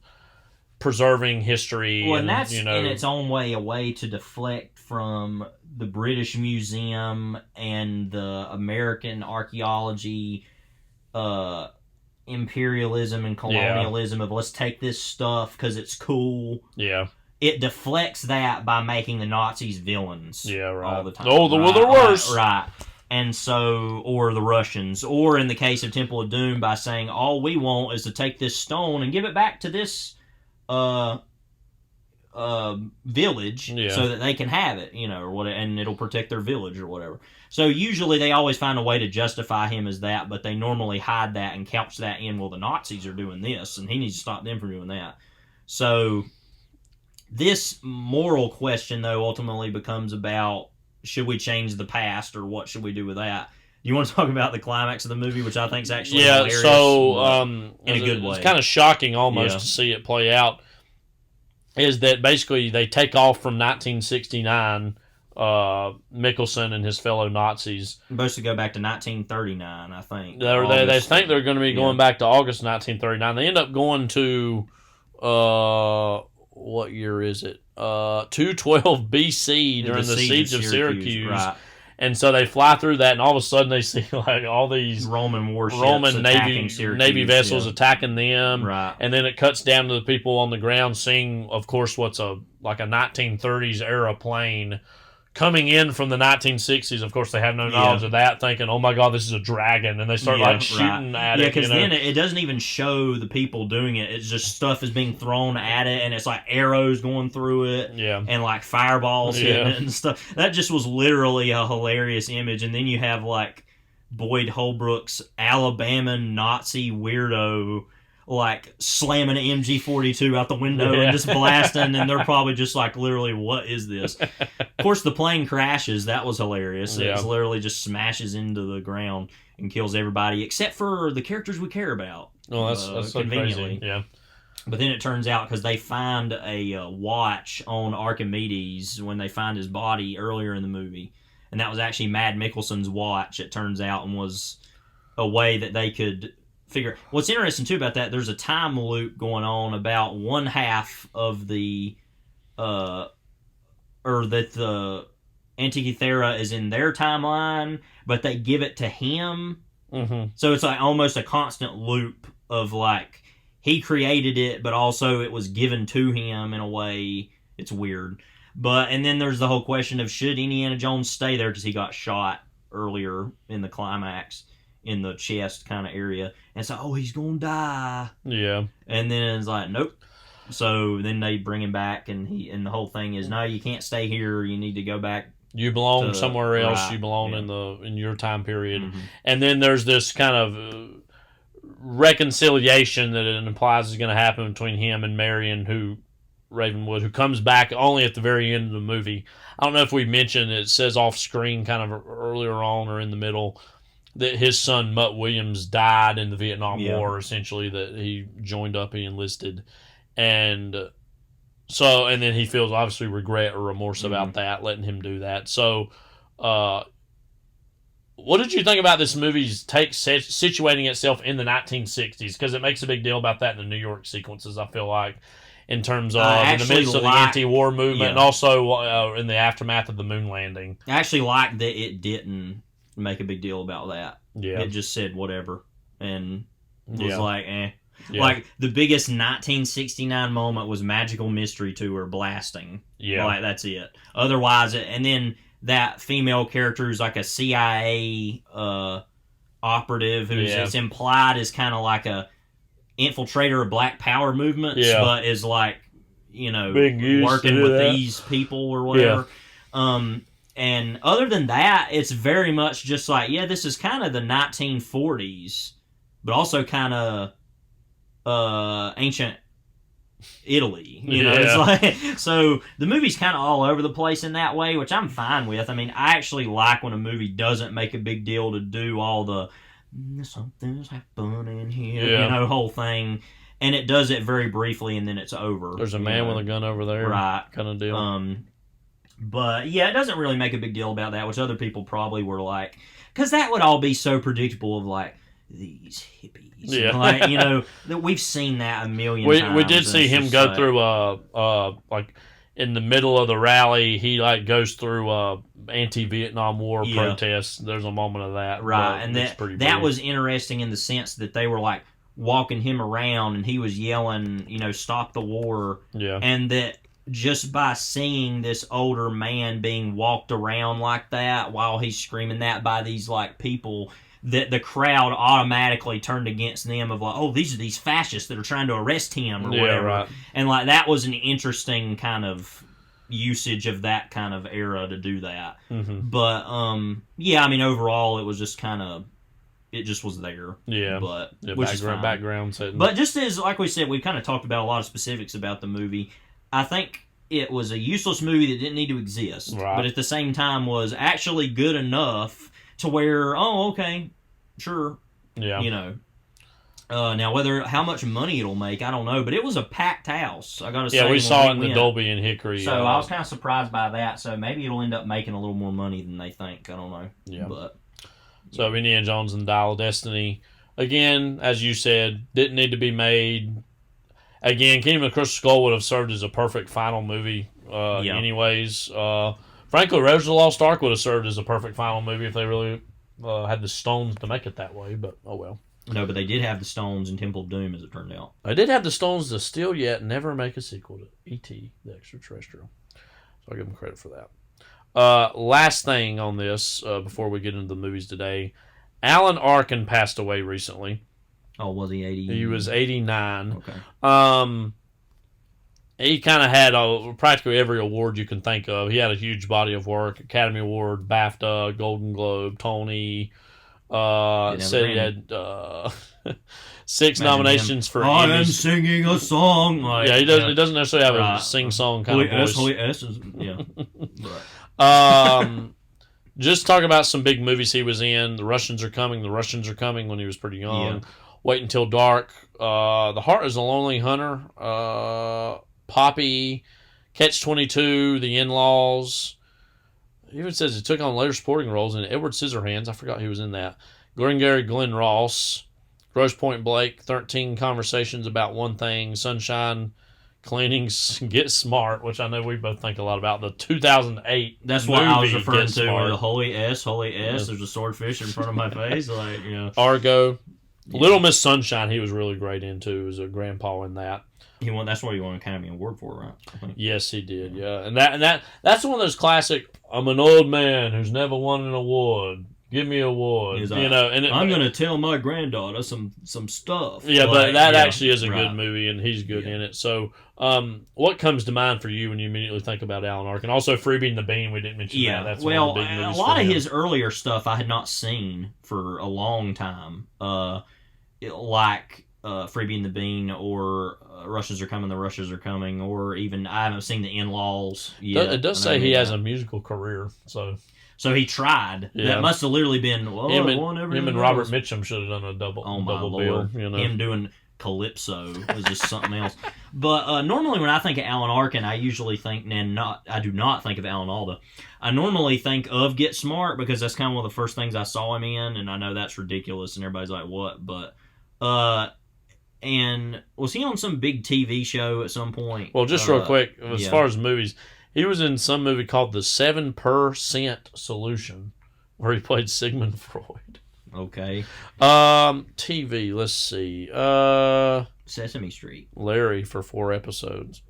preserving history. Well, and that's in its own way a way to deflect from the British Museum and the American archaeology, imperialism and colonialism of let's take this stuff because it's cool. Yeah. It deflects that by making the Nazis villains all the time. Oh, they're worse. Right. And so, or the Russians, or in the case of Temple of Doom, by saying, all we want is to take this stone and give it back to this village so that they can have it, or what, and it'll protect their village or whatever. So usually they always find a way to justify him as that, but they normally hide that and couch that in, well, the Nazis are doing this, and he needs to stop them from doing that. So this moral question, though, ultimately becomes about, should we change the past, or what should we do with that? You want to talk about the climax of the movie, which I think is actually hilarious, so in a good way. It's kind of shocking almost to see it play out, is that basically they take off from 1969, Mickelson and his fellow Nazis. Supposed to go back to 1939, I think. They think they're going to be going back to August 1939. They end up going to... what year is it? 212 BC during the siege of Syracuse. Right. And so they fly through that, and all of a sudden they see like all these Roman warships, Navy vessels attacking them. Right. And then it cuts down to the people on the ground seeing, of course, what's like a 1930s era plane coming in from the 1960s. Of course, they have no knowledge of that, thinking, "Oh my God, this is a dragon," and they start like shooting at it. Yeah, because then it doesn't even show the people doing it. It's just stuff is being thrown at it, and it's like arrows going through it, and like fireballs hitting it and stuff. That just was literally a hilarious image. And then you have like Boyd Holbrook's Alabama Nazi weirdo like slamming an MG-42 out the window and just blasting, and they're probably just like, literally, what is this? Of course, the plane crashes. That was hilarious. It literally just smashes into the ground and kills everybody except for the characters we care about. Oh, that's so conveniently. Crazy. Yeah. But then it turns out, because they find a watch on Archimedes when they find his body earlier in the movie, and that was actually Mad Mickelson's watch, it turns out, and was a way that they could figure. What's interesting too about that, there's a time loop going on about one half of the or that the Antikythera is in their timeline, but they give it to him. So it's like almost a constant loop of like he created it, but also it was given to him in a way. It's weird. But and then there's the whole question of should Indiana Jones stay there, because he got shot earlier in the climax in the chest kind of area, and it's like, oh, he's gonna die. Yeah. And then it's like, nope. So then they bring him back, and the whole thing is, no, you can't stay here. You need to go back. You belong somewhere else. Right. You belong in your time period. And then there's this kind of reconciliation that it implies is going to happen between him and Marion, Ravenwood, who comes back only at the very end of the movie. I don't know if we mentioned it says off screen kind of earlier on or in the middle that his son Mutt Williams died in the Vietnam War, essentially, that he joined up, he enlisted. And so, and then he feels obviously regret or remorse about that, letting him do that. So, what did you think about this movie's situating itself in the 1960s? Because it makes a big deal about that in the New York sequences, I feel like, in terms of in the midst of the anti-war movement and also in the aftermath of the moon landing. I actually like that it didn't make a big deal about that. Yeah. It just said whatever and was like, eh. Yeah. Like, the biggest 1969 moment was Magical Mystery Tour blasting. Yeah. Like, that's it. Otherwise, and then that female character who's like a CIA operative, who's it's implied is kind of like a infiltrator of Black Power movements, but is like, working with these people or whatever. And other than that, it's very much just like, this is kind of the 1940s, but also kind of ancient Italy. It's like, so the movie's kind of all over the place in that way, which I'm fine with. I mean, I actually like when a movie doesn't make a big deal to do all the something's happening here, whole thing. And it does it very briefly, and then it's over. There's a man with a gun over there, right? Kind of deal. But it doesn't really make a big deal about that, which other people probably were like, because that would all be so predictable of like these hippies. Yeah, like, that we've seen that a million times. We did see him go through like in the middle of the rally, he like goes through anti-Vietnam War protests. There's a moment of that, right? And that was interesting in the sense that they were like walking him around, and he was yelling, "Stop the war!" Yeah, and that just by seeing this older man being walked around like that while he's screaming that by these like people, that the crowd automatically turned against them of like, oh, these are these fascists that are trying to arrest him or whatever. Right. And like that was an interesting kind of usage of that kind of era to do that. But I mean, overall it was just kind of, it just was there. Yeah. But which is fine. Background setting. But just as like we said, we kind of talked about a lot of specifics about the movie. I think it was a useless movie that didn't need to exist, but at the same time was actually good enough to where, oh, okay, sure, now how much money it'll make, I don't know, but it was a packed house. I gotta say, we saw it in the Dolby and Hickory. So I was kind of surprised by that. So maybe it'll end up making a little more money than they think. I don't know. Yeah, but so Indiana Jones and the Dial of Destiny, again, as you said, didn't need to be made. Again, Kingdom of the Crystal Skull would have served as a perfect final movie anyways. Frankly, Raiders of the Lost Ark would have served as a perfect final movie if they really had the stones to make it that way, but oh well. No, but they did have the stones in Temple of Doom, as it turned out. They did have the stones to still yet never make a sequel to E.T. the Extraterrestrial. So I'll give them credit for that. Last thing on this before we get into the movies today, Alan Arkin passed away recently. Oh, was he 80? He was 89. Okay. He kind of had practically every award you can think of. He had a huge body of work: Academy Award, BAFTA, Golden Globe, Tony. Said he had 6 nominations for I am Emmys. singing a song. Like, Yeah, he doesn't necessarily have a sing-song kind of voice. Holy S is, yeah. Just talk about some big movies he was in. The Russians Are Coming. The Russians Are Coming when he was pretty young. Yeah. Wait Until Dark. The Heart is a Lonely Hunter. Poppy. Catch-22. The In-Laws. He even says he took on later supporting roles in Edward Scissorhands. I forgot he was in that. Glengarry Glen Ross. Grosse Point Blake. 13 Conversations About One Thing. Sunshine Cleanings. Get Smart, which I know we both think a lot about. The 2008 That's what I was movie, referring Get to. Smart. Where the Holy S. There's a swordfish in front of my face. Like, you know. Argo. Little Miss Sunshine he was really great in, too. He was a grandpa in that. That's what he won an Academy Award for, right? I think. Yes, he did. Yeah, and that's one of those classic. I'm an old man who's never won an award. Give me a award. He's And I'm gonna tell my granddaughter some stuff. Yeah, but that actually is a right. good movie, and he's good in it. So, what comes to mind for you when you immediately think about Alan Arkin? Also, Freebie and the Bean. We didn't mention that. That's one of the big movies. A lot for of him. his earlier stuff I had not seen for a long time. Like Freebie and the Bean, or Russians Are Coming, The Russians Are Coming, or even I haven't seen The In-Laws yet. It does say he has a musical career, so he tried. Yeah. That must have literally been him and Robert Mitchum should have done a double bill. You know? Him doing Calypso was just something else. But normally when I think of Alan Arkin, I usually think, I do not think of Alan Alda. I normally think of Get Smart, because that's kind of one of the first things I saw him in, and I know that's ridiculous, and everybody's like, what? But and was he on some big TV show at some point? Well, just real quick, as far as movies, he was in some movie called The 7% Solution, where he played Sigmund Freud. Okay. TV, let's see. Sesame Street. Larry for 4 episodes.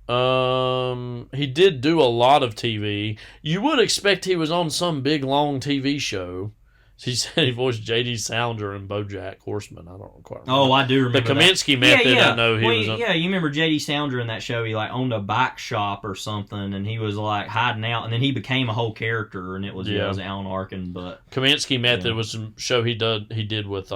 He did do a lot of TV. You would expect he was on some big, long TV show. He said he voiced J.D. Salinger in BoJack Horseman. I don't quite remember. Oh, I do remember the Kaminsky Method. I know he was. Yeah, you remember J.D. Salinger in that show? He like owned a bike shop or something, and he was like hiding out, and then he became a whole character, and it was Alan Arkin. But Kaminsky Method was some show he did with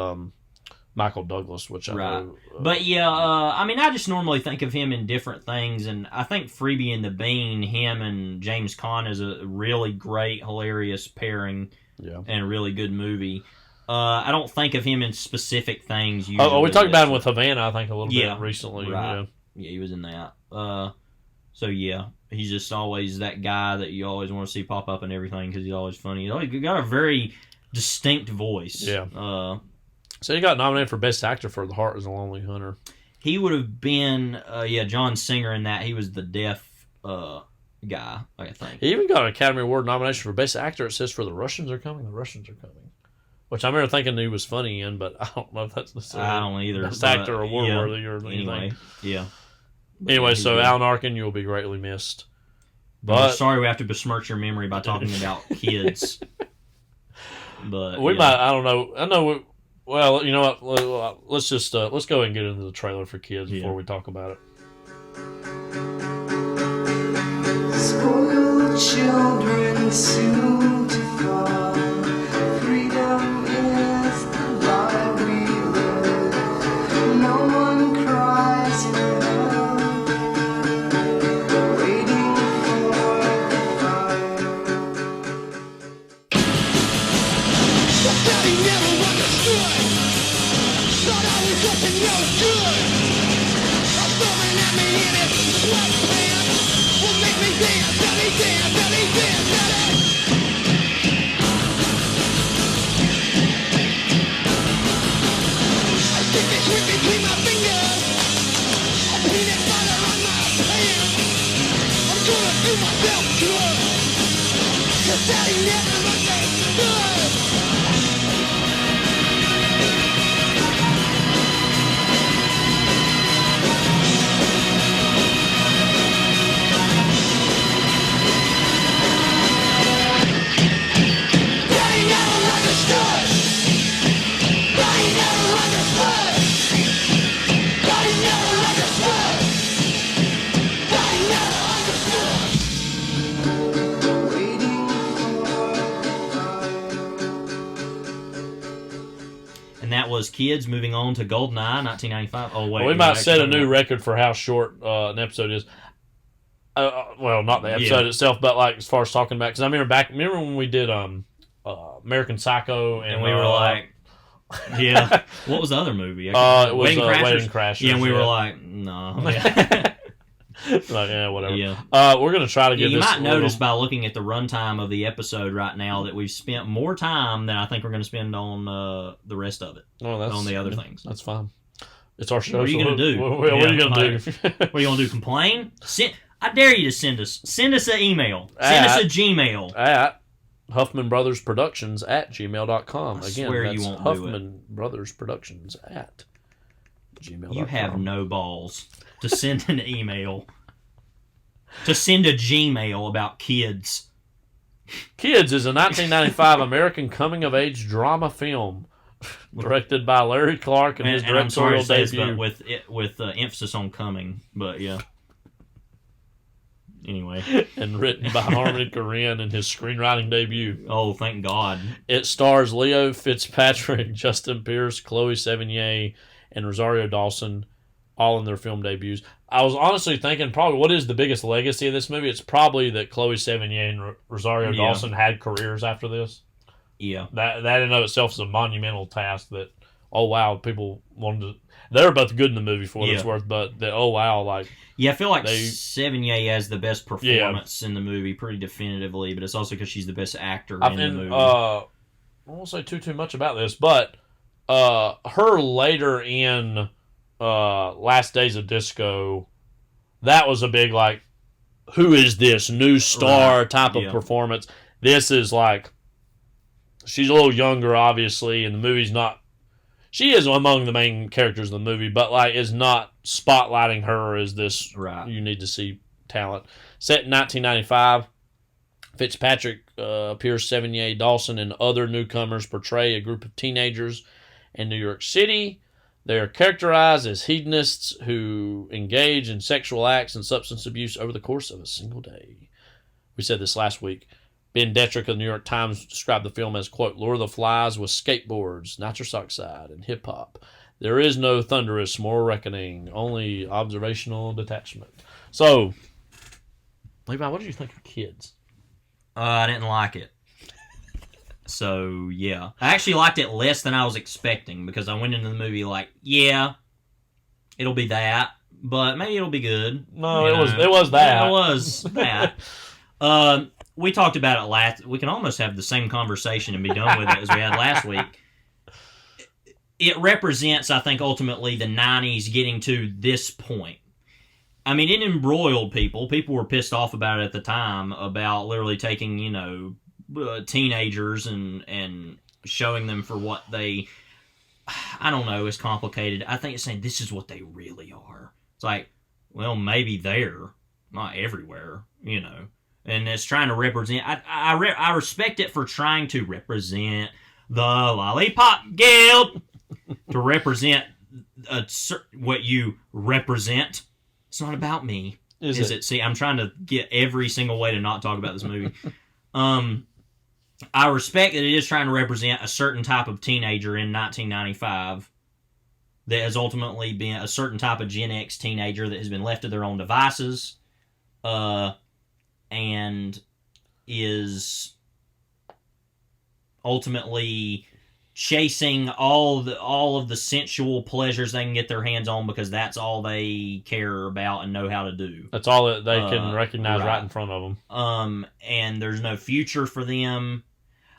Michael Douglas, which I know. But I mean, I just normally think of him in different things, and I think Freebie and the Bean, him and James Caan is a really great, hilarious pairing. Yeah. And a really good movie. I don't think of him in specific things. We talked about him with Havana, I think, a little bit recently. Right. Yeah, he was in that. So, he's just always that guy that you always want to see pop up and everything, because he's always funny. He's always got a very distinct voice. Yeah. So he got nominated for Best Actor for The Heart is a Lonely Hunter. He would have been, John Singer in that. He was the deaf guy, I think. He even got an Academy Award nomination for Best Actor. It says for The Russians Are Coming, The Russians Are Coming. Which I remember thinking he was funny in, but I don't know if that's necessarily I don't either. Best Actor award worthy or anything. Anyway, Anyway, so Alan Arkin, you'll be greatly missed. But sorry we have to besmirch your memory by talking about kids. But we might, I don't know. I know, well, you know what? Let's just, let's go ahead and get into the trailer for kids before we talk about it. Spoiled children soon to fall. Freedom is the lie we live. No one cries for help, waiting for the fire. The daddy never understood. Thought I was up and no good. I'm throwing at me in his sweatpants. Make me dance, belly dance, belly dance, belly. I stick a trick between my fingers, a peanut butter on my pants. I'm gonna do myself good, 'cause daddy never understood. And that was Kids moving on to GoldenEye, 1995. Oh, wait. Well, we might set a new record for how short an episode is. Well, not the episode itself, but like as far as talking about, because I remember when we did American Psycho, and we were like, yeah. What was the other movie? It was Wedding Crashers. Yeah, and we were like, no. Like, whatever. Yeah. We're gonna try to get. You this might notice by looking at the runtime of the episode right now that we've spent more time than I think we're going to spend on the rest of it. On the other things. That's fine. It's our show. What are you going to do? What are you going to do? What are you going to do? Complain? I dare you to send us an email. Send us a Gmail. At HuffmanBrothersProductions@gmail.com. Again, swear that's you won't Huffman Brothers Productions at gmail.com. You have no balls to send an email. To send a Gmail about Kids. Kids is a 1995 American coming-of-age drama film directed by Larry Clark and his directorial debut. But with emphasis on coming, but yeah. Anyway. And written by Harmony Korine in his screenwriting debut. Oh, thank God. It stars Leo Fitzpatrick, Justin Pierce, Chloe Sevigny, and Rosario Dawson, all in their film debuts. I was honestly thinking probably what is the biggest legacy of this movie? It's probably that Chloe Sevigny and Rosario Dawson had careers after this. Yeah. That in and of itself is a monumental task that, oh wow, people wanted to... They're both good in the movie for what it's worth, but like... Yeah, I feel like Sevigny has the best performance in the movie pretty definitively, but it's also because she's the best actor in the movie. I won't say too much about this, but her later in Last Days of Disco, that was a big, like, who is this new star type of performance. This is like, she's a little younger, obviously, and the movie's not... She is among the main characters in the movie, but like is not spotlighting her as this you need to see talent. Set in 1995, Fitzpatrick, Pierce, Sevigny, Dawson, and other newcomers portray a group of teenagers in New York City. They are characterized as hedonists who engage in sexual acts and substance abuse over the course of a single day. We said this last week. Ben Detrick of the New York Times described the film as, quote, Lure of the Flies with skateboards, nitrous oxide, and hip-hop. There is no thunderous moral reckoning, only observational detachment. So, Levi, what did you think of Kids? I didn't like it. So, yeah. I actually liked it less than I was expecting, because I went into the movie like, yeah, it'll be that, but maybe it'll be good. No, it was that. It was that. We talked about it last... We can almost have the same conversation and be done with it as we had last week. It represents, I think, ultimately the 90s getting to this point. I mean, it embroiled people. People were pissed off about it at the time, about literally taking, teenagers and showing them for what they... I don't know, it's complicated. I think it's saying this is what they really are. It's like, well, maybe they're not everywhere, And it's trying to represent... I respect it for trying to represent the Lollipop Guild. To represent what you represent. It's not about me. Is it? See, I'm trying to get every single way to not talk about this movie. I respect that it is trying to represent a certain type of teenager in 1995 that has ultimately been a certain type of Gen X teenager that has been left to their own devices and is ultimately chasing all of the sensual pleasures they can get their hands on because that's all they care about and know how to do. That's all that they can recognize right in front of them. And there's no future for them.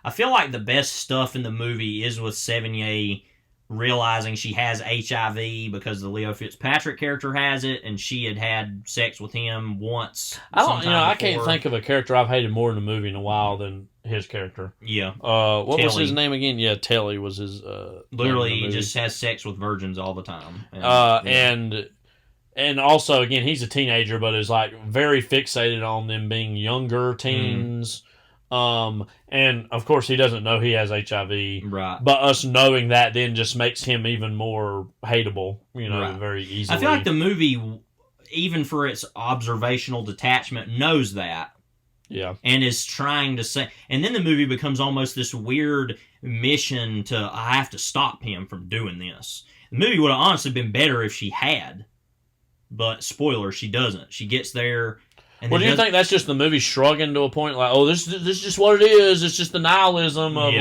I feel like the best stuff in the movie is with Sevigny realizing she has HIV because the Leo Fitzpatrick character has it, and she had sex with him once. I can't think of a character I've hated more in a movie in a while than his character. Yeah. What was his name again? Yeah, Telly was his. Literally, he just has sex with virgins all the time. And also, again, he's a teenager, but is like very fixated on them being younger teens. And of course he doesn't know he has HIV. Right. But us knowing that then just makes him even more hateable, very easily. I feel like the movie, even for its observational detachment, knows that. Yeah. And is trying to say... And then the movie becomes almost this weird mission to, I have to stop him from doing this. The movie would have honestly been better if she had. But, spoiler, she doesn't. She gets there... Well, do you think that's just the movie shrugging to a point, like, oh, this is just what it is. It's just the nihilism of,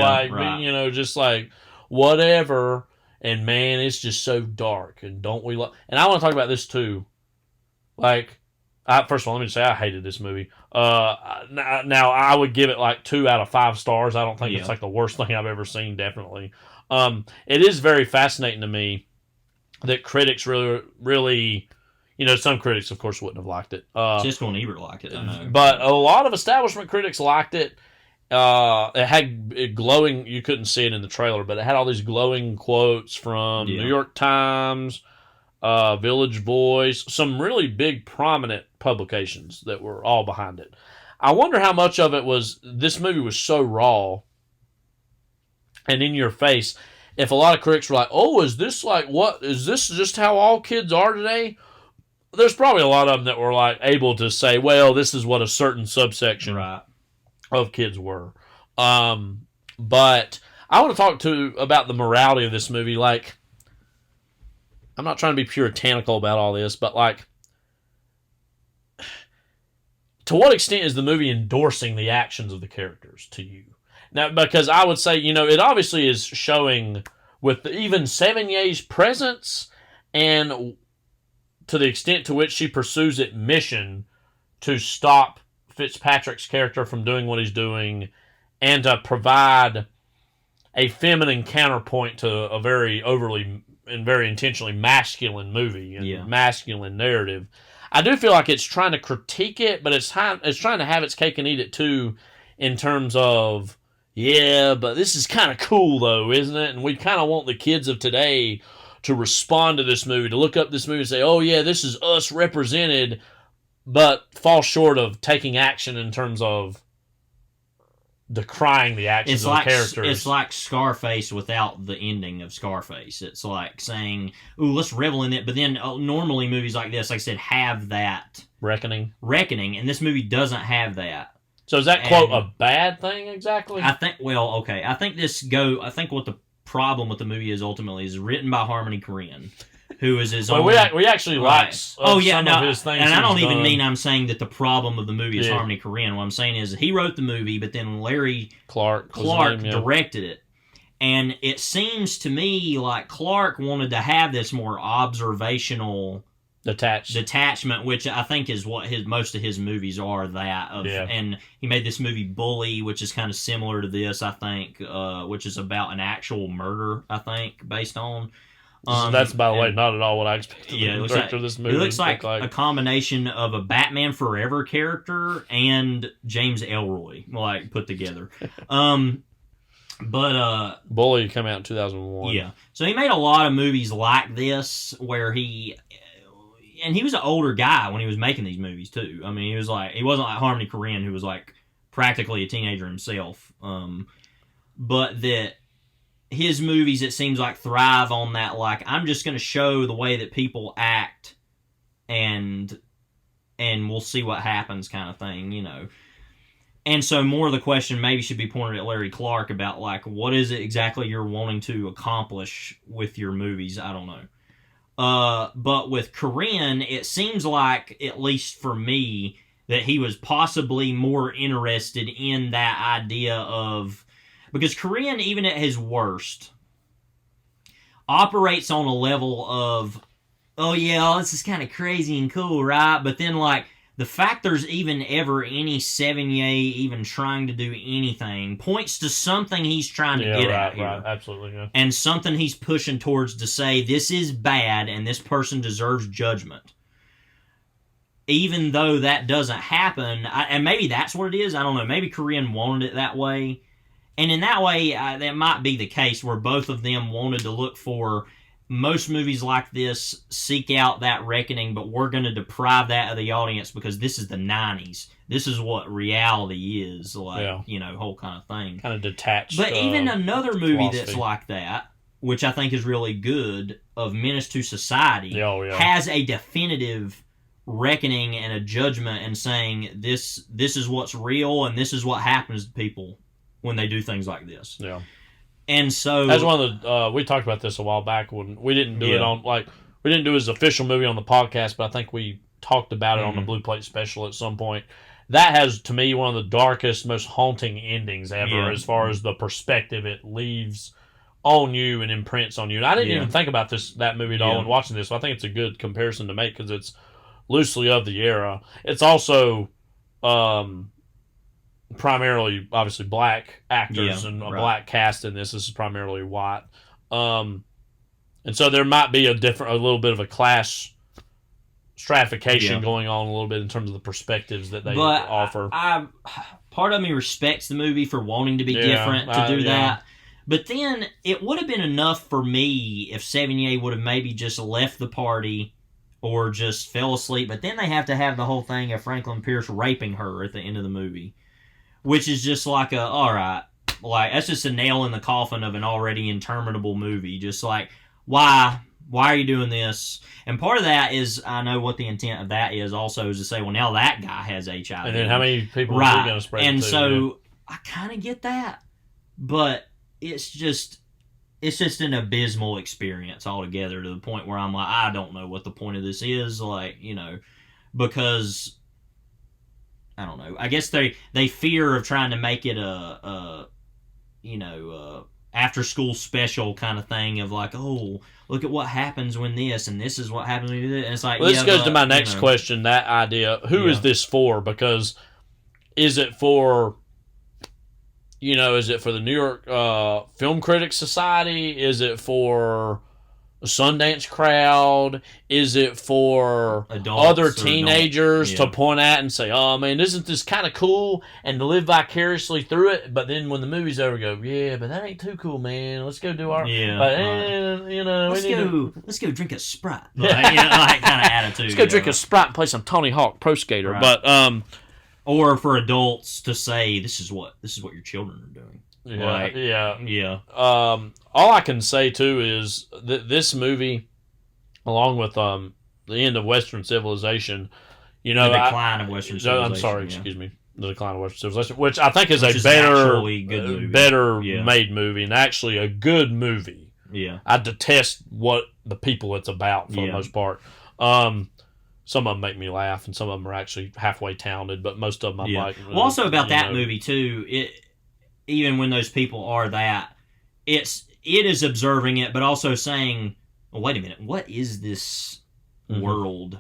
just like, whatever. And, man, it's just so dark. And don't we love... And I want to talk about this, too. Like, first of all, let me just say I hated this movie. Now, I would give it, like, 2 out of 5 stars. I don't think it's, like, the worst thing I've ever seen, definitely. It is very fascinating to me that critics really... some critics, of course, wouldn't have liked it. Siskel and Ebert liked it, I know. But a lot of establishment critics liked it. It had glowing... You couldn't see it in the trailer, but it had all these glowing quotes from New York Times, Village Voice, some really big, prominent publications that were all behind it. I wonder how much of it was... This movie was so raw and in your face. If a lot of critics were like, oh, is this like... What? Is this just how all kids are today? There's probably a lot of them that were like able to say, well, this is what a certain subsection of kids were. But I want to talk about the morality of this movie. Like, I'm not trying to be puritanical about all this, but like, to what extent is the movie endorsing the actions of the characters to you? Now, because I would say, it obviously is showing with even Sevigny's presence and to the extent to which she pursues its mission to stop Fitzpatrick's character from doing what he's doing and to provide a feminine counterpoint to a very overly and very intentionally masculine movie and masculine narrative. I do feel like it's trying to critique it, but it's trying to have its cake and eat it too, in terms of, but this is kind of cool though, isn't it? And we kind of want the kids of today to respond to this movie, to look up this movie and say, oh yeah, this is us represented, but fall short of taking action in terms of decrying the actions of the characters. It's like Scarface without the ending of Scarface. It's like saying, ooh, let's revel in it, but then normally movies like this, like I said, have that... Reckoning, and this movie doesn't have that. So is that, quote, a bad thing exactly? I think what the problem with the movie is ultimately is written by Harmony Korine, who is his own... Well, we actually like some of his things. And I don't even mean I'm saying that the problem of the movie is Harmony Korine. What I'm saying is he wrote the movie, but then Larry Clark directed it. And it seems to me like Clark wanted to have this more observational... detachment, which I think is what most of his movies are. And he made this movie Bully, which is kind of similar to this, I think, which is about an actual murder, I think, based on. That's, by the way, not at all what I expected. The director of this movie. It looks like a combination of a Batman Forever character and James Ellroy, put together. But Bully came out in 2001. Yeah, so he made a lot of movies like this where he was an older guy when he was making these movies too. I mean, he wasn't like Harmony Korine, who was like practically a teenager himself. But that his movies, it seems like, thrive on that, like, I'm just going to show the way that people act and we'll see what happens kind of thing, And so more of the question maybe should be pointed at Larry Clark about, like, what is it exactly you're wanting to accomplish with your movies? I don't know. But with Korine, it seems like, at least for me, that he was possibly more interested in that idea of... Because Korine, even at his worst, operates on a level of, oh yeah, this is kind of crazy and cool, right? But then, like, the fact there's even ever any Sevigny even trying to do anything points to something he's trying to get at here. Right, absolutely, yeah. And something he's pushing towards to say, this is bad and this person deserves judgment. Even though that doesn't happen, and maybe that's what it is, I don't know, maybe Korine wanted it that way. And in that way, that might be the case where both of them wanted to look for... Most movies like this seek out that reckoning, but we're going to deprive that of the audience because this is the 90s. This is what reality is, whole kind of thing. Kind of detached. But even another movie that's like that, which I think is really good, of Menace to Society, has a definitive reckoning and a judgment and saying this is what's real and this is what happens to people when they do things like this. Yeah. And so That's one of the we talked about this a while back when we didn't do it on we didn't do his official movie on the podcast, but I think we talked about it on the Blue Plate special at some point. That has, to me, one of the darkest, most haunting endings ever as far as the perspective it leaves on you and imprints on you. And I didn't even think about that movie at all when watching this, so I think it's a good comparison to make because it's loosely of the era. It's also primarily, obviously, black actors and a black cast in this. This is primarily white. And so there might be a little bit of a class stratification going on a little bit in terms of the perspectives that they offer. Part of me respects the movie for wanting to be different to do that. But then it would have been enough for me if Sevigny would have maybe just left the party or just fell asleep. But then they have to have the whole thing of Franklin Pierce raping her at the end of the movie, which is just like all right, like that's just a nail in the coffin of an already interminable movie. Just like, why are you doing this? And part of that is, I know what the intent of that is also, is to say, well, now that guy has HIV. And then how many people are going to spread it to? And so I kind of get that, but it's just an abysmal experience altogether, to the point where I'm like, I don't know what the point of this is, like, because I don't know. I guess they fear of trying to make it a after school special kind of thing of like, oh, look at what happens when this, and this is what happens when you do this. And it's like, this goes to my next question, that idea. Who is this for? Because is it for, is it for the New York Film Critics Society? Is it for a Sundance crowd? Is it for adults, other teenagers to point at and say, oh man, isn't this kind of cool, and to live vicariously through it? But then when the movie's over, go, yeah, but that ain't too cool, man. Let's go do our let's go drink a Sprite, like kind of attitude. Let's go drink a Sprite and play some Tony Hawk Pro Skater. Right. But or for adults to say, this is what your children are doing. All I can say too is that this movie, along with the end of Western civilization, the decline of Western civilization. I'm sorry, excuse me, the decline of Western civilization, which I think is better made movie, and actually a good movie. Yeah, I detest what the people it's about for the most part. Some of them make me laugh, and some of them are actually halfway talented, but most of them I'm like. Well, also about that movie too, even when those people are that, it is observing it, but also saying, well, wait a minute, what is this world?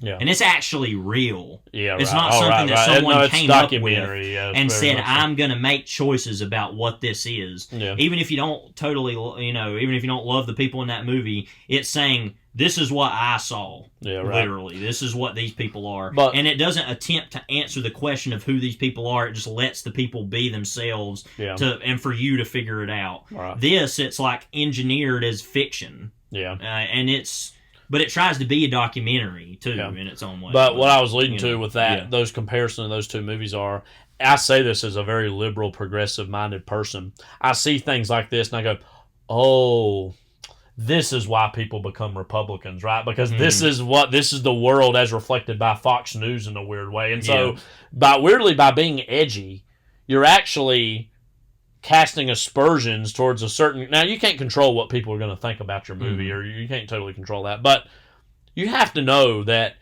Yeah. And it's actually real. Yeah, right. It's not something that someone came up with and said, I'm going to make choices about what this is. Yeah. Even if you don't totally, even if you don't love the people in that movie, it's saying, this is what I saw. Yeah, right. Literally. This is what these people are. And it doesn't attempt to answer the question of who these people are. It just lets the people be themselves and for you to figure it out. Right. It's like engineered as fiction. Yeah. But it tries to be a documentary, too, in its own way. But what I was leading to with that, those comparisons of those two movies are, I say this as a very liberal, progressive-minded person. I see things like this, and I go, oh, this is why people become Republicans, right? Because this is the world as reflected by Fox News in a weird way. And so, by being edgy, you're actually casting aspersions towards a certain... Now, you can't control what people are going to think about your movie, or you can't totally control that, but you have to know that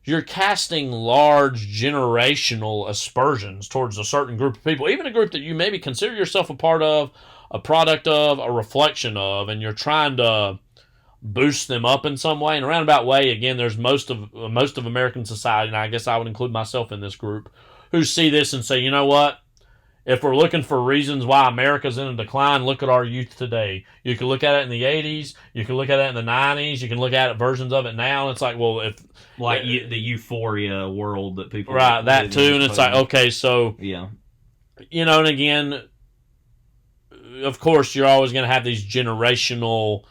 you're casting large generational aspersions towards a certain group of people, even a group that you maybe consider yourself a part of, a product of, a reflection of, and you're trying to boost them up in some way. In a roundabout way, again, there's most of American society, and I guess I would include myself in this group, who see this and say, you know what? If we're looking for reasons why America's in a decline, look at our youth today. You can look at it in the 80s. You can look at it in the 90s. You can look at it versions of it now. And it's like, well, if... Like the euphoria world that people... Right, that too. And it's like, okay, so... Yeah. And again, of course, you're always going to have these generational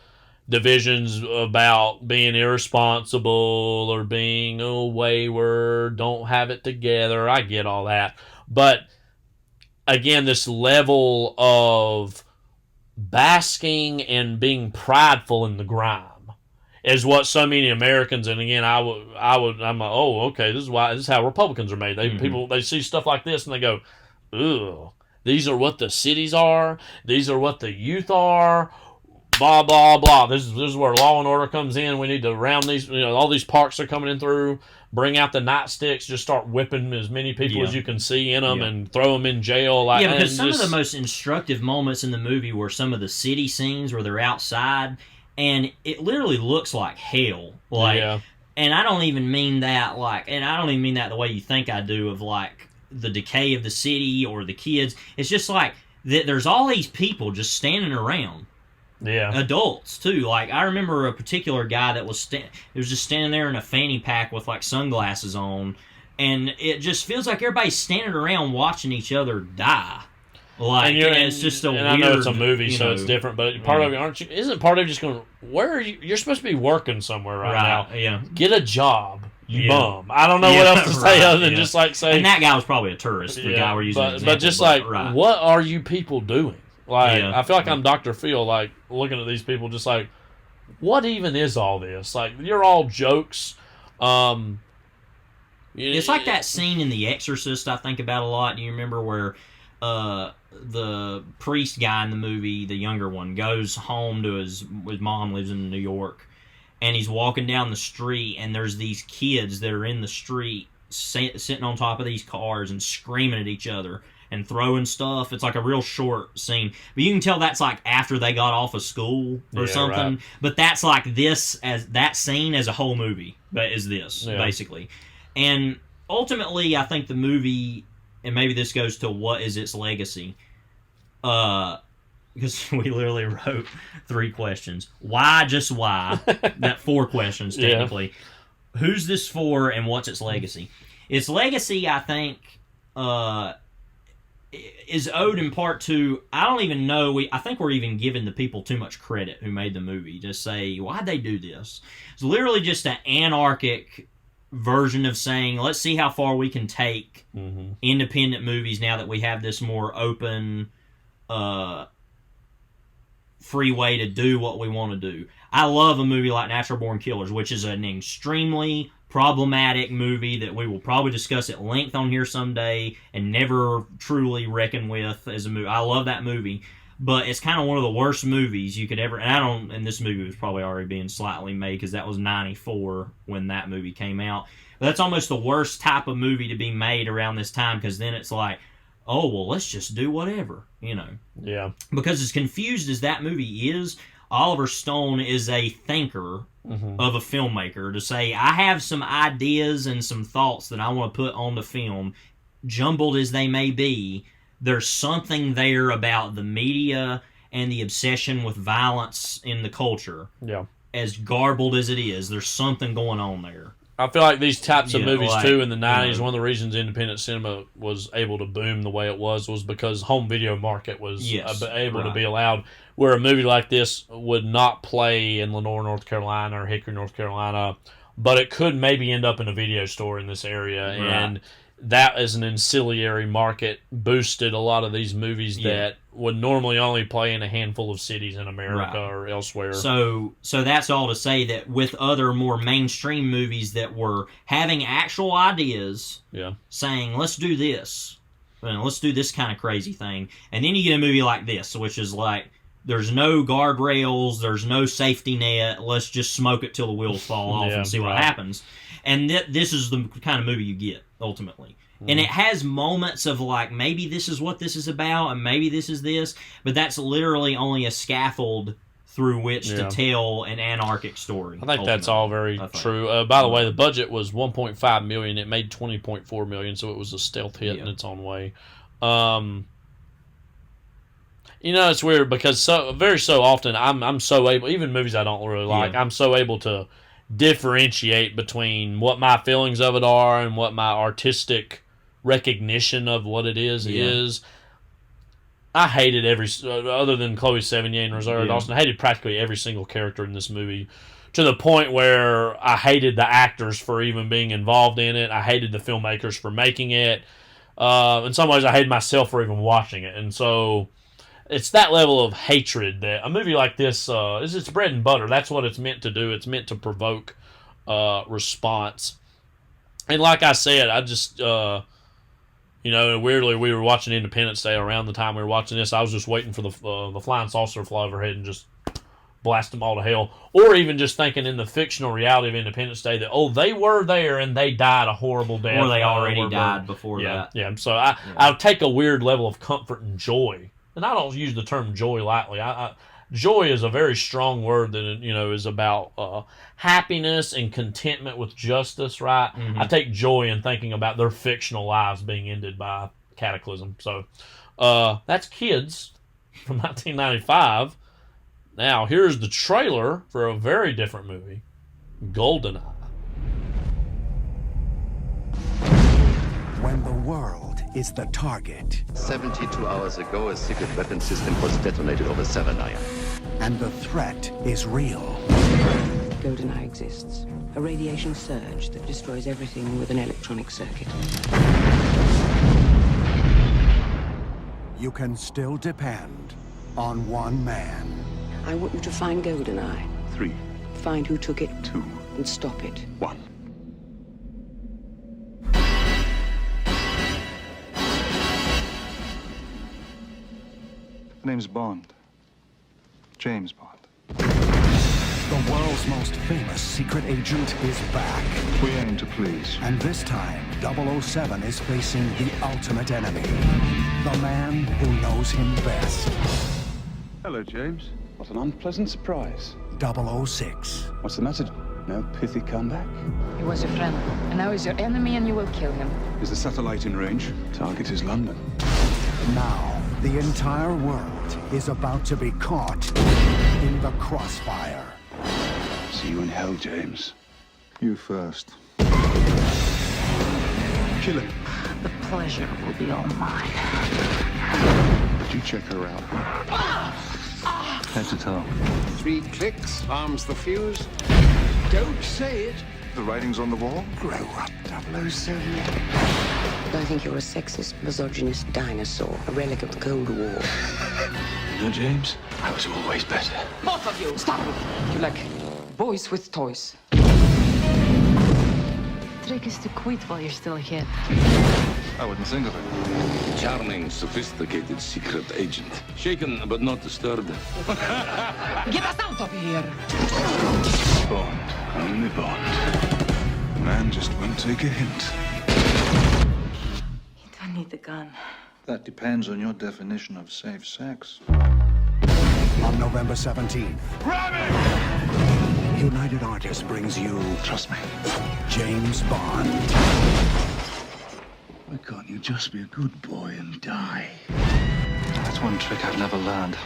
divisions about being irresponsible or being wayward, don't have it together. I get all that. But... Again, this level of basking and being prideful in the grime is what so many Americans, and again, I'm like, oh, okay, this is how Republicans are made. People see stuff like this and they go, ugh, These are what the cities are. These are what the youth are. Blah, blah, blah. This is where law and order comes in. We need to round these, all these parks are coming in through. Bring out the nightsticks. Just start whipping as many people as you can see in them and throw them in jail. Because some of the most instructive moments in the movie were some of the city scenes where they're outside, and it literally looks like hell. And I don't even mean that the way you think I do of like the decay of the city or the kids. It's just like there's all these people just standing around. Yeah. Adults, too. Like, I remember a particular guy that was just standing there in a fanny pack with, like, sunglasses on, and it just feels like everybody's standing around watching each other die. Like, and it's just a weird... I know it's a movie, so it's different, but part of it, isn't part of it just going, where are you? You're supposed to be working somewhere right now. Yeah. Get a job, you bum. I don't know what else to say other than just, like, say... And that guy was probably a tourist, the guy we're using but just, what are you people doing? Like, I feel like I'm Dr. Phil, like, looking at these people just like, what even is all this? Like, you're all jokes. It's like that scene in The Exorcist I think about a lot. Do you remember where the priest guy in the movie, the younger one, goes home to his mom lives in New York, and he's walking down the street, and there's these kids that are in the street sitting on top of these cars and screaming at each other and throwing stuff. It's like a real short scene. But you can tell that's like after they got off of school or something. Right. But that's like this, as that scene as a whole movie is this, basically. And ultimately, I think the movie, and maybe this goes to what is its legacy, because we literally wrote 3 questions. Why, just why? That 4 questions, technically. Who's this for, and what's its legacy? Its legacy, I think, is owed in part to, I don't even know, I think we're even giving the people too much credit who made the movie to say, why'd they do this? It's literally just an anarchic version of saying, let's see how far we can take independent movies now that we have this more open, free way to do what we want to do. I love a movie like Natural Born Killers, which is an extremely problematic movie that we will probably discuss at length on here someday and never truly reckon with as a movie. I love that movie, but it's kind of one of the worst movies you could ever... And this movie was probably already being slightly made because that was 94 when that movie came out. But that's almost the worst type of movie to be made around this time, because then it's like, oh, well, let's just do whatever, Yeah. Because as confused as that movie is, Oliver Stone is a thinker of a filmmaker to say, I have some ideas and some thoughts that I want to put on the film, jumbled as they may be. There's something there about the media and the obsession with violence in the culture. Yeah. As garbled as it is, there's something going on there. I feel like these types of movies, too, in the 90s, one of the reasons independent cinema was able to boom the way it was because home video market was able to be allowed, where a movie like this would not play in Lenore, North Carolina, or Hickory, North Carolina, but it could maybe end up in a video store in this area, and that as an ancillary market boosted a lot of these movies that would normally only play in a handful of cities in America or elsewhere. So that's all to say that with other more mainstream movies that were having actual ideas, saying, let's do this, let's do this kind of crazy thing, and then you get a movie like this, which is like, there's no guardrails, there's no safety net, let's just smoke it till the wheels fall off and see what happens. And this is the kind of movie you get, ultimately. And it has moments of like, maybe this is what this is about, and maybe this is this, but that's literally only a scaffold through which to tell an anarchic story. I think that's all very true. By the way, the budget was $1.5 million. It made $20.4 million, so it was a stealth hit in its own way. It's weird because so often I'm so able, even movies I don't really like, I'm so able to differentiate between what my feelings of it are and what my artistic recognition of what it is. I hated other than Chloe Sevigny and Rosario Dawson, I hated practically every single character in this movie, to the point where I hated the actors for even being involved in it. I hated the filmmakers for making it. In some ways, I hated myself for even watching it. And so it's that level of hatred that a movie like this is. It's bread and butter. That's what it's meant to do. It's meant to provoke response. And like I said, I just You know, and weirdly, we were watching Independence Day around the time we were watching this. I was just waiting for the flying saucer to fly overhead and just blast them all to hell. Or even just thinking in the fictional reality of Independence Day that, they were there and they died a horrible death. Or they already died before that. Yeah, so I take a weird level of comfort and joy. And I don't use the term joy lightly. Joy is a very strong word that, is about happiness and contentment with justice, right? Mm-hmm. I take joy in thinking about their fictional lives being ended by cataclysm. So that's Kids from 1995. Now, here's the trailer for a very different movie, GoldenEye. When the world is the target 72 hours ago, a secret weapon system was detonated over Savannah. and the threat is real. GoldenEye exists. A radiation surge that destroys everything with an electronic circuit. You can still depend on one man. I want you to find GoldenEye. 3. Find who took it. 2. And stop it. 1. The name's Bond. James Bond. The world's most famous secret agent is back. We aim to please. And this time, 007 is facing the ultimate enemy. The man who knows him best. Hello, James. What an unpleasant surprise. 006. What's the matter? No pithy comeback? He was your friend, and now he's your enemy, and you will kill him. Is the satellite in range? Target is London. Now, the entire world is about to be caught in the crossfire. See you in hell, James. You first. Kill him. The pleasure will be all mine. Did you check her out? Head to toe. 3 clicks, arms the fuse. Don't say it. The writing's on the wall? Grow up, 007. I think you're a sexist, misogynist dinosaur, a relic of the Cold War. No, James, I was always better. Both of you, stop it! You're like boys with toys. Trick is to quit while you're still a kid. I wouldn't think of it. Charming, sophisticated secret agent. Shaken but not disturbed. Get us out of here! Bond, only Bond. Man just won't take a hint. You don't need the gun. That depends on your definition of safe sex. On November 17th, United Artists brings you, trust me, James Bond. Why can't you just be a good boy and die? That's one trick I've never learned.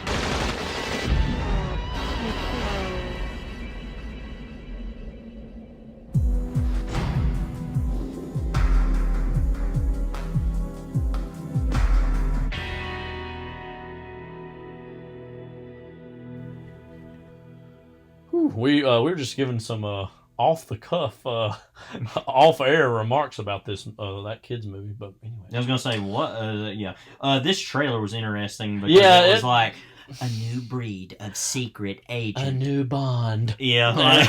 We were just giving some off the cuff, off air remarks about this that kids movie. But anyway, I was gonna say what? This trailer was interesting because it was like a new breed of secret agent, a new Bond. Yeah.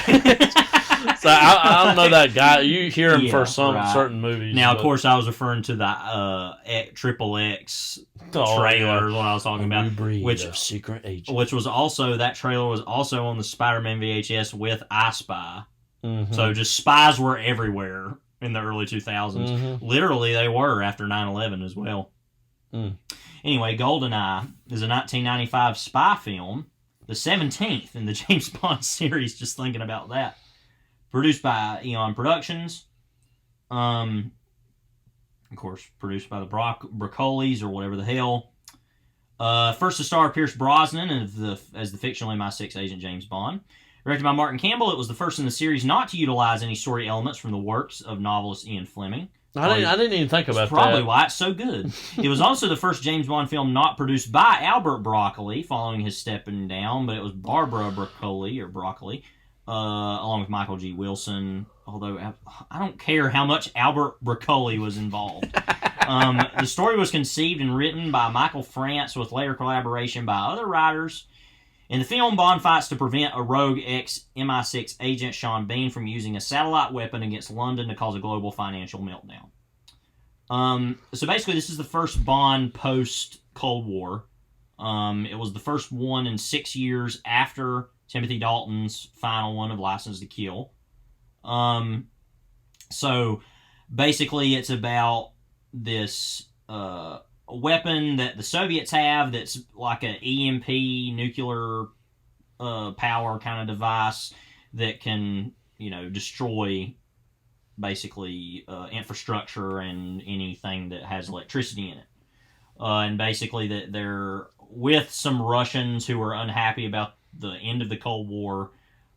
So I don't know that guy. You hear him for some certain movies. Now, of course, I was referring to the XXX trailer when I was talking about, which of secret agent, which was also that trailer was also on the Spider-Man VHS with I Spy. Mm-hmm. So just spies were everywhere in the early 2000s. Mm-hmm. Literally, they were after 9/11 as well. Mm. Anyway, GoldenEye is a 1995 spy film, the 17th in the James Bond series. Just thinking about that. Produced by Eon Productions. Of course, produced by the Broccolis or whatever the hell. First to star Pierce Brosnan as the fictional MI6 agent James Bond. Directed by Martin Campbell, it was the first in the series not to utilize any story elements from the works of novelist Ian Fleming. I didn't even think about that. Probably why it's so good. It was also the first James Bond film not produced by Albert Broccoli, following his stepping down, but it was Barbara Broccoli, along with Michael G. Wilson, although I don't care how much Albert Broccoli was involved. The story was conceived and written by Michael France with later collaboration by other writers. In the film, Bond fights to prevent a rogue ex-MI6 agent, Sean Bean, from using a satellite weapon against London to cause a global financial meltdown. So basically, this is the first Bond post Cold War. It was the first one in 6 years after Timothy Dalton's final one of License to Kill. So basically, it's about this weapon that the Soviets have that's like an EMP nuclear power kind of device that can, destroy basically infrastructure and anything that has electricity in it. And basically that they're with some Russians who are unhappy about the end of the Cold War.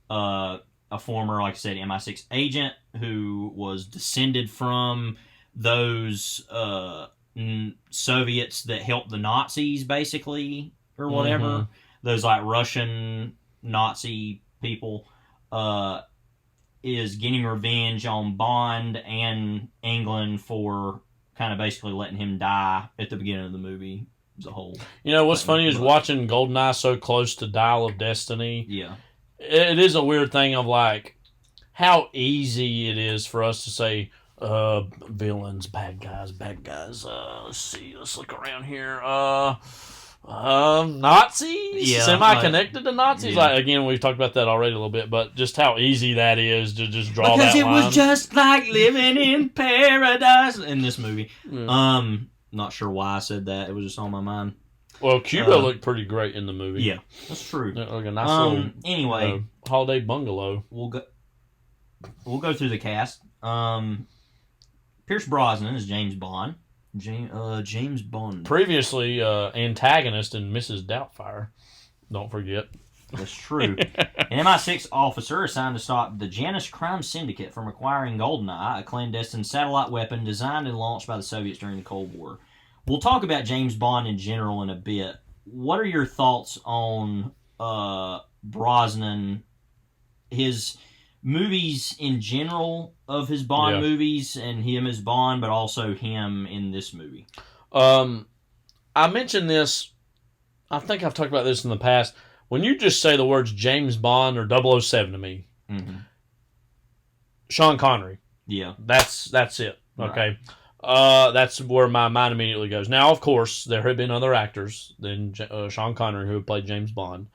A former, like I said, MI6 agent who was descended from those Soviets that helped the Nazis, basically, or whatever. Mm-hmm. Those like Russian Nazi people, is getting revenge on Bond and England for kind of basically letting him die at the beginning of the movie as a whole. What's funny is watching GoldenEye so close to Dial of Destiny. Yeah. It is a weird thing of like how easy it is for us to say villains, bad guys. Let's see. Let's look around here. Nazis? Yeah, Semi-connected to Nazis? Yeah. Like, again, we've talked about that already a little bit, but just how easy that is to just draw because that it line. was just like living in paradise in this movie. Yeah. Not sure why I said that. It was just on my mind. Well, Cuba looked pretty great in the movie. Yeah, that's true. Like a nice little anyway, holiday bungalow. We'll go through the cast. Pierce Brosnan is James Bond. James Bond. Previously antagonist in Mrs. Doubtfire. Don't forget. That's true. An MI6 officer assigned to stop the Janus crime syndicate from acquiring GoldenEye, a clandestine satellite weapon designed and launched by the Soviets during the Cold War. We'll talk about James Bond in general in a bit. What are your thoughts on Brosnan, his movies in general of his Bond movies and him as Bond, but also him in this movie? I mentioned this, I think I've talked about this in the past. When you just say the words James Bond or 007 to me, Sean Connery. Yeah. That's it. Okay. Right. That's where my mind immediately goes. Now, of course, there have been other actors than Sean Connery who have played James Bond.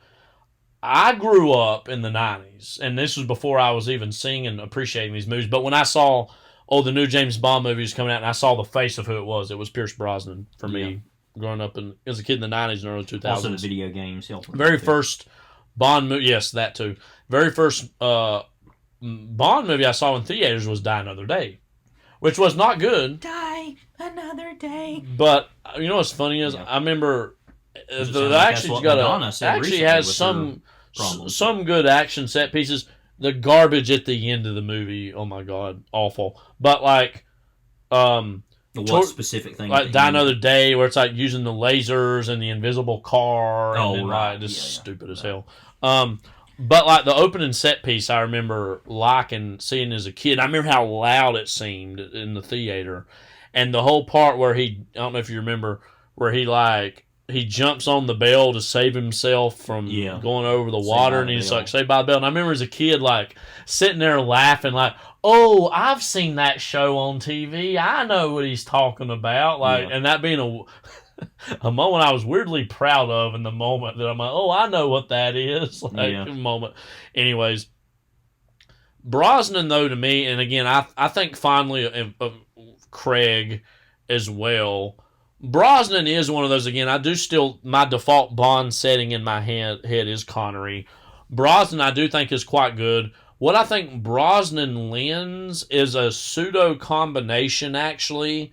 I grew up in the 90s, and this was before I was even seeing and appreciating these movies. But when I saw, the new James Bond movies coming out, and I saw the face of who it was Pierce Brosnan for me, growing up as a kid in the 90s and early 2000s. Also the video games. Very first Bond movie, yes, that too. Very first Bond movie I saw in theaters was Die Another Day, which was not good. Die Another Day. But you know what's funny is I remember actually has some good action set pieces. The garbage at the end of the movie, oh my god, awful. But like, what specific thing? Like Die Another Day, where it's like using the lasers and the invisible car, and like just stupid as hell. But like the opening set piece, I remember liking seeing as a kid. I remember how loud it seemed in the theater, and the whole part where I don't know if you remember, where he jumps on the bell to save himself from going over the water, and he's like, saved by the bell. And I remember as a kid, like, sitting there laughing, like, oh, I've seen that show on TV. I know what he's talking about. Like, and that being a moment I was weirdly proud of in the moment that I'm like, oh, I know what that is. Like, moment. Anyways, Brosnan, though, to me, and again, I think fondly of Craig as well. Brosnan is one of those, again, my default Bond setting in my head is Connery. Brosnan, I do think, is quite good. What I think Brosnan lends is a pseudo combination, actually,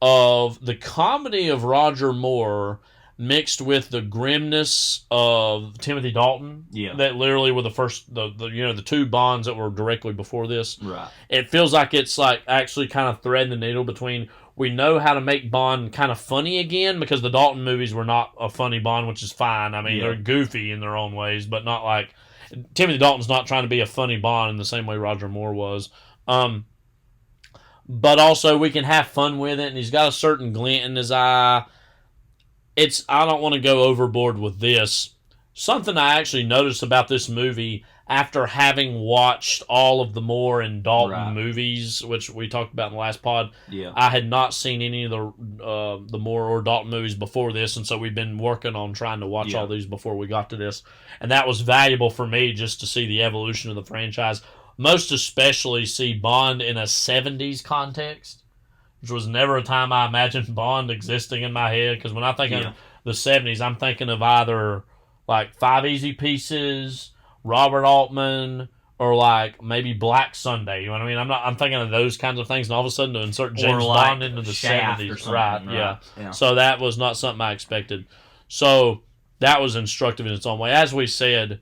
of the comedy of Roger Moore mixed with the grimness of Timothy Dalton. Yeah. That literally were the first, the two Bonds that were directly before this. Right. It feels like it's like actually kind of threading the needle between, we know how to make Bond kind of funny again, because the Dalton movies were not a funny Bond, which is fine. I mean, they're goofy in their own ways, but not like... Timothy Dalton's not trying to be a funny Bond in the same way Roger Moore was. But also, we can have fun with it, and he's got a certain glint in his eye. I don't want to go overboard with this. something I actually noticed about this movie after having watched all of the Moore and Dalton movies, which we talked about in the last pod. Yeah. I had not seen any of the Moore or Dalton movies before this, and so we've been working on trying to watch all these before we got to this. And that was valuable for me just to see the evolution of the franchise, most especially see Bond in a 70s context, which was never a time I imagined Bond existing in my head, because when I think of the 70s, I'm thinking of either like Five Easy Pieces, Robert Altman, or like maybe Black Sunday. You know what I mean? I'm thinking of those kinds of things, and all of a sudden to insert James Bond into the Shaft 70s, or right? Yeah. So that was not something I expected. So that was instructive in its own way. As we said,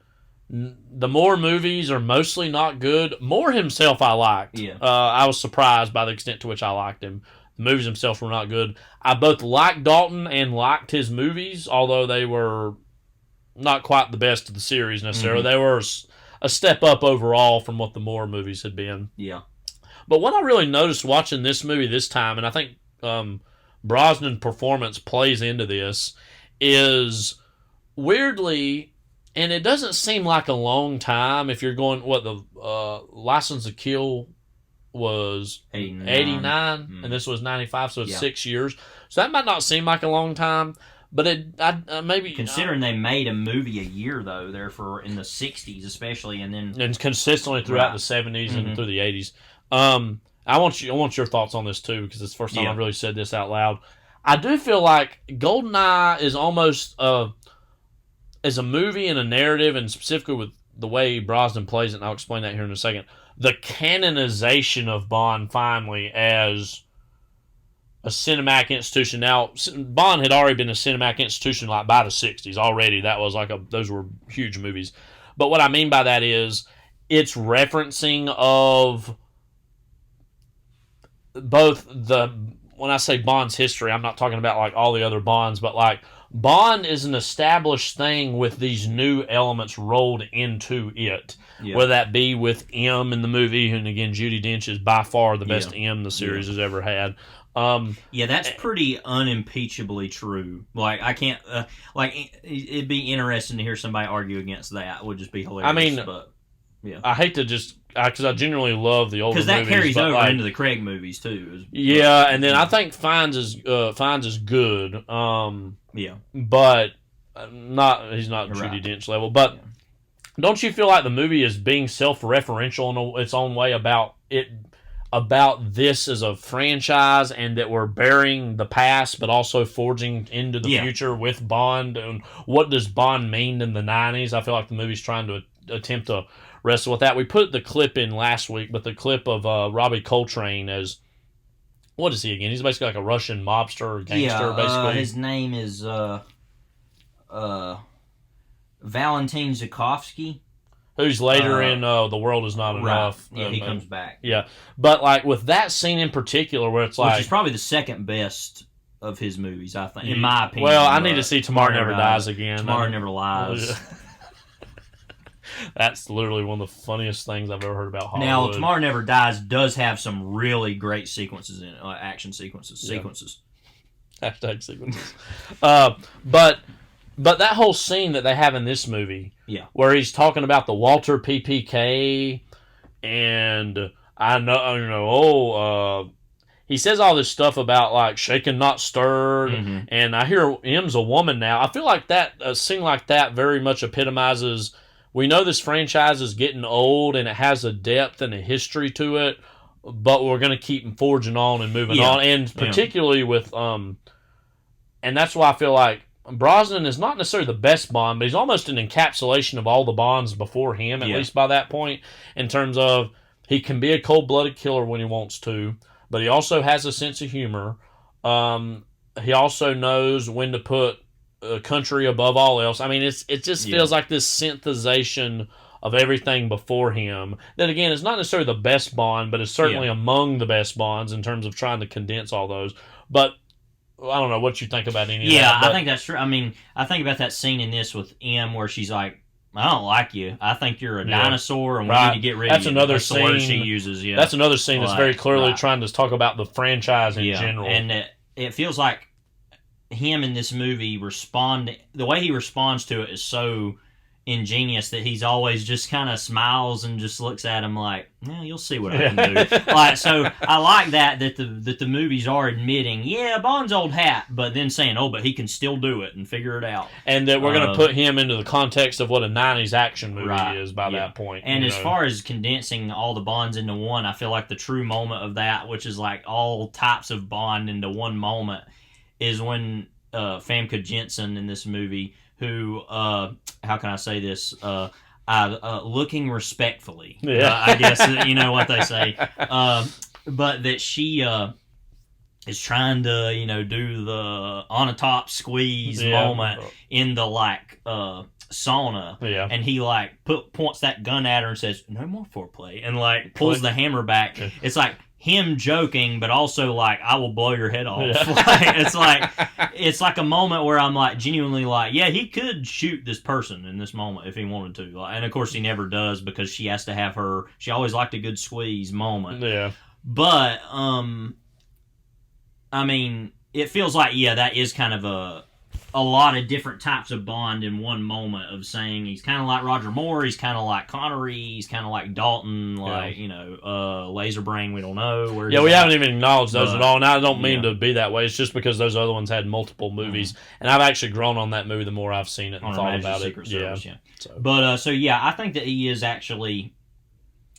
the Moore movies are mostly not good. Moore himself I liked. Yeah. I was surprised by the extent to which I liked him. The movies themselves were not good. I both liked Dalton and liked his movies, although they were not quite the best of the series necessarily. They were a step up overall from what the Moore movies had been. Yeah. But what I really noticed watching this movie this time, and I think Brosnan's performance plays into this, is weirdly, and it doesn't seem like a long time if you're going, what, the License to Kill was 89 and this was 95, so it's 6 years. So that might not seem like a long time. But maybe considering they made a movie a year though, therefore in the 60s especially, and consistently throughout the 70s and through the 80s. I want your thoughts on this too, because it's the first time I've really said this out loud. I do feel like GoldenEye is almost as a movie and a narrative, and specifically with the way Brosnan plays it, and I'll explain that here in a second. The canonization of Bond finally as a cinematic institution. Now, Bond had already been a cinematic institution like by the 60s already. That was those were huge movies. But what I mean by that is it's referencing of both when I say Bond's history, I'm not talking about like all the other Bonds, but like Bond is an established thing with these new elements rolled into it. Yeah. Whether that be with M in the movie, and again, Judi Dench is by far the best M the series has ever had. That's pretty unimpeachably true. Like, I can't, it'd be interesting to hear somebody argue against that. It would just be hilarious. I mean, but, I hate to just, because I genuinely love the older movies. Because that carries over into the Craig movies, too. And then I think Fiennes is good. But he's not Judi Dench level. But don't you feel like the movie is being self-referential in its own way about this as a franchise, and that we're burying the past but also forging into the future with Bond? And what does Bond mean in the 90s? I feel like the movie's trying to attempt to wrestle with that. We put the clip in last week, but the clip of Robbie Coltrane as, what is he again? He's basically like a Russian mobster or gangster, basically. His name is Valentin Zukovsky. Who's later in The World Is Not Enough. Yeah, he comes back. Yeah. But like with that scene in particular where it's like... Which is probably the second best of his movies, I think, in my opinion. Well, I need to see Tomorrow Never Dies again. Tomorrow Never Lies. That's literally one of the funniest things I've ever heard about Hollywood. Now, Tomorrow Never Dies does have some really great sequences in it, action sequences. Hashtag sequences. But that whole scene that they have in this movie, where he's talking about the Walter PPK, and he says all this stuff about like shaken not stirred, and I hear M's a woman now. I feel like that a scene like that very much epitomizes. We know this franchise is getting old, and it has a depth and a history to it, but we're going to keep forging on and moving on, and particularly with and that's why I feel like Brosnan is not necessarily the best Bond, but he's almost an encapsulation of all the Bonds before him, at least by that point, in terms of he can be a cold-blooded killer when he wants to, but he also has a sense of humor. He also knows when to put country above all else. I mean, it just feels like this synthesization of everything before him that, again, is not necessarily the best Bond, but is certainly among the best Bonds in terms of trying to condense all those. But I don't know what you think about any of that. Yeah, I think that's true. I mean, I think about that scene in this with M where she's like, I don't like you. I think you're a dinosaur, and we need to get rid of you. That's another scene. The word she uses, That's another scene that's very clearly trying to talk about the franchise in general. And it feels like him in this movie the way he responds to it is so ingenious that he's always just kind of smiles and just looks at him like, "Yeah, you'll see what I can do." Like, so I like that the movies are admitting, yeah, Bond's old hat, but then saying, "Oh, but he can still do it and figure it out," and that we're going to put him into the context of what a '90s action movie is by that point. And as far as condensing all the Bonds into one, I feel like the true moment of that, which is like all types of Bond into one moment, is when Famke Janssen in this movie, who, how can I say this, looking respectfully, I guess, you know what they say, but that she is trying to, do the on a top squeeze moment in the, sauna, and he, points that gun at her and says, "No more foreplay," and, pulls the hammer back. It's like him joking, but also I will blow your head off. It's like a moment where I'm genuinely yeah, he could shoot this person in this moment if he wanted to. And of course he never does, because she has to have she always liked a good squeeze moment. Yeah. But I mean, it feels like that is kind of a lot of different types of Bond in one moment, of saying he's kind of like Roger Moore, he's kind of like Connery, he's kind of like Dalton, Laser Brain, we don't know. We haven't even acknowledged those at all, and I don't mean to be that way. It's just because those other ones had multiple movies, and I've actually grown on that movie the more I've seen it and thought about it. Service, So. But, I think that he is actually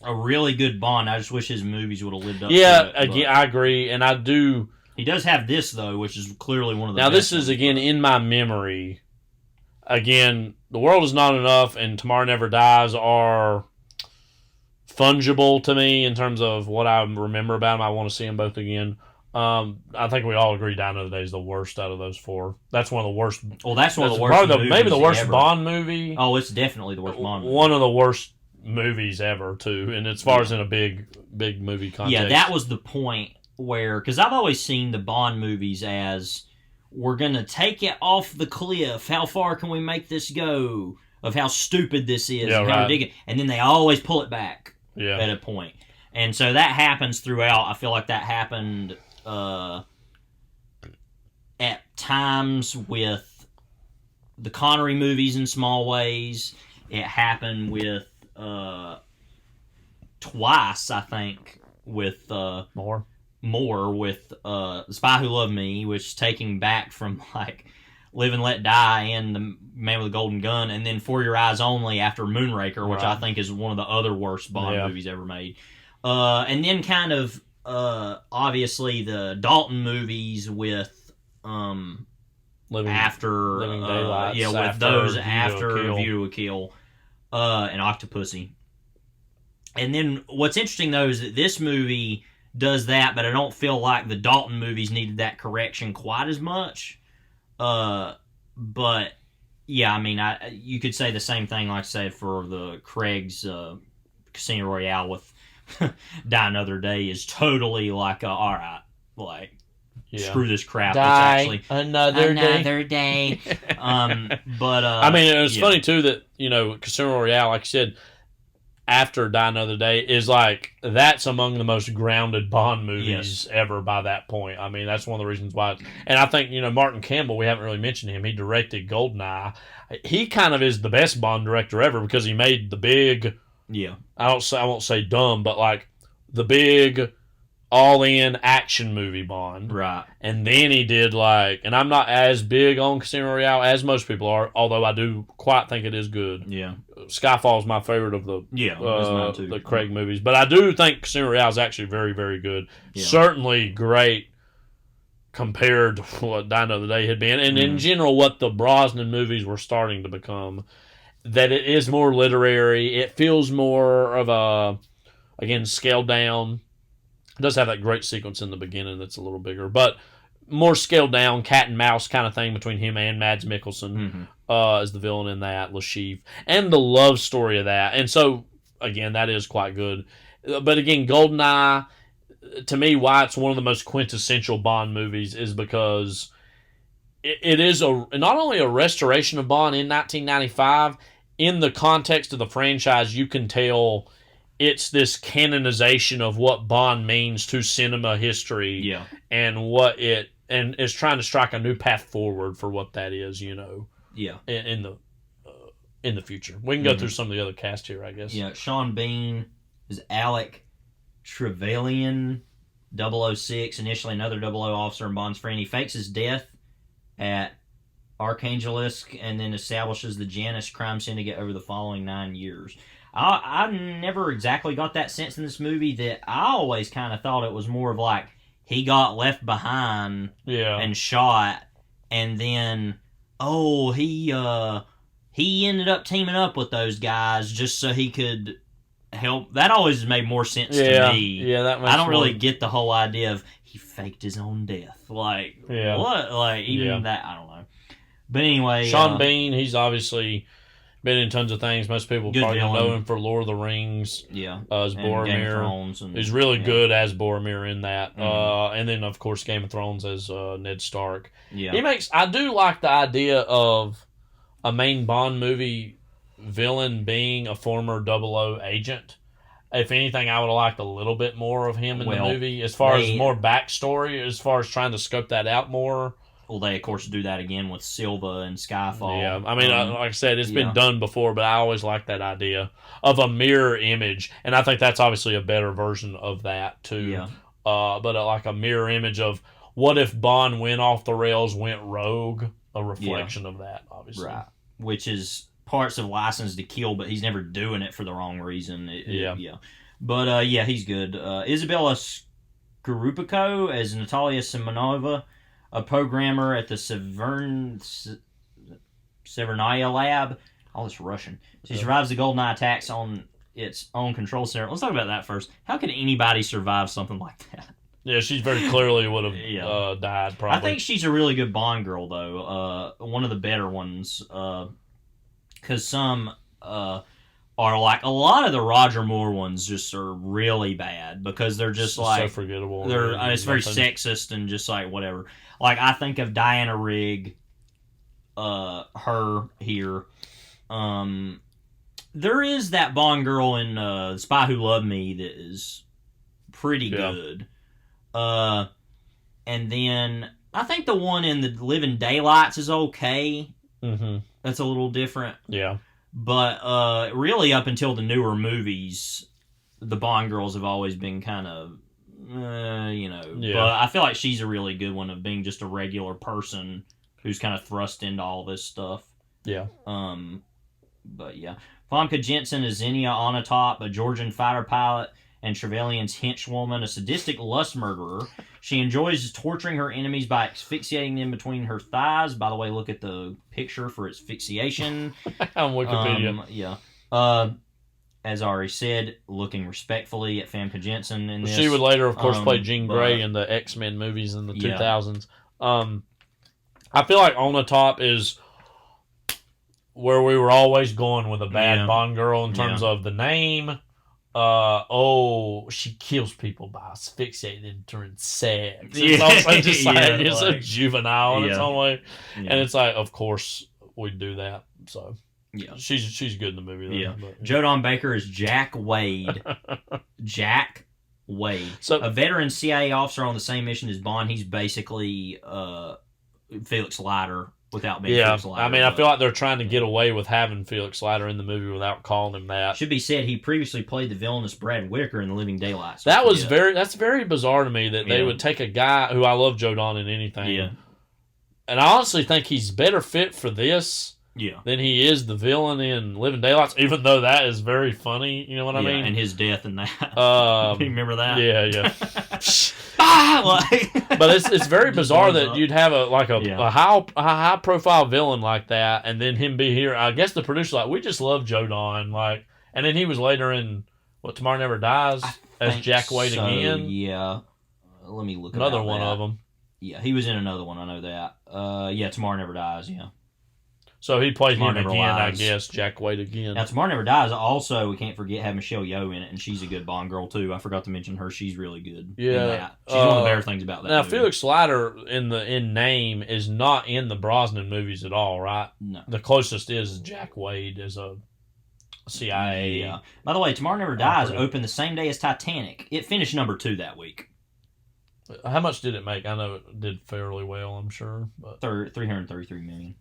a really good Bond. I just wish his movies would have lived up to it. Yeah, again, I agree, and I do... He does have this, though, which is clearly one of the best. Now, this ones. is, again, in my memory. Again, The World Is Not Enough and Tomorrow Never Dies are fungible to me in terms of what I remember about them. I want to see them both again. I think we all agree Die Another Day is the worst out of those four. That's one of the worst. Well, that's one of the worst movies maybe the worst ever. Bond movie. Oh, it's definitely the worst Bond movie. One of the worst movies ever, too. And as far as in a big movie context. Yeah, that was the point. Because I've always seen the Bond movies as, we're going to take it off the cliff. How far can we make this go? Of how stupid this is. And how ridiculous. And then they always pull it back at a point. And so that happens throughout. I feel like that happened at times with the Connery movies in small ways. It happened with twice, I think, with More with The Spy Who Loved Me, which taking back from Live and Let Die and The Man with the Golden Gun, and then For Your Eyes Only after Moonraker, which I think is one of the other worst Bond movies ever made. And then kind of obviously the Dalton movies with Living Daylights, with after those View after to a Kill. View to a Kill, and Octopussy. And then what's interesting though is that this movie does that, but I don't feel like the Dalton movies needed that correction quite as much. But yeah, I mean, you could say the same thing, like I said, for the Craig's Casino Royale with Die Another Day is totally all right, screw this crap. Die it's actually another day. But I mean, it was funny too that Casino Royale, like you said, after Die Another Day is that's among the most grounded Bond movies ever by that point. I mean, that's one of the reasons why. And I think, Martin Campbell, we haven't really mentioned him. He directed GoldenEye. He kind of is the best Bond director ever because he made the big, I won't say dumb, but the big all-in action movie Bond. Right. And then he did and I'm not as big on Casino Royale as most people are, although I do quite think it is good. Yeah. Skyfall is my favorite of the mine too. the Craig movies, but I do think Casino Royale is actually very, very good. Yeah. Certainly great compared to what Die Another Day had been, and in general what the Brosnan movies were starting to become. That it is more literary. It feels more of a scaled down. It does have that great sequence in the beginning that's a little bigger, but more scaled down, cat and mouse kind of thing between him and Mads Mikkelsen as the villain in that, Lashif, and the love story of that. And so, again, that is quite good. But again, GoldenEye, to me, why it's one of the most quintessential Bond movies is because it is not only a restoration of Bond in 1995, in the context of the franchise, you can tell it's this canonization of what Bond means to cinema history, and and is trying to strike a new path forward for what that is, in the in the future. We can go through some of the other cast here, I guess. Yeah, Sean Bean is Alec Trevelyan, 006, initially another 00 officer in Bond's friend. He fakes his death at Archangelisk and then establishes the Janus crime syndicate over the following 9 years. I never exactly got that sense in this movie. That I always kind of thought it was more of like he got left behind and shot, and then he ended up teaming up with those guys just so he could help. That always made more sense to me. Yeah, that makes I don't really get the whole idea of he faked his own death. Like what? Like even that, I don't know. But anyway, Sean Bean, he's obviously been in tons of things. Most people probably know him for Lord of the Rings. As Boromir. Game of Thrones he's really good as Boromir in that. And then, of course, Game of Thrones as Ned Stark. I do like the idea of a main Bond movie villain being a former 00 agent. If anything, I would have liked a little bit more of him in the movie. As far as more backstory, as far as trying to scope that out more. Well, they, of course, do that again with Silva and Skyfall. Yeah, I mean, like I said, it's been done before, but I always like that idea of a mirror image. And I think that's obviously a better version of that, too. Yeah. But like a mirror image of what if Bond went off the rails, went rogue, a reflection of that, obviously. Right. Which is parts of License to Kill, but he's never doing it for the wrong reason. But, he's good. Isabella Scorupco as Natalia Simonova, a programmer at the Severnaya lab. All this Russian. She survives the GoldenEye attacks on its own control center. Let's talk about that first. How could anybody survive something like that? Yeah, she very clearly would have died, probably. I think she's a really good Bond girl, though. One of the better ones. Because some are like... A lot of the Roger Moore ones just are really bad. Because they're just like... so forgettable. It's very sexist and just like whatever. Like, I think of Diana Rigg, her here. There is that Bond girl in The Spy Who Loved Me that is pretty good. And then I think the one in The Living Daylights is okay. Mm-hmm. That's a little different. Yeah. But really, up until the newer movies, the Bond girls have always been kind of... But I feel like she's a really good one of being just a regular person who's kind of thrust into all this stuff. Yeah. But yeah. Famke Jensen is Xenia Onatopp, a Georgian fighter pilot and Trevelyan's henchwoman, a sadistic lust murderer. She enjoys torturing her enemies by asphyxiating them between her thighs. By the way, look at the picture for asphyxiation. On Wikipedia. As I already said, looking respectfully at Famke Jensen in this. She would later, of course, play Jean Grey in the X-Men movies in the 2000s. I feel like Onatopp is where we were always going with a bad Bond girl in terms of the name. She kills people by asphyxiating them during sex. It's also just like, it's a juvenile in its own way. Yeah. And it's like, of course, we'd do that. So... Yeah, she's good in the movie. Though, yeah, but, Jodon Baker is Jack Wade. Jack Wade, a veteran CIA officer on the same mission as Bond. He's basically Felix Leiter without being Felix Leiter. I mean, I feel like they're trying to get away with having Felix Leiter in the movie without calling him that. Should be said he previously played the villainous Brad Whitaker in The Living Daylights. That's very bizarre to me that they would take a guy who I love Jodon in anything. Yeah, and I honestly think he's better fit for this. Yeah. Than he is the villain in Living Daylights, even though that is very funny. You know what I mean? And his death in that. You remember that? Yeah. But it's very bizarre that you'd have a high profile villain like that, and then him be here. I guess the producer we just love Jodon, and then he was later in Tomorrow Never Dies as Jack Wade again. Yeah. Let me look. Another one of them. Yeah, he was in another one. I know that. Tomorrow Never Dies. Yeah. So he played him again, I guess. Jack Wade again. Now, Tomorrow Never Dies. Also, we can't forget had Michelle Yeoh in it, and she's a good Bond girl too. I forgot to mention her. She's really good. Yeah, in that. She's one of the better things about that. Now, movie. Felix Leiter in name is not in the Brosnan movies at all, right? No. The closest is Jack Wade as a CIA. Yeah. By the way, Tomorrow Never Dies opened the same day as Titanic. It finished number 2 that week. How much did it make? I know it did fairly well. I'm sure, but $333 million.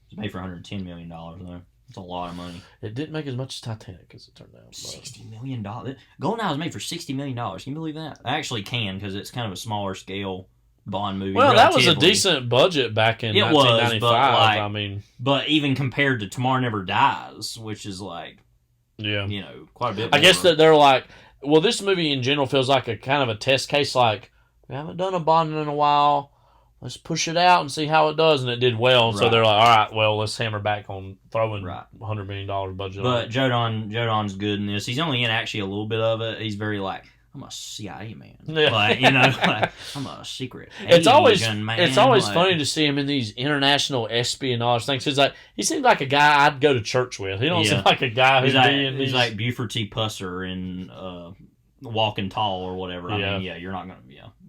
It's made for $110 million, though. It's a lot of money. It didn't make as much as Titanic as it turned out. $60 million. GoldenEye was made for $60 million. Can you believe that? I actually can, because it's kind of a smaller scale Bond movie. Well, that was a decent budget back in 1995. I mean, but even compared to Tomorrow Never Dies, which is like, yeah, quite a bit. I guess that they're like, well, this movie in general feels like a kind of a test case. Like, we haven't done a Bond in a while. Let's push it out and see how it does, and it did well. And so they're like, all right, well, let's hammer back on throwing $100 million budget. But Jodon's good in this. He's only in actually a little bit of it. He's very like, I'm a CIA man. Yeah. Like, like, I'm a secret it's always man. It's always funny to see him in these international espionage things. He's like, he seems like a guy I'd go to church with. He don't seem like a guy who's he's like Buford T. Pusser in Walking Tall or whatever. I mean, you're not gonna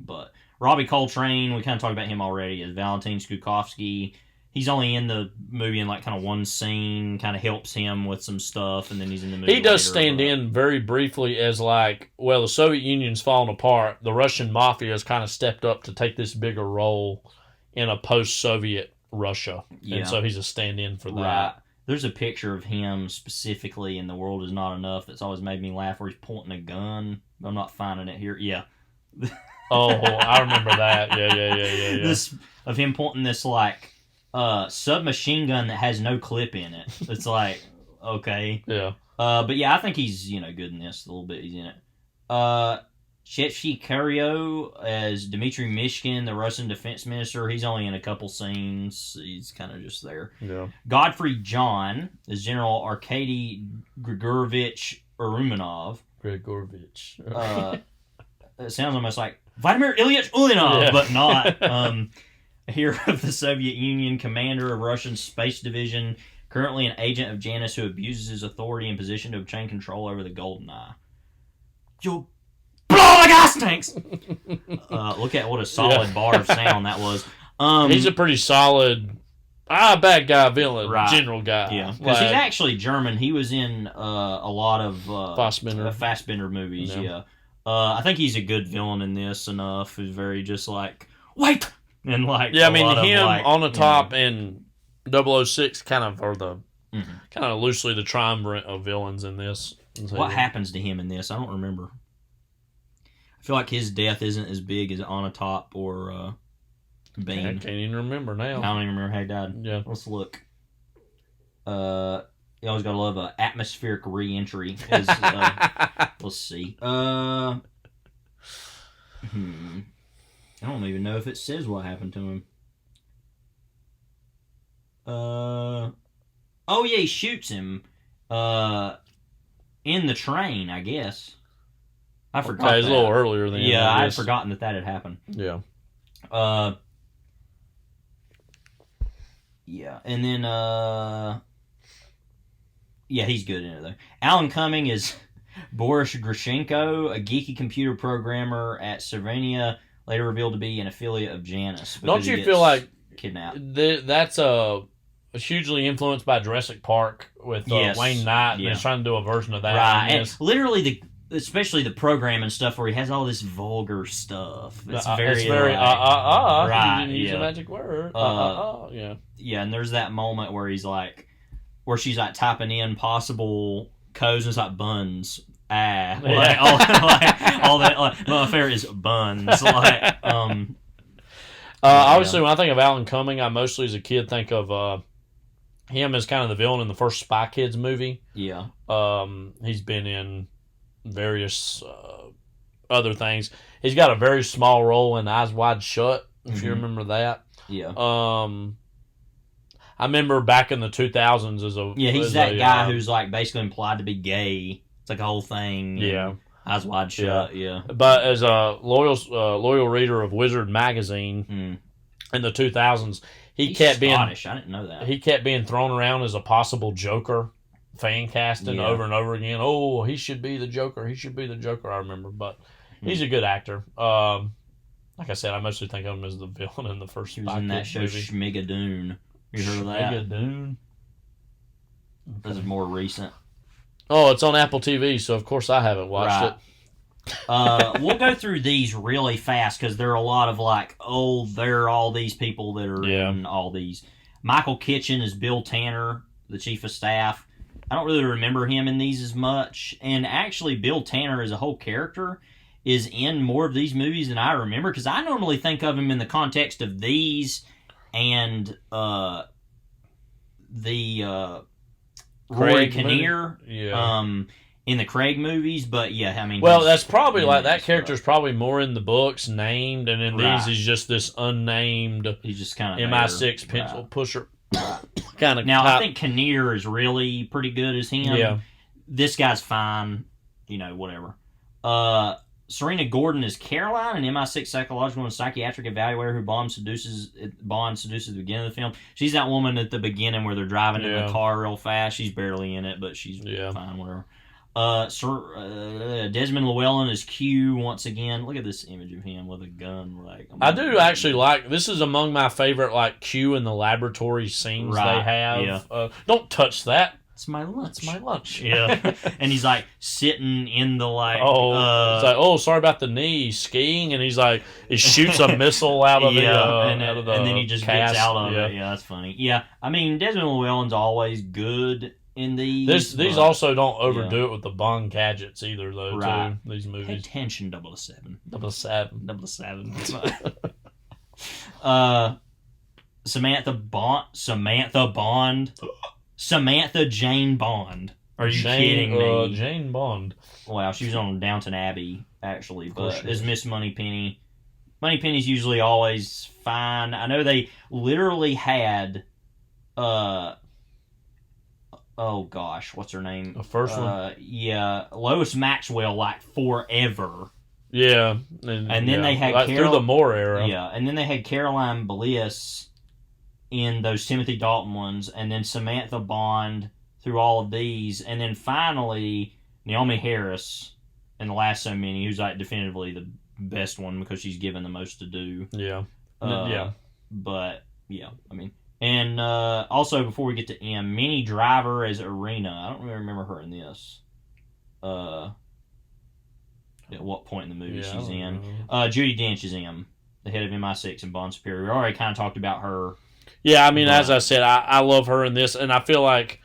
but Robbie Coltrane, we kind of talked about him already, as Valentin Skukovsky. He's only in the movie in like kind of one scene, kind of helps him with some stuff, and then he's in the movie. He does stand in very briefly as like, well, the Soviet Union's fallen apart. The Russian mafia has kind of stepped up to take this bigger role in a post-Soviet Russia. Yeah. And so he's a stand-in for that. Right. There's a picture of him specifically in The World Is Not Enough that's always made me laugh, where he's pointing a gun. I'm not finding it here. Yeah. Oh, I remember that. Yeah. This of him pointing this like submachine gun that has no clip in it. It's like, okay. Yeah. But yeah, I think he's good in this. A little bit he's in it. Shevchi Karyo as Dmitry Mishkin, the Russian defense minister. He's only in a couple scenes. He's kind of just there. Yeah. Godfrey John as General Arkady Grigorovich Urumanov. It sounds almost like Vladimir Ilyich Ulyanov, but not. Hero of the Soviet Union, commander of Russian Space Division, currently an agent of Janus who abuses his authority and position to obtain control over the GoldenEye. You'll blow the gas tanks! Look at what a solid bar of sound that was. He's a pretty solid, bad guy, villain, general guy. Yeah, because he's actually German. He was in a lot of Fassbender movies, yeah. I think he's a good villain in this enough. He's very just like, wait! And like, yeah, I mean, him on the top and 006 kind of are the kind of loosely the triumvirate of villains in this. So, what happens to him in this? I don't remember. I feel like his death isn't as big as Onatop or Bane. I can't even remember now. I don't even remember how he died. Yeah, let's look. You always gotta love a atmospheric re-entry. Let's see. I don't even know if it says what happened to him. Oh yeah, he shoots him in the train, I guess. I forgot. Okay, it's a little earlier than I had forgotten that had happened. Yeah. Yeah, and then yeah, he's good in it though. Alan Cumming is Boris Grushenko, a geeky computer programmer at Cervania, later revealed to be an affiliate of Janus. Don't you feel like kidnapped? That's hugely influenced by Jurassic Park with Wayne Knight, and he's trying to do a version of that. Right, and literally especially the program and stuff where he has all this vulgar stuff. It's very right. Use a magic word. Yeah. Yeah, and there's that moment where he's like, where she's like typing in possible codes, and it's like buns. All that. Like, my favorite is buns. Like, obviously, when I think of Alan Cumming, I mostly as a kid think of him as kind of the villain in the first Spy Kids movie. Yeah. He's been in various other things. He's got a very small role in Eyes Wide Shut, if you remember that. Yeah. I remember back in the 2000s as a... Yeah, he's that guy who's like basically implied to be gay. It's like a whole thing. Yeah. Eyes Wide Shut, yeah. But as a loyal reader of Wizard magazine in the 2000s, he's kept Scottish. I didn't know that. He kept being thrown around as a possible Joker fan casting over and over again. Oh, he should be the Joker. He should be the Joker, I remember. But he's a good actor. Like I said, I mostly think of him as the villain in the first He was in that show movie. Schmigadoon. You heard of that? Schmigadoon? This is more recent. Oh, it's on Apple TV, so of course I haven't watched it. We'll go through these really fast because there are a lot of like, there are all these people that are in all these. Michael Kitchen is Bill Tanner, the chief of staff. I don't really remember him in these as much. And actually, Bill Tanner as a whole character is in more of these movies than I remember, because I normally think of him in the context of these and Rory Kinnear in the Craig movies. But yeah, I mean, well, that's probably like that character's probably more in the books named, and in these he's just this unnamed. He's just kind of MI6 pencil pusher. Kind of. Now I think Kinnear is really pretty good as him. Yeah. This guy's fine. Whatever. Serena Gordon is Caroline, an MI6 psychological and psychiatric evaluator who Bond seduces at the beginning of the film. She's that woman at the beginning where they're driving in the car real fast. She's barely in it, but she's fine, whatever. Desmond Llewellyn is Q once again. Look at this image of him with a gun. I do actually like this. Is among my favorite Q in the laboratory scenes they have. Yeah. Don't touch that. It's my lunch. It's my lunch. Yeah. And he's sitting in the sorry about the knee, skiing, and he shoots a missile out of out of the and then he just cast. gets out of it. Yeah, that's funny. Yeah, I mean Desmond Llewellyn's always good in these. These also don't overdo it with the Bond gadgets either, though. Right. Too, these movies. Pay attention, 007. 007. 007. Samantha Jane Bond. Are you kidding me? Jane Bond. Wow, she was on Downton Abbey, actually, but as Miss Moneypenny. Moneypenny's usually always fine. I know they literally had, oh gosh, what's her name? The first one? Yeah, Lois Maxwell, forever. Yeah. And then they had through the Moore era. Yeah, and then they had Caroline Bliss in those Timothy Dalton ones, and then Samantha Bond through all of these, and then finally Naomi Harris in the last so many, who's definitively the best one because she's given the most to do. Yeah. But yeah, I mean, and also before we get to M, Minnie Driver as Irina. I don't really remember her in this. At what point in the movie she's in? Judi Dench is M, the head of MI6 and Bond Superior. We already kind of talked about her. Yeah, I mean, as I said, I love her in this, and I feel like,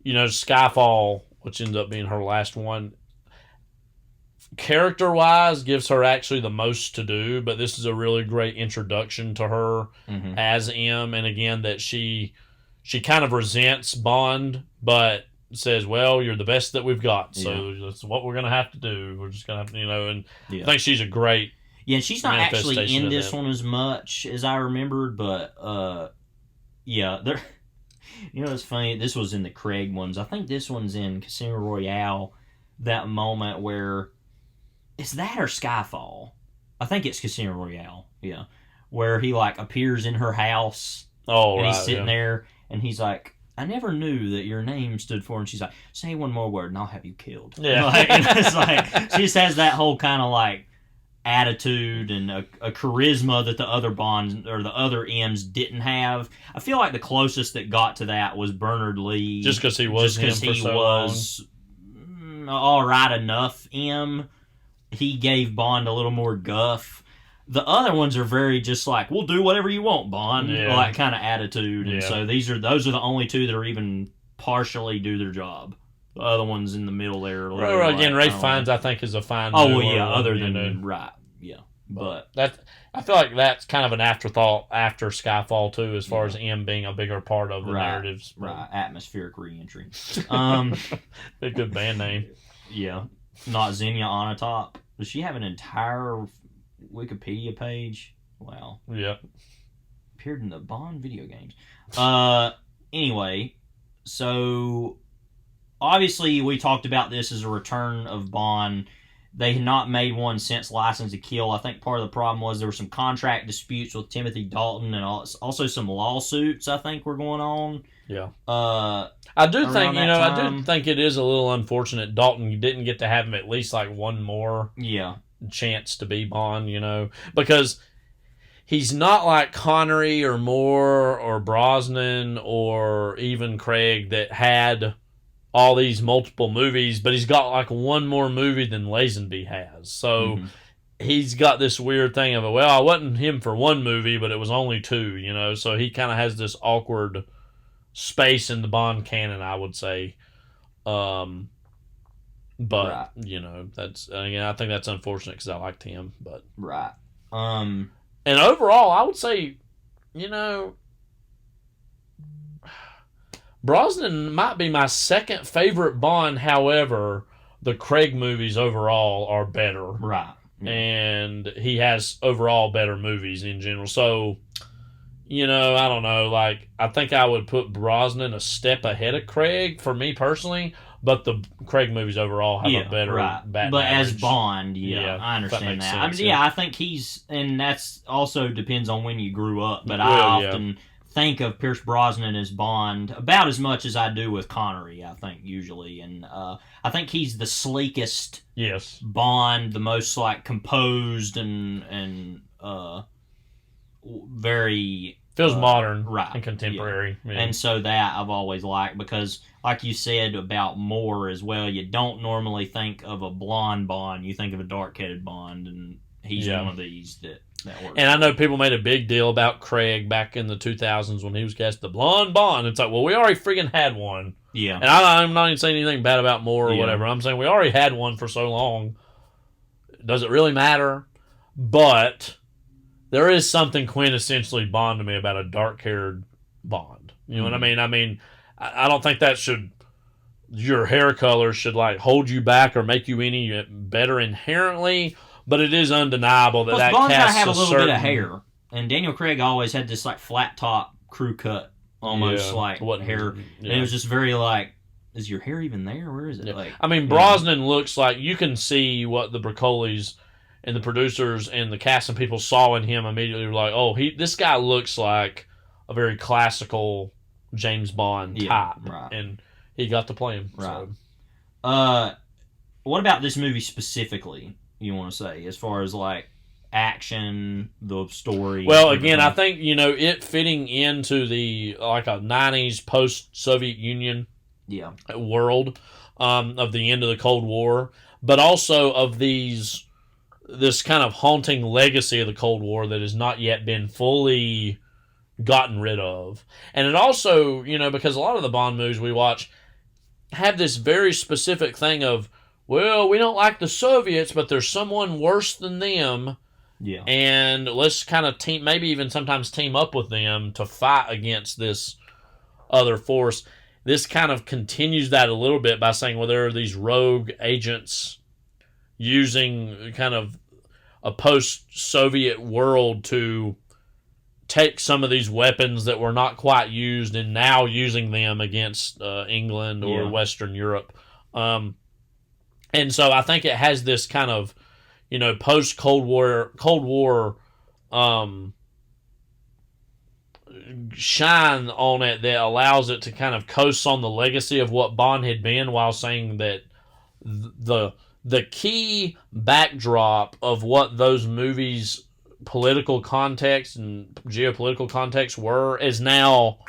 Skyfall, which ends up being her last one, character-wise, gives her actually the most to do, but this is a really great introduction to her as M, and again, that she kind of resents Bond, but says, well, you're the best that we've got, so that's what we're going to have to do. We're just going to have to, and I think she's a great she's not actually in this one as much as I remembered, but there. It's funny. This was in the Craig ones. I think this one's in Casino Royale. That moment where is that or Skyfall? I think it's Casino Royale. Yeah, where he appears in her house. Oh, and right. He's sitting there, and he's like, "I never knew that your name stood for." And she's like, "Say one more word, and I'll have you killed." Yeah, it's she just has that whole kind of attitude and a charisma that the other Bonds or the other M's didn't have. I feel like the closest that got to that was Bernard Lee, just because he was all right enough M. He gave Bond a little more guff. The other ones are very just we'll do whatever you want, Bond, kind of attitude. And so those are the only two that are even partially do their job. The other ones in the middle there. Again, Ray Fiennes, I think, is a fine. Oh, well, yeah. Other than right, yeah, but I feel like that's kind of an afterthought after Skyfall too, as far as M being a bigger part of the narratives. Right, atmospheric reentry. A good band name. Yeah, not Xenia Onatopp. Does she have an entire Wikipedia page? Wow. Yeah. Appeared in the Bond video games. Anyway, so. Obviously, we talked about this as a return of Bond. They had not made one since License to Kill. I think part of the problem was there were some contract disputes with Timothy Dalton and also some lawsuits, I think, were going on. Yeah. I do think, I do think it is a little unfortunate Dalton didn't get to have him at least one more chance to be Bond, because he's not like Connery or Moore or Brosnan or even Craig that had all these multiple movies, but he's got one more movie than Lazenby has. So he's got this weird thing of, I wasn't him for one movie, but it was only two, so he kind of has this awkward space in the Bond canon, I would say. But that's again, I think that's unfortunate because I liked him. But right. And overall, I would say, Brosnan might be my second favorite Bond. However, the Craig movies overall are better. Right. Yeah. And he has overall better movies in general. So, I don't know. Like, I think I would put Brosnan a step ahead of Craig for me personally. But the Craig movies overall have a better batting But average. as Bond, I understand that. Sense, I think he's, and that's also depends on when you grew up. But Well, I often think of Pierce Brosnan as Bond about as much as I do with Connery, I think, usually. And I think he's the sleekest Bond, the most, like, composed and very... Feels modern right, and contemporary. Yeah. Yeah. And so that I've always liked because, like you said about Moore as well, you don't normally think of a blonde Bond. You think of a dark-headed Bond, and he's one of these that works. And I know people made a big deal about Craig back in the 2000s when he was cast the blonde Bond. It's like, well, we already freaking had one. Yeah. And I'm not even saying anything bad about Moore or whatever. I'm saying we already had one for so long. Does it really matter? But there is something quintessentially Bond to me about a dark-haired Bond. You know what I mean? I mean, I don't think that your hair color should, like, hold you back or make you any better inherently, but it is undeniable that that Bond's casts gotta have a little certain bit of hair. And Daniel Craig always had this, like, flat-top crew cut, almost like hair. And it was just very, like, is your hair even there? Where is it? Yeah. Like, I mean, Brosnan looks like, you can see what the Broccoli's and the producers and the casting people saw in him immediately. Were like, oh, this guy looks like a very classical James Bond type. Right. And he got to play him. Right. So. What about this movie specifically, you want to say, as far as, like, action, the story? Well, again, I think, it fitting into the, like, a 90s post-Soviet Union world of the end of the Cold War, but also of this kind of haunting legacy of the Cold War that has not yet been fully gotten rid of. And it also, because a lot of the Bond movies we watch have this very specific thing of, well, we don't like the Soviets, but there's someone worse than them. Yeah. And let's kind of maybe even sometimes team up with them to fight against this other force. This kind of continues that a little bit by saying, well, there are these rogue agents using kind of a post-Soviet world to take some of these weapons that were not quite used and now using them against England or Western Europe. And so I think it has this kind of, post-Cold War shine on it that allows it to kind of coast on the legacy of what Bond had been, while saying that the key backdrop of what those movies' political context and geopolitical context is now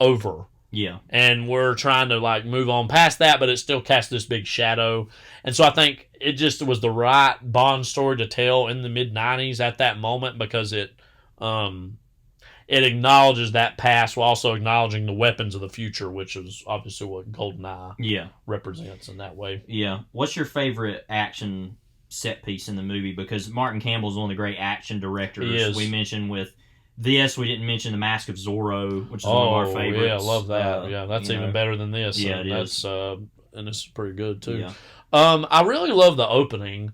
over. Yeah. And we're trying to, like, move on past that, but it still casts this big shadow. And so I think it just was the right Bond story to tell in the mid-90s at that moment, because it acknowledges that past while also acknowledging the weapons of the future, which is obviously what GoldenEye represents in that way. Yeah. What's your favorite action set piece in the movie? Because Martin Campbell's one of the great action directors. He is. We mentioned with this, we didn't mention The Mask of Zorro, which is one of our favorites. Yeah, I love that. That's even better than this. Yeah, it is. And this is pretty good, too. Yeah. I really love the opening.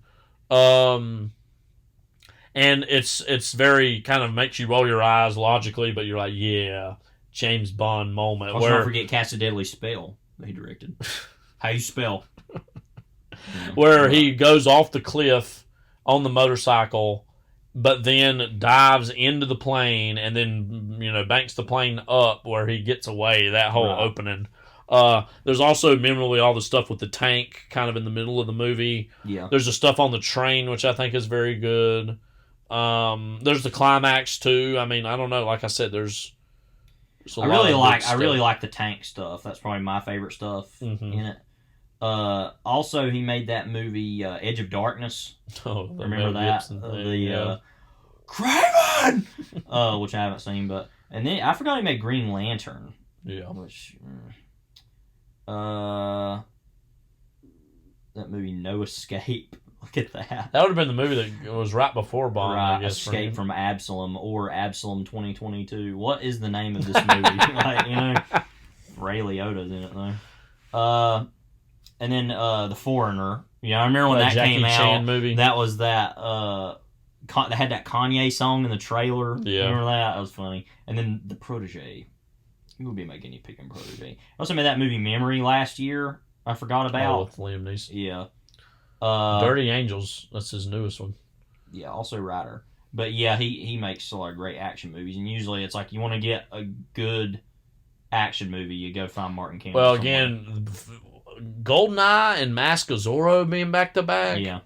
And it's very kind of makes you roll your eyes logically, but you're like, yeah, James Bond moment. Also, don't forget Cast a Deadly Spell that he directed. How you spell? Where he goes off the cliff on the motorcycle, but then dives into the plane and then, banks the plane up where he gets away, that whole opening. There's also memorably all the stuff with the tank kind of in the middle of the movie. Yeah. There's the stuff on the train, which I think is very good. There's the climax too. I mean, I don't know. Like I said, there's a lot of I really like the tank stuff. That's probably my favorite stuff in it. Also, he made that movie Edge of Darkness. Oh, remember that? Craven, which I haven't seen, and then I forgot he made Green Lantern. Yeah. Which, that movie No Escape. Look at that. That would have been the movie that was right before Bond, Right, I guess. Escape from Absalom or Absalom 2022. What is the name of this movie? Like, you know, Ray Liotta's in it though. And then The Foreigner. Yeah, I remember when that Jackie came Chan out. Movie. That was that. They had that Kanye song in the trailer. Yeah, remember that? That was funny. And then The Protege. Who would be making you picking Protege? I also made that movie Memory last year. I forgot about with Liam Neeson. Yeah. Dirty Angels. That's his newest one. Yeah, also writer. But yeah, he makes a lot of great action movies, and usually it's like you want to get a good action movie, you go find Martin Campbell. Well, again, GoldenEye and Mask of Zorro being back to back. Yeah,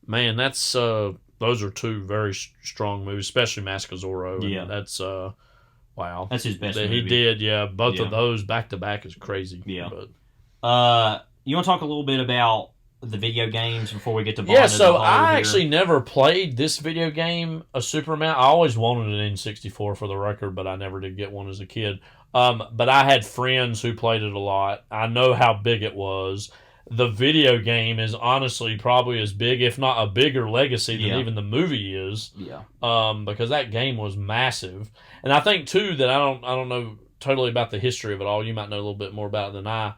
man, that's those are two very strong movies, especially Mask of Zorro. Yeah, that's wow, that's his best. He did, yeah. Both of those back to back is crazy. Yeah. But, you want to talk a little bit about the video games before we get to Bond? Yeah, so I actually never played this video game a super amount. I always wanted an N64 for the record, but I never did get one as a kid. But I had friends who played it a lot. I know how big it was. The video game is honestly probably as big, if not a bigger legacy than even the movie is. Yeah. Because that game was massive. And I think too that I don't know totally about the history of it all. You might know a little bit more about it than I.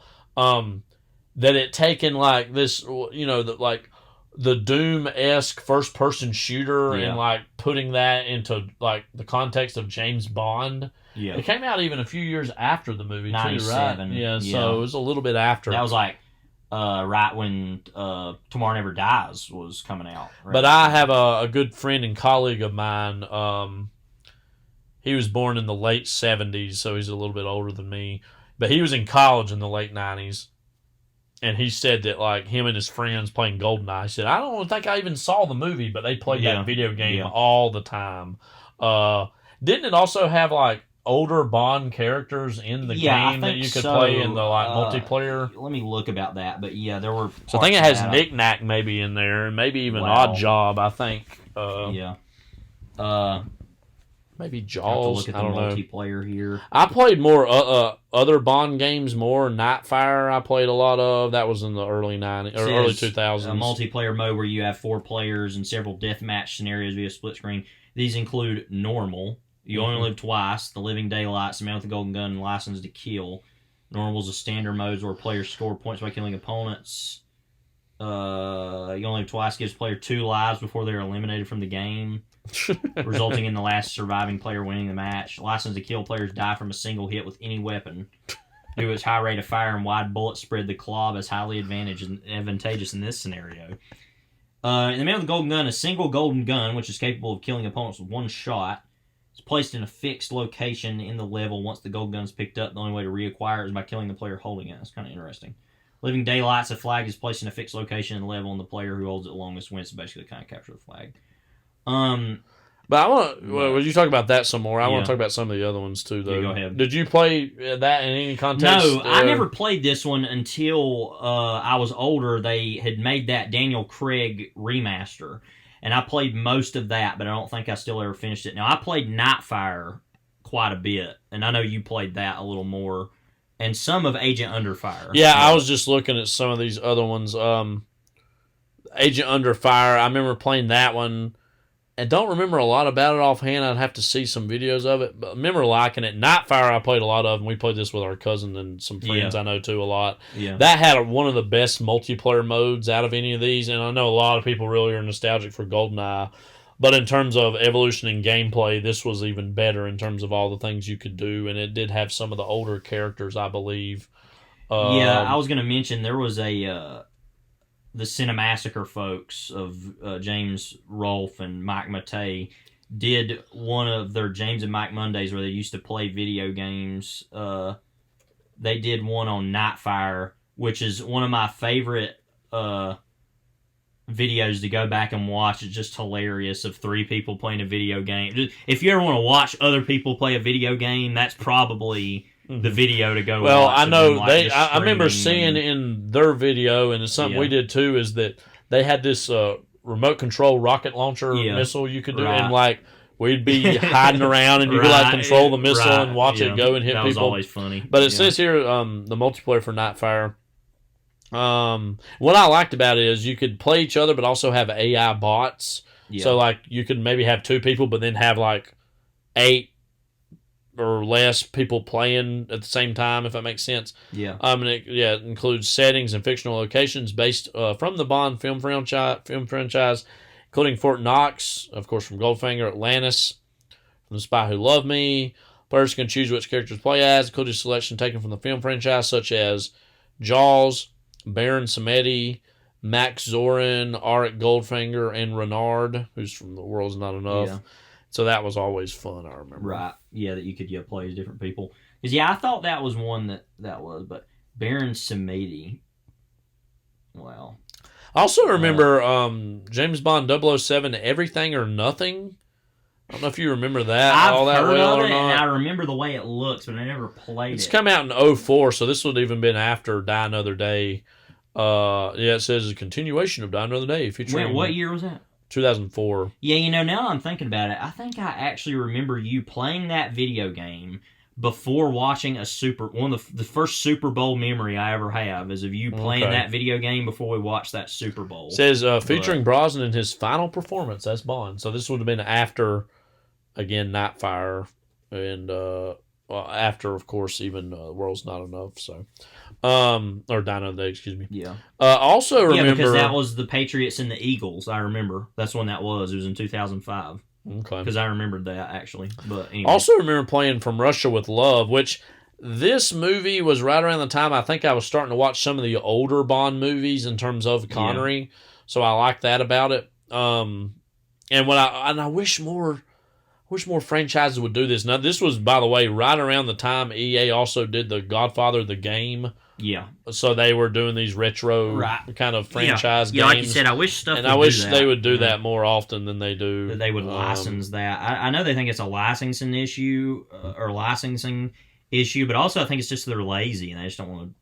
That it taken like this, you know, like the Doom-esque first-person shooter and like putting that into like the context of James Bond. Yeah, it came out even a few years after the movie too, right? Yeah, Yeah, so it was a little bit after. That was like right when Tomorrow Never Dies was coming out. Right? But I have a good friend and colleague of mine. He was born in the late 70s, so he's a little bit older than me. But he was in college in the late 90s. And he said that, like, him and his friends playing GoldenEye, he said, I don't think I even saw the movie, but they played that video game all the time. Didn't it also have, like, older Bond characters in the game that you could play in the, like, multiplayer? Let me look about that, but yeah, there were... So I think it has Knick Knack maybe in there, and maybe even Odd Job, I think. Maybe Jaws. Look at I don't know. Multiplayer here. I played more other Bond games more. Nightfire I played a lot of. That was in the early 90s or early 2000s. A multiplayer mode where you have 4 players and several deathmatch scenarios via split screen. These include Normal. You only live twice. The Living Daylights, The Man with the Golden Gun, and License to Kill. Normal is a standard mode where players score points by killing opponents. You only live twice gives player 2 lives before they're eliminated from the game, resulting in the last surviving player winning the match. License to Kill, players die from a single hit with any weapon. Due to its high rate of fire and wide bullet spread, the Club is highly advantageous in this scenario. In The Man with the Golden Gun, a single golden gun, which is capable of killing opponents with one shot, is placed in a fixed location in the level. Once the golden gun is picked up, the only way to reacquire it is by killing the player holding it. That's kind of interesting. Living Daylights, a flag is placed in a fixed location in the level, and the player who holds it longest wins to basically kind of capture the flag. But I want to. Well, you talk about that some more. I want to talk about some of the other ones too, though. Yeah, go ahead. Did you play that in any context? No, I never played this one until I was older. They had made that Daniel Craig remaster, and I played most of that, but I don't think I still ever finished it. Now, I played Nightfire quite a bit, and I know you played that a little more, and some of Agent Under Fire. Yeah, I was just looking at some of these other ones. Agent Under Fire, I remember playing that one. I don't remember a lot about it offhand. I'd have to see some videos of it. But I remember liking it. Nightfire I played a lot of, and we played this with our cousin and some friends I know too a lot. Yeah. That had one of the best multiplayer modes out of any of these, and I know a lot of people really are nostalgic for GoldenEye. But in terms of evolution in gameplay, this was even better in terms of all the things you could do, and it did have some of the older characters, I believe. I was going to mention there was the Cinemassacre folks of James Rolfe and Mike Matei did one of their James and Mike Mondays where they used to play video games. They did one on Nightfire, which is one of my favorite videos to go back and watch. It's just hilarious of 3 people playing a video game. If you ever want to watch other people play a video game, that's probably the video to go. Well, watch I know them, I remember seeing in their video, and it's something we did too. Is that they had this remote control rocket launcher missile you could do, and like we'd be hiding around, and you could like control the missile and watch it go and hit that people. Was always funny. But it says here the multiplayer for Nightfire. What I liked about it is you could play each other, but also have AI bots. Yeah. So like you could maybe have 2 people, but then have like 8 or less people playing at the same time, if that makes sense. Yeah. And it includes settings and fictional locations based from the Bond film franchise, including Fort Knox, of course, from Goldfinger, Atlantis, from The Spy Who Loved Me. Players can choose which characters to play as, including selection taken from the film franchise, such as Jaws, Baron Samedi, Max Zorin, Auric Goldfinger, and Renard, who's from The World's Not Enough. Yeah. So that was always fun, I remember. Right. Yeah, that you could play as different people. Because, I thought that was one that was, but Baron Samedi, well. I also remember James Bond 007, Everything or Nothing. I don't know if you remember that I've that heard well of or it, not. and I remember the way it looks, but I never played It's it. come out in 2004, so this would have even been after Die Another Day. It says a continuation of Die Another Day. Featuring what year was that? 2004. Yeah, now I'm thinking about it, I think I actually remember you playing that video game before watching one of the first Super Bowl memory I ever have is of you playing that video game before we watched that Super Bowl. It says featuring Brosnan in his final performance as Bond. So this would have been after, again, Nightfire, and after, of course, even World's Not Enough. So, or Die Another Day, excuse me. Yeah. Also remember, yeah, because that was the Patriots and the Eagles. I remember that's when that was. It was in 2005. Okay. Because I remembered that, actually. But anyway. Also remember playing From Russia with Love, which this movie was right around the time I think I was starting to watch some of the older Bond movies in terms of Connery. Yeah. So I like that about it. And I wish more franchises would do this. Now, this was, by the way, right around the time EA also did the Godfather the game. Yeah. So they were doing these retro kind of franchise games. Yeah, like you said, I wish stuff and would I wish do they would do that more often than they do. That they would license that. I know they think it's a licensing issue, but also I think it's just they're lazy and they just don't want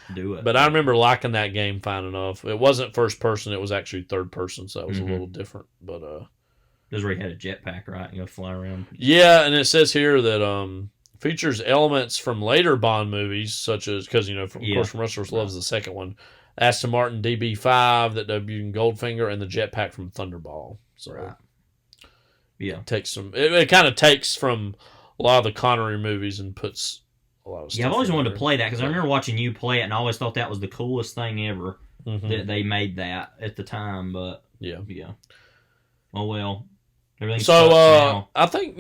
to do it. But I remember liking that game fine enough. It wasn't first person, it was actually third person, so that was a little different. But this is where he had a jetpack, right? You go fly around. Yeah, and it says here that features elements from later Bond movies, such as, because, of course, From Russia with Love is the second one, Aston Martin DB5 that debuted in Goldfinger, and the jetpack from Thunderball. So, yeah, it kind of takes from a lot of the Connery movies and puts a lot of stuff. Yeah, I've always wanted to play that because I remember watching you play it, and I always thought that was the coolest thing ever that they made that at the time. But yeah. Oh well, everything. So I think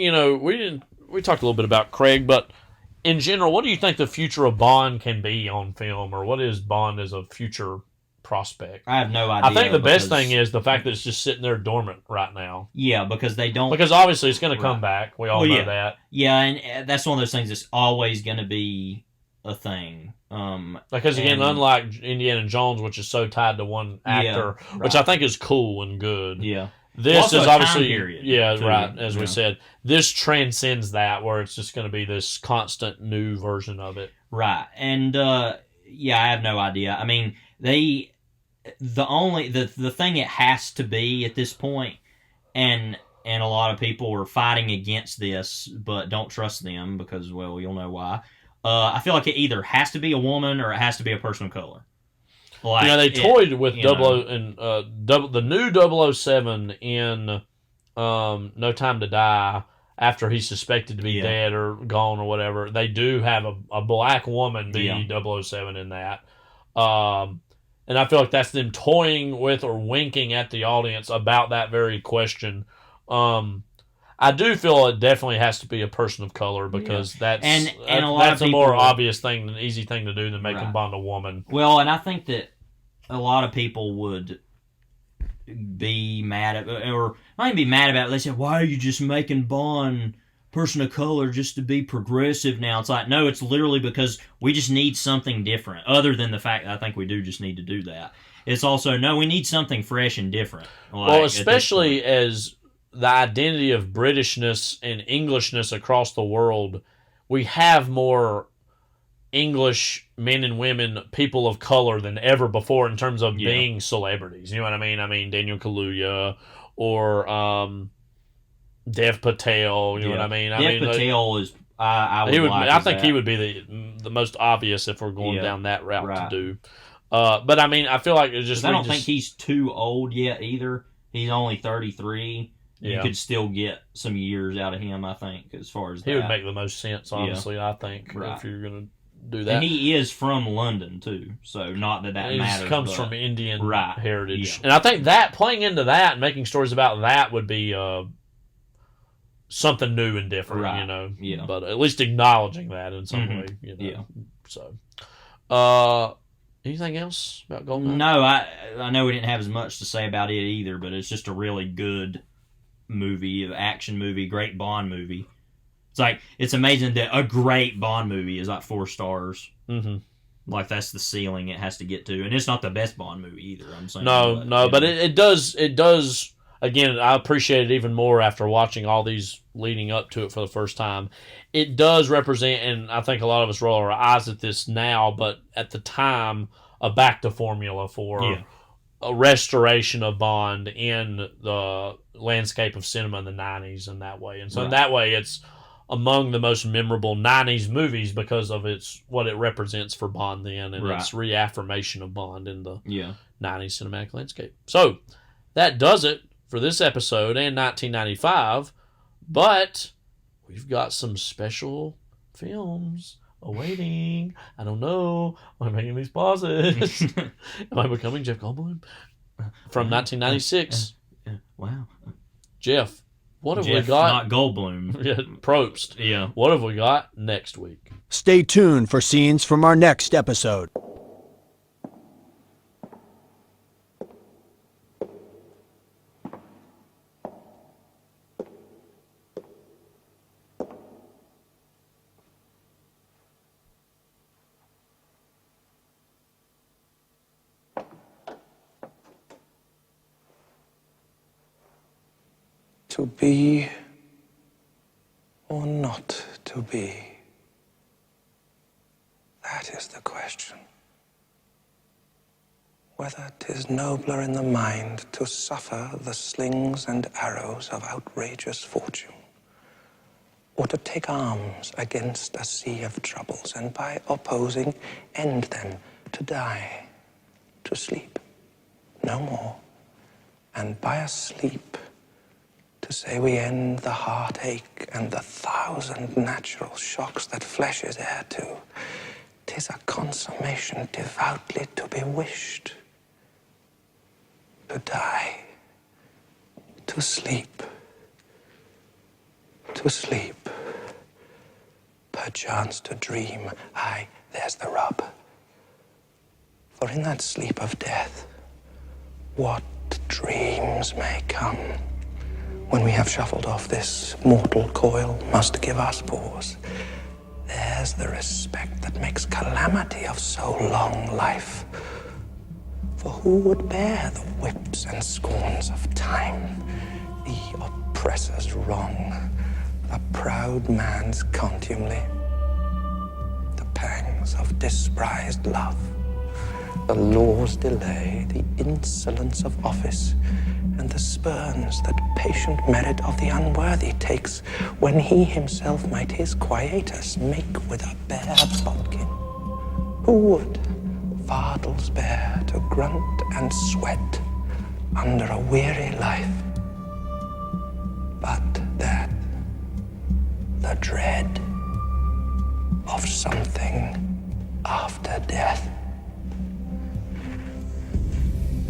we talked a little bit about Craig, but in general, what do you think the future of Bond can be on film, or what is Bond as a future prospect? I have no idea. I think the best thing is the fact that it's just sitting there dormant right now. Yeah, because they don't. Because obviously it's going to come back. We all know that. Yeah, and that's one of those things that's always going to be a thing. Because again, unlike Indiana Jones, which is so tied to one actor, which I think is cool and good. Yeah. This is obviously, period, as we said, this transcends that, where it's just going to be this constant new version of it. Right. And, I have no idea. I mean, the thing it has to be at this point, and a lot of people are fighting against this, but don't trust them because, well, you'll know why. I feel like it either has to be a woman or it has to be a person of color. Like they toyed with the new 007 in No Time to Die after he's suspected to be dead or gone or whatever. They do have a black woman be 007 in that. And I feel like that's them toying with or winking at the audience about that very question. I do feel it definitely has to be a person of color because that's a more obvious thing, an easy thing to do than making Bond a woman. Well, and I think that a lot of people would be mad at, or not even be mad about it. They say, "Why are you just making Bond person of color just to be progressive now?" It's like, no, it's literally because we just need something different. Other than the fact that I think we do just need to do that. It's also, no, we need something fresh and different. Well, especially as the identity of Britishness and Englishness across the world, we have more English men and women, people of color, than ever before in terms of being celebrities. You know what I mean? I mean, Daniel Kaluuya or Dev Patel. You know what I mean? Dev Patel is. I think he would be the most obvious if we're going down that route to do. But I mean, I feel like it's just. I don't think he's too old yet either. He's only 33. You could still get some years out of him, I think, as far as he would make the most sense, honestly. I think if you're going to do that, and he is from London too, so not that matters. He comes from Indian heritage, and I think that playing into that and making stories about that would be something new and different, you know. Yeah. But at least acknowledging that in some way, you know. Yeah. So, anything else about GoldenEye? No, I know we didn't have as much to say about it either, but it's just a really good movie, an action movie, great Bond movie. It's amazing that a great Bond movie is like 4 stars. Mm-hmm. Like that's the ceiling it has to get to, and it's not the best Bond movie either. I'm saying but it does. Again, I appreciate it even more after watching all these leading up to it for the first time. It does represent, and I think a lot of us roll our eyes at this now, but at the time, a back to formula for a restoration of Bond in the landscape of cinema in the 90s in that way. And so in that way, it's among the most memorable 90s movies because of what it represents for Bond then and its reaffirmation of Bond in the 90s cinematic landscape. So that does it for this episode and 1995, but we've got some special films awaiting. I don't know. I'm making these pauses. Am I becoming Jeff Goldblum? From 1996. Wow. Jeff, what have we got? Not Goldblum. Yeah, Probst. Yeah. What have we got next week? Stay tuned for scenes from our next episode. To be or not to be? That is the question. Whether 'tis nobler in the mind to suffer the slings and arrows of outrageous fortune, or to take arms against a sea of troubles, and by opposing end them, to die, to sleep, no more, and by a sleep to say we end the heartache and the 1,000 natural shocks that flesh is heir to. 'Tis a consummation devoutly to be wished. To die, to sleep, perchance to dream. Aye, there's the rub. For in that sleep of death, what dreams may come. When we have shuffled off this mortal coil, must give us pause. There's the respect that makes calamity of so long life. For who would bear the whips and scorns of time, the oppressor's wrong, the proud man's contumely, the pangs of despised love, the law's delay, the insolence of office, and the spurns that patient merit of the unworthy takes, when he himself might his quietus make with a bare bodkin? Who would fardels bear to grunt and sweat under a weary life? But that the dread of something after death,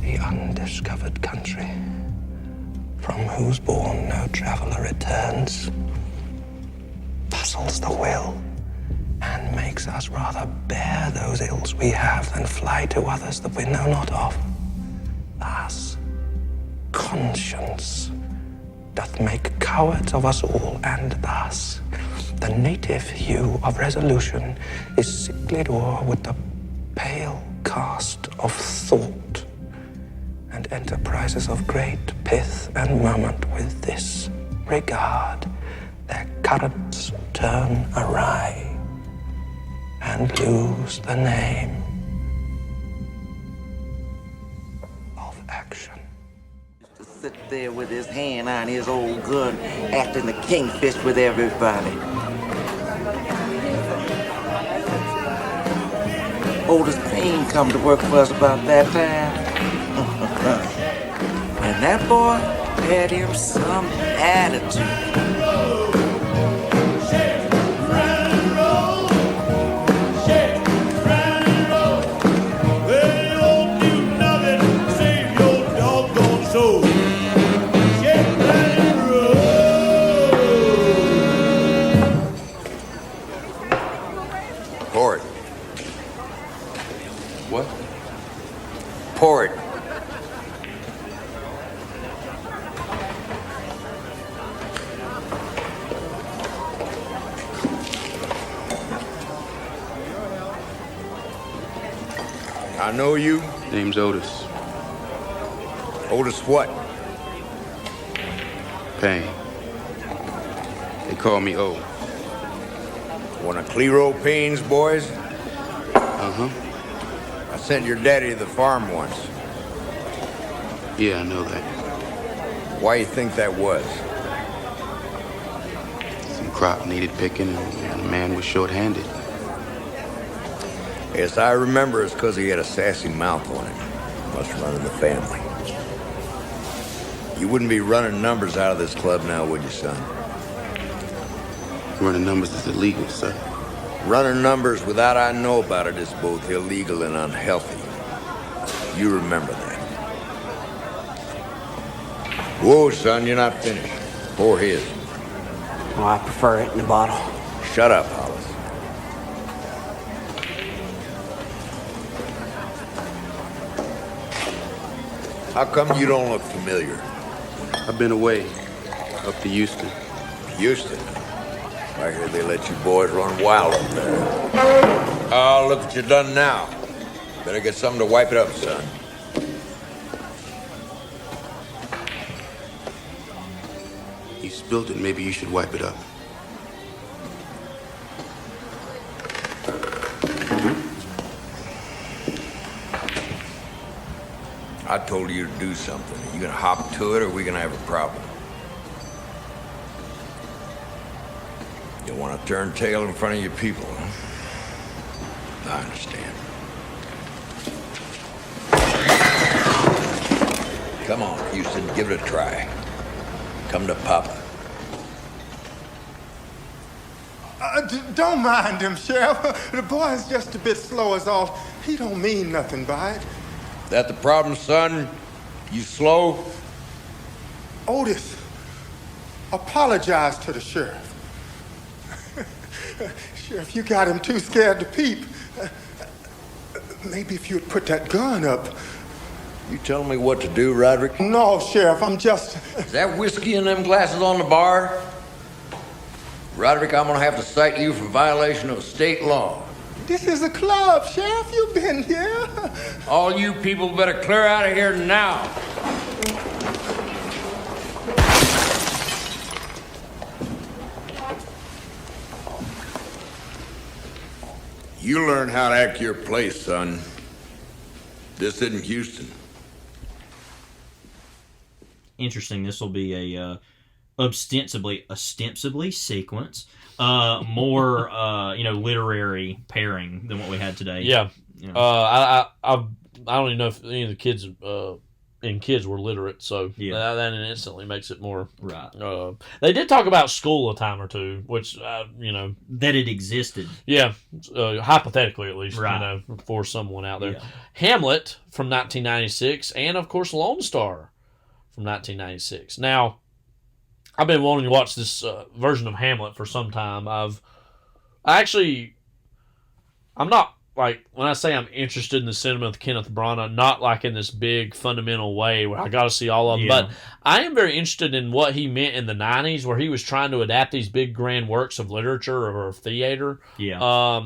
the undiscovered country, from whose bourne no traveller returns, puzzles the will and makes us rather bear those ills we have than fly to others that we know not of. Thus, conscience doth make cowards of us all, and thus the native hue of resolution is sicklied o'er with the pale cast of thought, and enterprises of great pith and moment with this regard, their currents turn awry and lose the name of action. to sit there with his hand on his old gun, acting the kingfish with everybody. Oldest Payne come to work for us about that time. And that boy had him some attitude. Port. What? Port. I know you. Name's Otis. Otis what? Payne. They call me O. One of Clero Payne's boys? Uh-huh. I sent your daddy to the farm once. Yeah, I know that. Why you think that was? Some crop needed picking, and the man was short-handed. Yes, I remember it's because he had a sassy mouth on him. Must run in the family. You wouldn't be running numbers out of this club now, would you, son? Running numbers is illegal, sir. Running numbers without I know about it is both illegal and unhealthy. You remember that. Whoa, son, you're not finished. Pour his. Oh, I prefer it in the bottle. Shut up, Hollis. How come you don't look familiar? I've been away, up to Houston. Houston? I hear they let you boys run wild up there. Oh, look what you done now. Better get something to wipe it up, son. You spilled it, maybe you should wipe it up. I told you to do something. Are you gonna hop to it or are we gonna have a problem? You want to turn tail in front of your people, huh? I understand. Come on, Houston, give it a try. Come to Papa. Don't mind him, Sheriff. The boy's just a bit slow as all. He don't mean nothing by it. That the problem, son? You slow? Otis, apologize to the sheriff. Sheriff, you got him too scared to peep. Maybe if you'd put that gun up. You telling me what to do, Roderick? No, Sheriff, I'm just... Is that whiskey in them glasses on the bar? Roderick, I'm gonna have to cite you for violation of state law. This is a club, Sheriff. You've been here. All you people better clear out of here now. You learn how to act your place, son. This isn't Houston. Interesting. This will be a ostensibly sequence. More literary pairing than what we had today. Yeah. You know. I don't even know if any of the kids were literate, so Yeah. that instantly makes it more right. They did talk about school a time or two, which that it existed. Yeah, hypothetically at least, Right. for someone out there. Yeah. Hamlet from 1996, and of course Lone Star from 1996. Now, I've been wanting to watch this version of Hamlet for some time. I'm not, like, when I say I'm interested in the cinema of Kenneth Branagh, not like in this big fundamental way where I got to see all of them, Yeah. but I am very interested in what he meant in the 90s where he was trying to adapt these big grand works of literature or of theater. Yeah.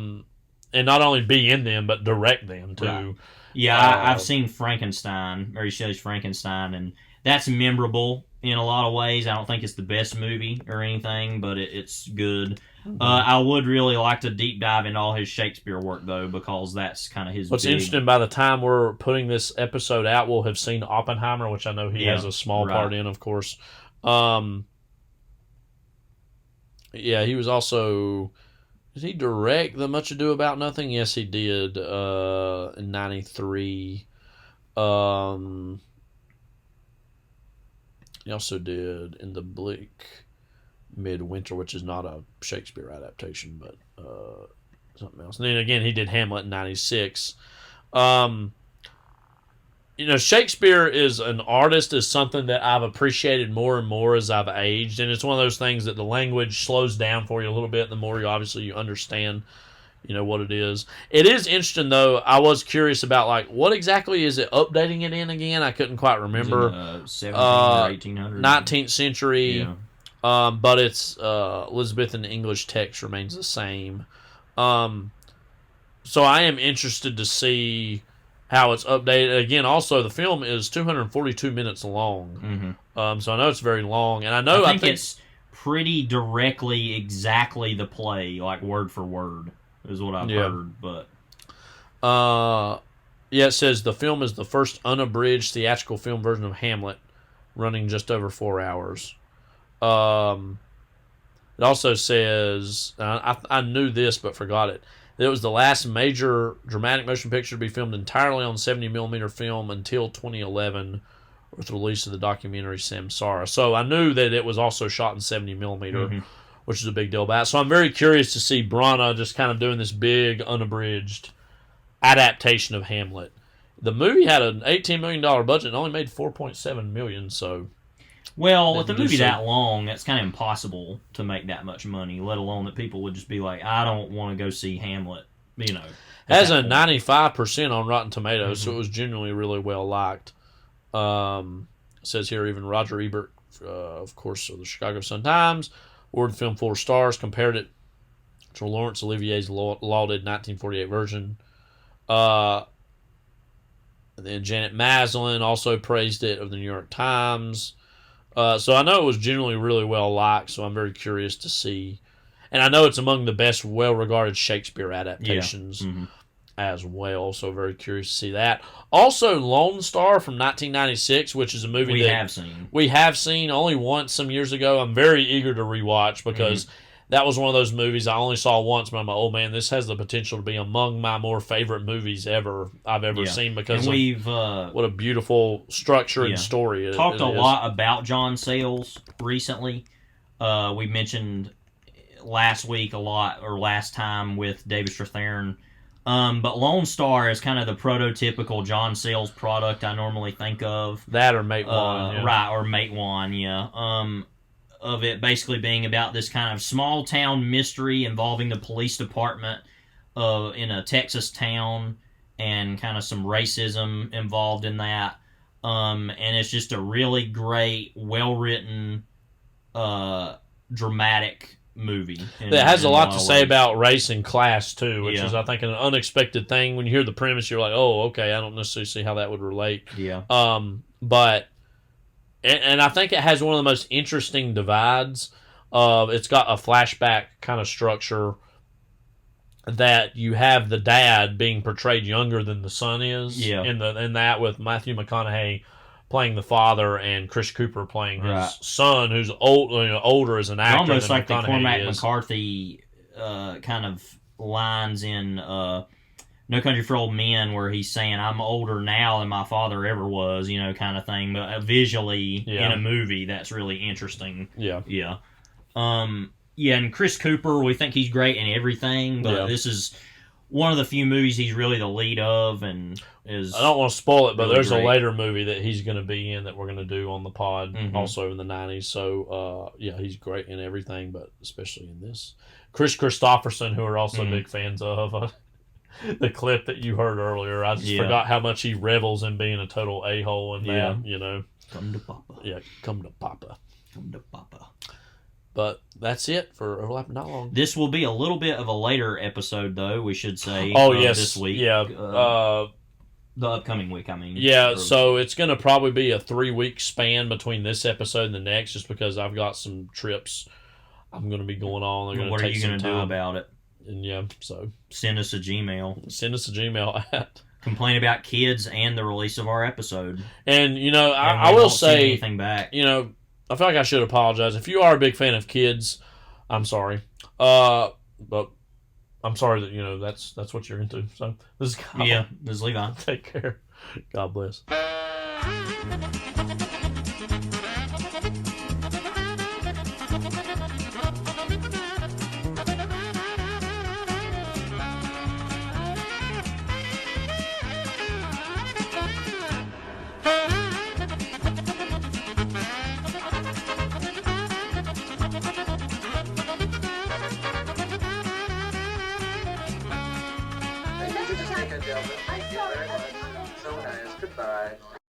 And not only be in them, but direct them too. Right. Yeah, I've seen Frankenstein, Mary Shelley's Frankenstein, and that's memorable. in a lot of ways. I don't think it's the best movie or anything, but it's good. I would really like to deep dive into all his Shakespeare work, though, because that's kind of his What's interesting, by the time we're putting this episode out, we'll have seen Oppenheimer, which I know he has a small part in, of course. He was also... Did he direct The Much Ado About Nothing? Yes, he did, in 93. He also did In the Bleak Midwinter, which is not a Shakespeare adaptation, but something else. And then again, he did Hamlet in 96. Shakespeare is an artist, is something that I've appreciated more and more as I've aged, and it's one of those things that the language slows down for you a little bit the more you understand what it is. It is interesting, though. I was curious about what exactly is it updating it in again? I couldn't quite remember. 1700s or 1800s, 19th century. Yeah. But it's Elizabethan English text remains the same. So I am interested to see how it's updated. Again, also the film is 242 minutes long. So I know it's very long, and I think it's pretty directly exactly the play, like word for word, is what I've heard. But it says the film is the first unabridged theatrical film version of Hamlet, running just over 4 hours. It also says, I knew this but forgot it, that it was the last major dramatic motion picture to be filmed entirely on 70mm film until 2011 with the release of the documentary Samsara. So I knew that it was also shot in 70mm, which is a big deal about it. So I'm very curious to see Branagh just kind of doing this big unabridged adaptation of Hamlet. The movie had an $18 million budget and only made $4.7 million, so... Well, with a movie that long, it's kind of impossible to make that much money, let alone that people would just be like, I don't want to go see Hamlet, It has a 95% on Rotten Tomatoes, so it was genuinely really well liked. It says here even Roger Ebert, of course, of the Chicago Sun-Times, awarded the film 4 stars, compared it to Laurence Olivier's lauded 1948 version. And then Janet Maslin also praised it of the New York Times. So I know it was generally really well liked, so I'm very curious to see. And I know it's among the best well-regarded Shakespeare adaptations as well, so very curious to see that. Also, Lone Star from 1996, which is a movie we have seen only once some years ago. I'm very eager to rewatch because that was one of those movies I only saw once, but I'm like, oh man, this has the potential to be among my more favorite movies I've ever seen because of what a beautiful structure and story it talked is. A lot about John Sayles recently. We mentioned last time with David Strathairn. But Lone Star is kind of the prototypical John Sayles product I normally think of. That or Mate One. Right, or Mate One, of it basically being about this kind of small town mystery involving the police department in a Texas town and kind of some racism involved in that. And it's just a really great, well-written, dramatic movie. That has a lot to say about race and class, too, which is, I think, an unexpected thing. When you hear the premise, you're like, oh, okay, I don't necessarily see how that would relate. Yeah. But... And I think it has one of the most interesting divides. It's got a flashback kind of structure that you have the dad being portrayed younger than the son is. Yeah. In that with Matthew McConaughey playing the father and Chris Cooper playing his son, who's older as an actor. Almost than like the McConaughey Cormac is. McCarthy kind of lines in No Country for Old Men, where he's saying, I'm older now than my father ever was, kind of thing. But visually, in a movie, that's really interesting. Yeah. Yeah. And Chris Cooper, we think he's great in everything, but this is one of the few movies he's really the lead of, and is... I don't want to spoil it, but really there's great. a later movie that he's going to be in that we're going to do on the pod, also in the 90s. So, he's great in everything, but especially in this. Chris Christopherson, who are also big fans of... the clip that you heard earlier, I just forgot how much he revels in being a total a-hole in that, Come to Papa. Yeah, come to Papa. Come to Papa. But that's it for Overlapping Not Long. This will be a little bit of a later episode, though, we should say, yes. this week. Yeah. The upcoming week, I mean. Yeah, so it's going to probably be a 3-week span between this episode and the next, just because I've got some trips I'm going to be going on. What are you going to do about it? And yeah, so send us a Gmail. Send us a Gmail at complain about kids and the release of our episode. And you know, I will say anything back. You know, I feel like I should apologize if you are a big fan of kids. I'm sorry, but I'm sorry that that's what you're into. So this is Kyle. Yeah, this is Levi. Take care. God bless. Thank you very much. So nice. Goodbye.